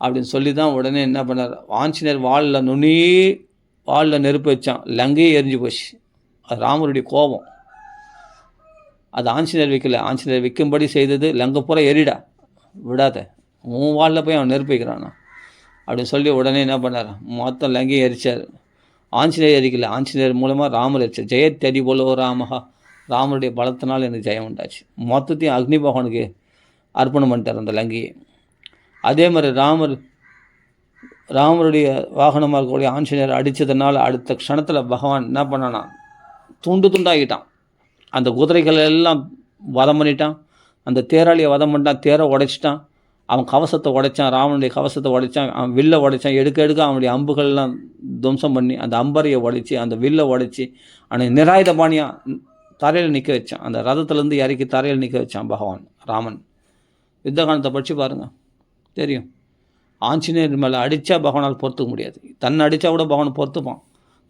அப்படின்னு சொல்லி தான் உடனே என்ன பண்ணார், ஆஞ்சநேயர் வாளில் நெருப்பு வச்சான், லங்கையே எரிஞ்சு போச்சு. அது ராமருடைய கோபம். அது ஆஞ்சநேயர் வைக்கல, ஆஞ்சநேயர் வைக்கும்படி செய்தது லங்கை பூரா எரிடா, விடாத, உன் வாளில் போய் அவன் நெருப்பு வைக்கிறானா அப்படின்னு சொல்லி உடனே என்ன பண்ணார், மொத்தம் லங்கையை எரிச்சார். ஆஞ்சநேயர் எரிக்கல, ஆஞ்சநேயர் மூலமாக ராமர் எரிச்சார். ஜெயத்தடி போலோ ராமஹா, ராமருடைய பலத்தினால் எனக்கு ஜெயம் உண்டாச்சு. மொத்தத்தையும் அக்னி பகவானுக்கு அர்ப்பணம் பண்ணிட்டார் அந்த லங்கையை. அதே மாதிரி ராமருடைய வாகனமாக இருக்கக்கூடிய ஆஞ்சநேயர் அடித்ததுனால அடுத்த க்ஷணத்தில் பகவான் என்ன பண்ணானா, துண்டாகிட்டான். அந்த குதிரைகள் எல்லாம் வதம் பண்ணிட்டான், அந்த தேராளியை வதம் பண்ணிட்டான், தேரை உடைச்சிட்டான், அவன் கவசத்தை உடைச்சான், ராவனுடைய கவசத்தை உடைச்சான், அவன் வில்லை உடைச்சான், எடுக்க அவனுடைய அம்புகள்லாம் துவம்சம் பண்ணி அந்த அம்பரையை உடைச்சி அந்த வில்லை உடைச்சி அவனை நிராயுத பாணியாக தரையில் நிற்க வச்சான். அந்த ரதத்துலேருந்து இறக்கி தரையில் நிற்க வச்சான் பகவான் ராமன். யுத்த காலத்தை படித்து பாருங்கள், தெரியும். ஆஞ்சநேயர் மேலே அடித்தா பகவானால் பொறுத்துக்க முடியாது. தன்னை அடித்தா கூட பகவான் பொறுத்துப்பான்,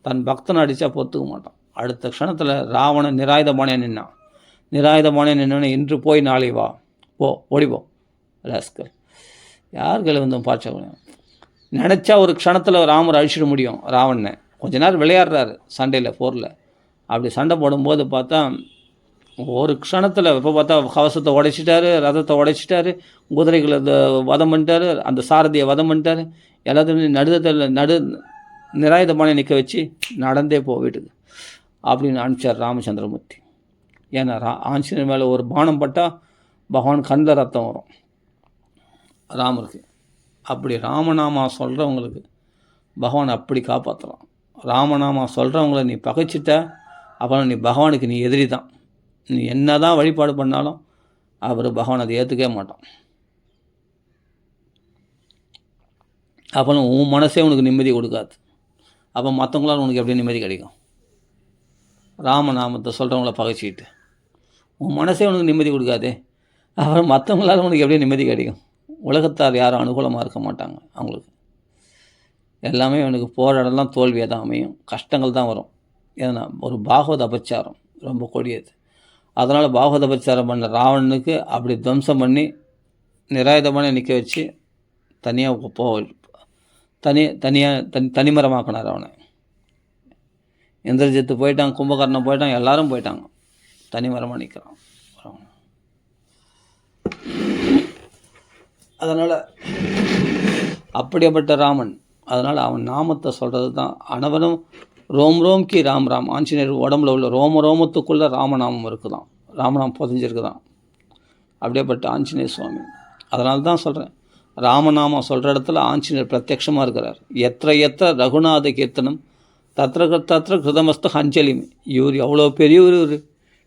தன் பக்தனை அடித்தா பொறுத்துக்க மாட்டான். அடுத்த க்ஷணத்தில் ராவணன் நிராயுதபாணியாக நின்னான். நிராயுதபாணியாக நின்னோடனே இன்று போய் நாளை வா, ஓடிப்போ ராஸ்கல், யார்கள் வந்து பார்த்த நினச்சா ஒரு க்ஷணத்தில் ராமர் அழிச்சிட முடியும் ராவணனை. கொஞ்ச நேரம் விளையாடுறாரு சண்டையில், போரில். அப்படி சண்டை போடும்போது பார்த்தா ஒரு க்ஷணத்தில் இப்போ பார்த்தா கவசத்தை உடைச்சிட்டாரு, ரதத்தை உடைச்சிட்டாரு, குதிரைகளை வதம் பண்ணிட்டாரு, அந்த சாரதியை வதம் பண்ணிட்டாரு, எல்லாத்தையும் நிராயுதபாணியை நிற்க வச்சு நடந்தே போ வீட்டுக்கு அப்படின்னு அனுப்பிச்சார் ராமச்சந்திரமூர்த்தி. ஏன்னா ஆஞ்சநேயர் மேலே ஒரு பானம் பட்டால் பகவான் கண்ணில் ரத்தம் வரும் ராமருக்கு. அப்படி ராமநாமா சொல்கிறவங்களுக்கு பகவான் அப்படி காப்பாற்றலாம். ராமநாமா சொல்கிறவங்கள நீ பகைச்சிட்ட அப்புறம் நீ பகவானுக்கு நீ எதிரி தான். நீ என்ன தான் வழிபாடு பண்ணாலும் அவர் பகவான் அதை ஏற்றுக்கவே மாட்டான். அப்புறம் உன் மனசே உனக்கு நிம்மதி கொடுக்காது. அப்போ மற்றவங்களால் உனக்கு எப்படி நிம்மதி கிடைக்கும்? ராமநாமத்தை சொல்கிறவங்கள பகைச்சிக்கிட்டு உன் மனசே உனக்கு நிம்மதி கொடுக்காதே, அப்புறம் மற்றவங்களால் உனக்கு எப்படி நிம்மதி கிடைக்கும்? உலகத்தார் யாரும் அனுகூலமாக இருக்க மாட்டாங்க. அவங்களுக்கு எல்லாமே எனக்கு போகிற இடம்லாம் தோல்வியாக தான் அமையும், கஷ்டங்கள் தான் வரும். ஏன்னா ஒரு பாகவத அபச்சாரம் ரொம்ப கொடியது. அதனால் பாகவத அபச்சாரம் பண்ண ராவணனுக்கு அப்படி துவம்சம் பண்ணி நிராயுதமான நிற்க வச்சு தனியாக தனிமரமாக்கினார் அவனை. இந்திரஜித்து போயிட்டான், கும்பகர்ணன் போயிட்டான், எல்லாரும் போயிட்டாங்க, தனிமரமாக நிற்கிறான். அதனால் அப்படிப்பட்ட ராமன், அதனால் அவன் நாமத்தை சொல்கிறது தான் அனைவரும். ரோம் ரோம் கி ராம் ராம். ஆஞ்சநேயர் உடம்புல உள்ள ரோமத்துக்குள்ளே ராமநாமம் இருக்குதான், ராமநாமம் புதைஞ்சிருக்குதான். அப்படியேப்பட்ட ஆஞ்சநேய சுவாமி. அதனால தான் சொல்கிறேன், ராமநாமம் சொல்கிற இடத்துல ஆஞ்சநேயர் பிரத்யட்சமாக இருக்கிறார். எத்த ரகுநாத கீர்த்தனம் தத்திர கிருதமஸ்த அஞ்சலி. இவர் எவ்வளோ பெரியவர்,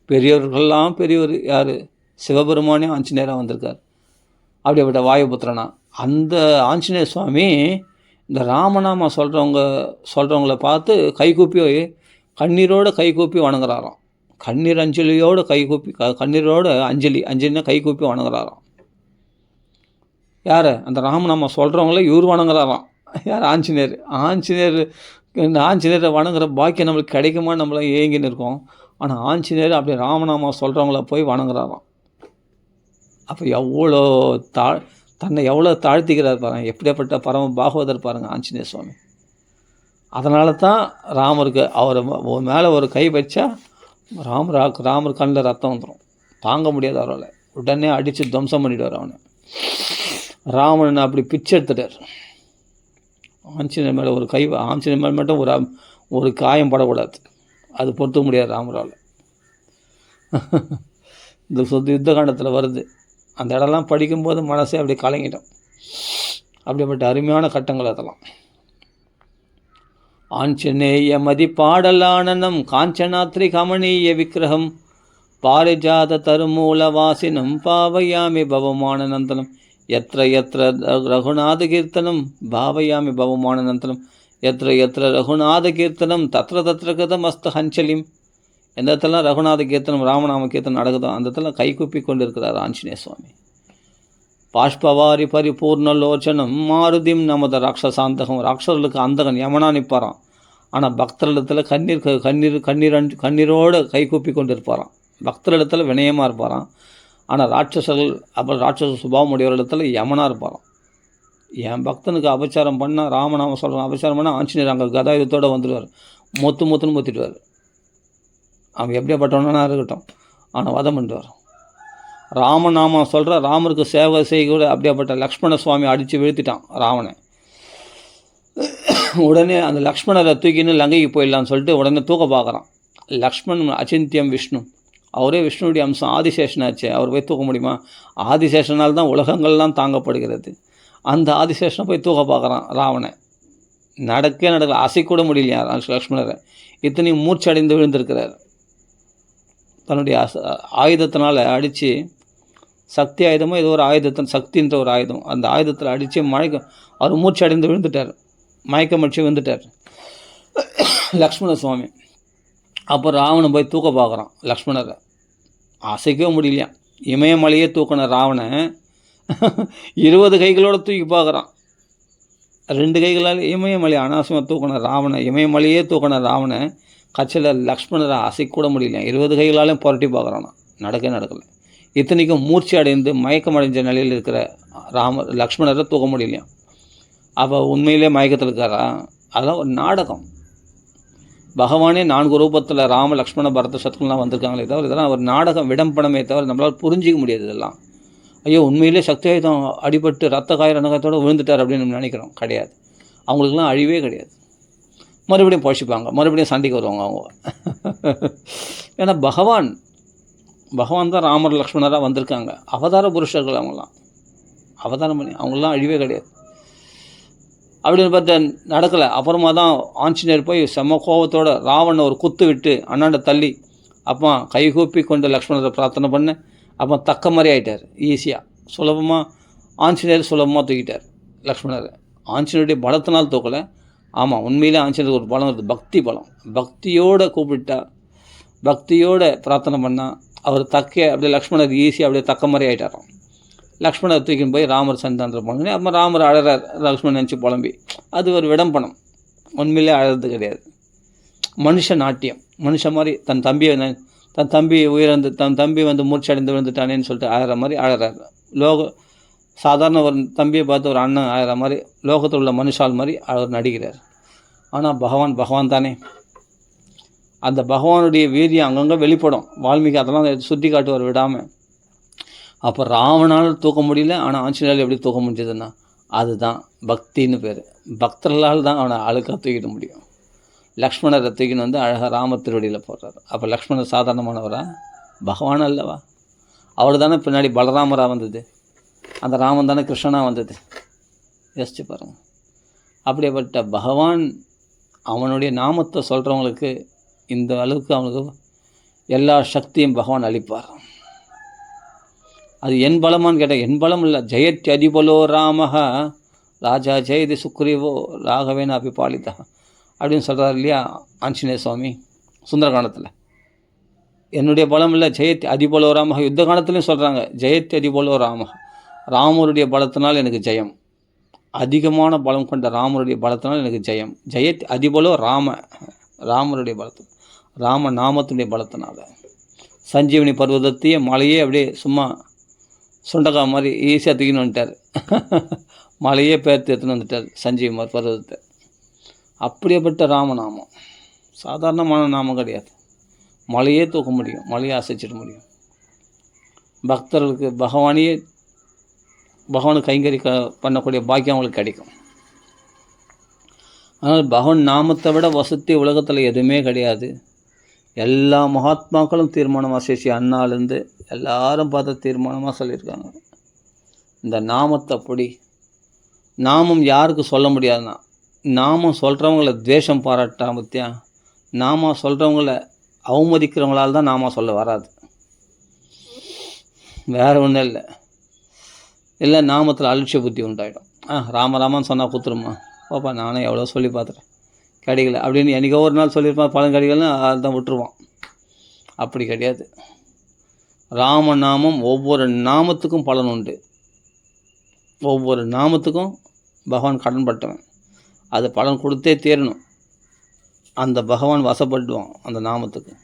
பெரியவர்கள்லாம் பெரியவர். யார்? சிவபெருமானே ஆஞ்சநேயராக வந்திருக்கார். அப்படிப்பட்ட வாயுபுத்திரனா அந்த ஆஞ்சநேய சுவாமி இந்த ராமநாமம் சொல்கிறவங்கள பார்த்து கைகூப்பி கண்ணீரோடு கைகூப்பி வணங்குறாராம். கண்ணீர் அஞ்சலியோடு கைகூப்பி கண்ணீரோடு அஞ்சலினா கைகூப்பி வணங்குறாராம். யார்? அந்த ராமநாமம் சொல்கிறவங்கள இவர் வணங்குறாராம். யார்? ஆஞ்சநேயரை வணங்குற பாக்கியம் நம்மளுக்கு கிடைக்குமா? நம்மள ஏங்கின்னு இருக்கோம். ஆனால் ஆஞ்சநேயர் அப்படி ராமநாமம் சொல்கிறவங்கள போய் வணங்குறாராம். அப்போ எவ்வளோ தன்னை எவ்வளோ தாழ்த்திக்கிறார் பாருங்கள். எப்படியாப்பட்ட பரம பாகவதர் பாருங்கள் ஆஞ்சநேய சுவாமி. அதனால தான் ராமருக்கு அவர் மேலே ஒரு கை வச்சா ராமர் கண்ணில் ரத்தம் வந்துடும், தாங்க முடியாது அவரால். உடனே அடித்து துவம்சம் பண்ணிவிடுவார் அவனை. ராமன் அப்படி பிச்சை எடுத்துட்டார். ஆஞ்சநேயர் மேலே ஒரு கை, ஆஞ்சநேயர் மேலே மட்டும் ஒரு காயம் படக்கூடாது, அது பொறுத்துக்க முடியாது ராமரால். இந்த யுத்த காண்டத்தில் வருது. அந்த இடம்லாம் படிக்கும்போது மனசே அப்படி கலங்கிட்டோம். அப்படிப்பட்ட அருமையான கட்டங்கள் அதெல்லாம். ஆஞ்சநேய மதிப்பாடலானனம் காஞ்சனாத்ரி கமனீய விக்கிரகம் பாரிஜாத தருமூல வாசினம் பாவயாமி பவமானநந்தனம் எத்திர ரகுநாத கீர்த்தனம் பாவயாமி பவமானநந்தனம் எத்திர ரகுநாத கீர்த்தனம் தத்திர கிருதமஸ்த ஹஞ்சலிம். எந்த இடத்துலாம் ரகுநாத கீர்த்தனம் ராமநாம கீர்த்தனம் நடக்குதோ அந்த இடத்துல கைகூப்பி கொண்டு இருக்கிறார் ஆஞ்சநேய சுவாமி. பாஷ்பவாரி பரிபூர்ணலோச்சனம் மாருதிம் நமத ராட்சசாந்தகம். ராட்சர்களுக்கு அந்தகன் யமனா நிற்பாரான். ஆனால் பக்தர்களிடத்தில் கண்ணீரோடு கைகூப்பி கொண்டு இருப்பாரான். பக்தர்களிடத்தில் வினயமாக இருப்பாரான். ஆனால் ராட்சசர்கள் அப்புறம் ராட்சச சுபாவம் உடையவர்களிடத்தில் யமனாக இருப்பாரான். என் பக்தனுக்கு அபச்சாரம் பண்ணால் ராமநாம சொல்கிறான், அபச்சாரம் பண்ணால் ஆஞ்சநேயர் அங்கே கதாயுதத்தோடு வந்துடுவார், மொத்துன்னு மொத்திடுவார். அவன் எப்படியாப்பட்டவனா இருக்கட்டும், ஆனால் வதம் பண்ணிடுவார். ராமநாமம் சொல்கிற ராமருக்கு சேவை செய்ய அப்படியாப்பட்ட லக்ஷ்மண சுவாமி அடித்து வீழ்த்திட்டான் ராவனை. உடனே அந்த லக்ஷ்மணரை தூக்கின்னு லங்கைக்கு போயிடலான்னு சொல்லிட்டு உடனே தூக்க பார்க்குறான். லக்ஷ்மணன் அச்சிந்தியம் விஷ்ணு, அவரே விஷ்ணுடைய அம்சம், ஆதிசேஷனாச்சே, அவர் போய் தூக்க முடியுமா? ஆதிசேஷனால் தான் உலகங்கள்லாம் தாங்கப்படுகிறது. அந்த ஆதிசேஷனை போய் தூக்க பார்க்குறான் ராவனை. நடக்கல, அசைக்கூட முடியலையா லக்ஷ்மணரை. இத்தனையும் மூர்ச்சி அடைந்து விழுந்திருக்கிறார். தன்னுடைய ஆயுதத்தினால் அடித்து, சக்தி ஆயுதமோ ஏதோ ஒரு ஆயுதத்தின் சக்தின்ற ஒரு ஆயுதம், அந்த ஆயுதத்தில் அடித்து அவர் மூர்ச்சி அடைந்து விழுந்துட்டார், மயக்கம் அடித்து விழுந்துட்டார் லக்ஷ்மண சுவாமி. அப்போ ராவணன் போய் தூக்க பார்க்குறான் லக்ஷ்மணரை, அசைக்கவே முடியலையா. இமயமலையே தூக்கின ராவனை 20 கைகளோடு தூக்கி பார்க்குறான். 2 கைகளால் இமயமலை அனாவசியமாக தூக்கின ராவனை, இமயமலையே தூக்கின ராவனை கட்சியில் லக்ஷ்மணரை அசைக்கூட முடியல. 20 கைகளாலையும் புரட்டி பார்க்குறானா, நடக்கலை. இத்தனைக்கும் மூர்ச்சி அடைந்து மயக்கம் அடைஞ்ச நிலையில் இருக்கிற லக்ஷ்மணரை தூக்க முடியலையா. அப்போ உண்மையிலே மயக்கத்தில் இருக்காரா? அதெல்லாம் ஒரு நாடகம். பகவானே 4 ரூபத்தில் ராம லக்ஷ்மண பரத சத்ருலாம் வந்திருக்காங்களே தவிர இதெல்லாம் ஒரு நாடகம், விடம்படமே தவிர நம்மளால் புரிஞ்சிக்க முடியாது இதெல்லாம். ஐயோ உண்மையிலே சக்தி ஆயுதம் அடிபட்டு ரத்த காயத்தோடு விழுந்துட்டார் அப்படின்னு நம்ம நினைக்கிறோம். கிடையாது, அவங்களுக்குலாம் அழிவே கிடையாது. மறுபடியும் போஷிப்பாங்க, மறுபடியும் சண்டைக்கு வருவாங்க அவங்க. ஏன்னா பகவான் தான் ராமர் லக்ஷ்மணராக வந்திருக்காங்க. அவதார புருஷர்கள் அவங்களாம், அவதாரம் பண்ணி அவங்களாம் அழிவே கிடையாது. அப்படின்னு பார்த்து நடக்கலை. அப்புறமா தான் ஆஞ்சநேயர் போய் செம்ம கோபத்தோடு ராவணனை ஒரு குத்து விட்டு அண்ணாண்ட தள்ளி அப்போ கைகூப்பி கொண்டு லக்ஷ்மணரை பிரார்த்தனை பண்ண அப்போ தக்க மாதிரி ஆகிட்டார். ஈஸியாக சுலபமாக ஆஞ்சநேயர் சுலபமாக தூக்கிட்டார் லக்ஷ்மணரை. ஆஞ்சநேயருடைய பலத்தினால் தூக்கலை, ஆமாம், உண்மையிலே ஆஞ்சநேயருக்கு ஒரு பலம் இருக்குது, பக்தி பலம். பக்தியோடு கூப்பிட்டா, பக்தியோடு பிரார்த்தனை பண்ணால் அவர் அப்படியே லக்ஷ்மணர் ஈஸியாக அப்படியே தக்க மாதிரி ஆகிட்டாராம். லக்ஷ்மணர் தூக்கின்னு போய் ராமர் சந்தானத்தில் போனோடனே அப்புறம் ராமர் அழறார், லக்ஷ்மணன் நினச்சி புலம்பி. அது ஒரு விடம்பனம், உண்மையிலே அழறது கிடையாது. மனுஷ நாட்டியம், மனுஷன் மாதிரி தன் தம்பி உயிரிழந்து, தன் தம்பி வந்து மூர்ச்சடைந்து விழுந்துட்டானேன்னு சொல்லிட்டு அழற மாதிரி அழறாரு. சாதாரண ஒரு தம்பியை பார்த்து ஒரு அண்ணன் அழற மாதிரி லோகத்தில் உள்ள மனுஷால் மாதிரி அவர் நடிக்கிறார். ஆனால் பகவான் தானே. அந்த பகவானுடைய வீரியம் அங்கங்கே வெளிப்படும். வால்மீகி அதெல்லாம் சுற்றி காட்டுவார் விடாமல். அப்போ ராவனால் தூக்க முடியல, ஆனால் ஆஞ்சநேயரால் எப்படி தூக்க முடிஞ்சதுன்னா அதுதான் பக்தின்னு பேர். பக்தர்களால் தான் அவனை அழுக்காக தூக்கிட முடியும். லக்ஷ்மணரை தூக்கின்னு வந்து அழகாக ராம திருவடியில் போடுறாரு. அப்போ லக்ஷ்மணர் சாதாரணமானவரா? பகவான் அல்லவா? அவர் தானே பின்னாடி பலராமராக வந்தது, அந்த ராமன் தானே கிருஷ்ணனாக வந்தது. யோசிச்சு பாருங்கள். அப்படிப்பட்ட பகவான் அவனுடைய நாமத்தை சொல்கிறவங்களுக்கு இந்த அளவுக்கு அவனுக்கு எல்லா சக்தியும் பகவான் அளிப்பார். அது என் பலமானு கேட்டால் என் பலம் இல்லை. ஜெயத் அதிபலோ ராமஹ ராஜா ஜெயதி சுக்ரீவோ ராகவேன அபிபாலிதா அப்படின்னு சொல்கிறார் இல்லையா ஆஞ்சநேய சுவாமி சுந்தரகாண்டத்தில். என்னுடைய பலம் இல்லை, ஜெயத் அதிபலோ ராமஹ. யுத்த காலத்துலையும் சொல்கிறாங்க, ஜெயத் அதிபலோ ராமஹ. ராமருடைய பலத்தினால் எனக்கு ஜெயம், அதிகமான பலம் கொண்ட ராமருடைய பலத்தினால் எனக்கு ஜெயம். ஜெயத் அதிபலோ ராமருடைய பலத்தினால், ராம நாமத்துடைய பலத்தினால. சஞ்சீவனி பர்வதத்தையே மலையே அப்படியே சும்மா சுண்டக்கா மாதிரி ஈஸியாக தூக்கின்னு வந்துட்டார். மலையே பேர்த்து எடுத்துன்னு வந்துட்டார் சஞ்சீவ பர்வதத்தை. அப்படியேப்பட்ட ராமநாமம் சாதாரணமான நாமம் கிடையாது. மலையே தூக்க முடியும், மலையை அசைச்சிட முடியும். பக்தர்களுக்கு பகவானுக்கு கைங்கறி பண்ணக்கூடிய பாக்கியம் அவங்களுக்கு கிடைக்கும். ஆனால் பகவான் நாமத்தை விட வசதி உலகத்தில் எதுவுமே கிடையாது. எல்லா மகாத்மாக்களும் தீர்மானமாக சேஷி அண்ணாலேருந்து எல்லாரும் பார்த்து தீர்மானமாக சொல்லியிருக்காங்க, இந்த நாமத்தை அப்படி. நாமம் யாருக்கு சொல்ல முடியாதுன்னா, நாமம் சொல்கிறவங்கள துவேஷம் பாராட்டா பற்றியா, நாம சொல்கிறவங்கள அவமதிக்கிறவங்களால் தான் நாம சொல்ல வராது, வேறு ஒன்றும் இல்லை. இல்லை நாமத்தில் அலட்சிய புத்தி உண்டாயிடும். ராமராமன்னு சொன்னால் குத்துருமா பாப்பா, நானும் எவ்வளோ சொல்லி பார்த்துறேன் கிடைக்கல அப்படின்னு என்றைக்கோ ஒரு நாள் சொல்லியிருப்பான், பலன் கிடைக்கலன்னு அதுதான் விட்டுருவான். அப்படி கிடையாது. ராமநாமம் ஒவ்வொரு நாமத்துக்கும் பலன் உண்டு. ஒவ்வொரு நாமத்துக்கும் பகவான் கடன்பட்டவன், அது பலன் கொடுத்தே தீரணும். அந்த பகவான் வசப்பட்டுவான் அந்த நாமத்துக்கு.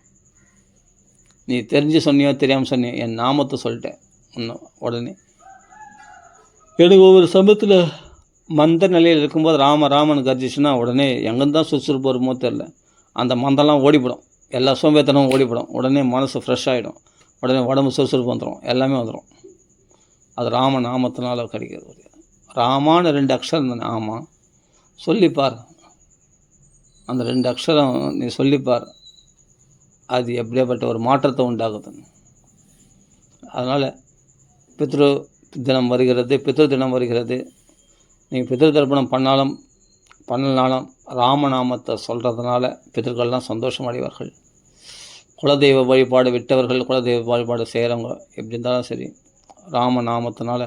நீ தெரிஞ்சு சொன்னியோ தெரியாமல் சொன்னியோ, என் நாமத்தை சொல்லிட்டேன் உடனே. எனக்கு ஒவ்வொரு சமயத்தில் மந்த நிலையில் இருக்கும்போது ராமன் கர்ஜிச்சுன்னா உடனே எங்கேருந்து தான் சுறுசுறுப்பு வருமோ தெரில, அந்த மந்தெல்லாம் ஓடிவிடும், எல்லா சோம்பேத்தனமும் ஓடிவிடும். உடனே மனசு ஃப்ரெஷ் ஆகிடும், உடனே உடம்பு சுறுசுறுப்பு வந்துடும், எல்லாமே வந்துடும். அது நாமத்தினால கிடைக்கிறது. ராமான்னு 2 அக்ஷரம் தானே. ஆமாம், சொல்லிப்பார். அந்த 2 அக்ஷரம் நீ சொல்லிப்பார், அது எப்படியாப்பட்ட ஒரு மாற்றத்தை உண்டாகுதுன்னு. அதனால் பித்ரு தினம் வருகிறது. நீங்கள் பித்ரு தர்ப்பணம் பண்ணலனாலும் ராமநாமத்தை சொல்கிறதுனால பிதர்கள்லாம் சந்தோஷம் அடைவார்கள். குலதெய்வ வழிபாடு விட்டவர்கள், குலதெய்வ வழிபாடு செய்கிறவங்க எப்படி இருந்தாலும் சரி, ராமநாமத்தினால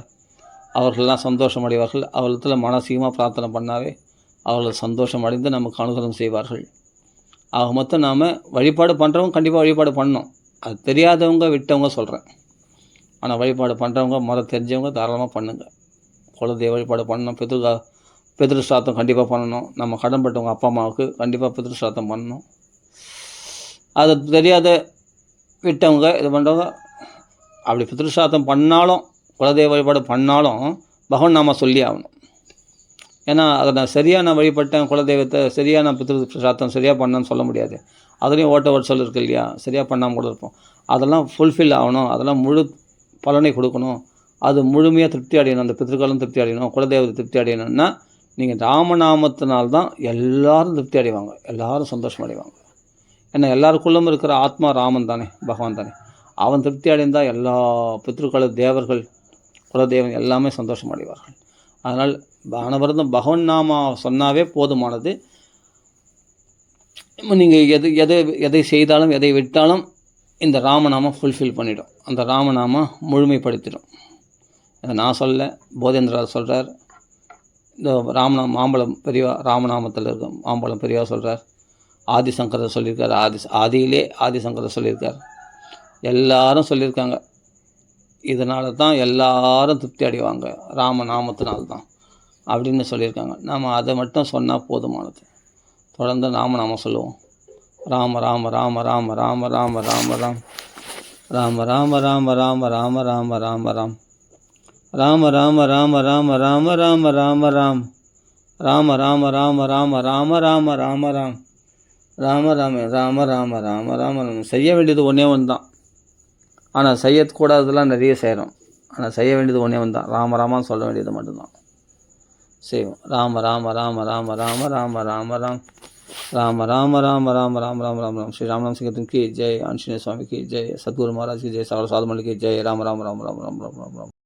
அவர்களெல்லாம் சந்தோஷம் அடைவார்கள். அவர்களிடத்தில் மனசீகமாக பிரார்த்தனை பண்ணாவே அவர்கள் சந்தோஷம் அடைந்து நமக்கு அனுகிரகம் செய்வார்கள். ஆக மொத்தம் நாம் வழிபாடு பண்ணுறவங்க கண்டிப்பாக வழிபாடு பண்ணணும். அது தெரியாதவங்க விட்டவங்க சொல்கிறேன். ஆனால் வழிபாடு பண்ணுறவங்க, முறை தெரிஞ்சவங்க தாராளமாக பண்ணுங்கள். குலதெய்வ வழிபாடு பண்ணணும், பித்ரு ஸ்ராத்தம் கண்டிப்பாக பண்ணணும். நம்ம கடன்பட்டவங்க அப்பா அம்மாவுக்கு கண்டிப்பாக பித்ரு ஸ்ராத்தம் பண்ணணும். அது தெரியாத விட்டவங்க இது பண்ணுறவங்க அப்படி பித்ரு ஸ்ராத்தம் பண்ணாலும், குலதெய்வ வழிபாடு பண்ணாலும் பகவான் நாம சொல்லி ஆகணும். ஏன்னா அதை நான் சரியாக நான் வழிபட்டேன், குலதெய்வத்தை சரியாக நான் பித்ரு ஸ்ராத்தம் சரியாக பண்ணேன்னு சொல்ல முடியாது. அதுலேயும் ஓட்ட சொல்லிருக்கு இல்லையா, சரியாக பண்ணாமல் கூட இருப்போம். அதெல்லாம் ஃபுல்ஃபில் ஆகணும், அதெல்லாம் முழு பலனை கொடுக்கணும், அது முழுமையாக திருப்தி அடையணும், அந்த பித்ருக்களும் திருப்தி அடையணும், குலதெய்வத்தை திருப்தி அடையணும்னா நீங்கள் ராமநாமத்தினால்தான் எல்லாரும் திருப்தி அடைவாங்க, எல்லாரும் சந்தோஷம் அடைவாங்க. ஏன்னா எல்லாருக்குள்ளும் இருக்கிற ஆத்மா ராமன் தானே, பகவான் தானே. அவன் திருப்தி அடைந்தால் எல்லா பித்ருக்கள், தேவர்கள், குலதெய்வம் எல்லாமே சந்தோஷம் அடைவார்கள். அதனால் அனைவரும் பகவான் நாம சொன்னாவே போதுமானது. நீங்கள் எதை செய்தாலும் எதை விட்டாலும் இந்த ராமநாமம் ஃபுல்ஃபில் பண்ணிடும், அந்த ராமநாமம் முழுமைப்படுத்திடும். நான் சொல்ல, போதேந்திரர் சொல்கிறார், இந்த மாம்பழம் பெரியவா ராமநாமத்தில் இருக்கும் மாம்பழம் பெரியவா சொல்கிறார். ஆதிசங்கரர் சொல்லியிருக்கார். ஆதியிலே ஆதிசங்கரர் சொல்லியிருக்கார். எல்லாரும் சொல்லியிருக்காங்க. இதனால தான் எல்லாரும் திருப்தி அடைவாங்க, ராமநாமத்தினால்தான் அப்படின்னு சொல்லியிருக்காங்க. நாம் அதை மட்டும் சொன்னால் போதுமானது. தொடர்ந்து நாம சொல்லுவோம். ராம ராம ராம ராம ராம ராம ராம ராம் ராம ராம ராம ராம ராம ராம ராம ராம் ராம ராம ராம ராம ராம ராம ராம ராம் ராம ராம ராம ராம ராம ராம ராம ராம் ராம ராம ராம ராம ராம ராம ராம. செய்ய வேண்டியது ஒன்றே ஒன்று தான். ஆனால் செய்யக்கூடாததெல்லாம் நிறைய செய்கிறோம். ஆனால் செய்ய வேண்டியது ஒன்றே ஒன்று தான். ராம ராமான்னு சொல்ல வேண்டியது மட்டும்தான் செய்வோம். ராம ராம ராம ராம ராம ராம ராம ராம் ராம ராம ராம ராம ராம ராம ராம ராம். ஸ்ரீ ராமநாம சங்கீர்த்தன் की जय, आंजनेय स्वामी की जय, सद्गुरु महाराज की जय, साधु मंडल की जय. राम राम राम राम राम राम राम राम.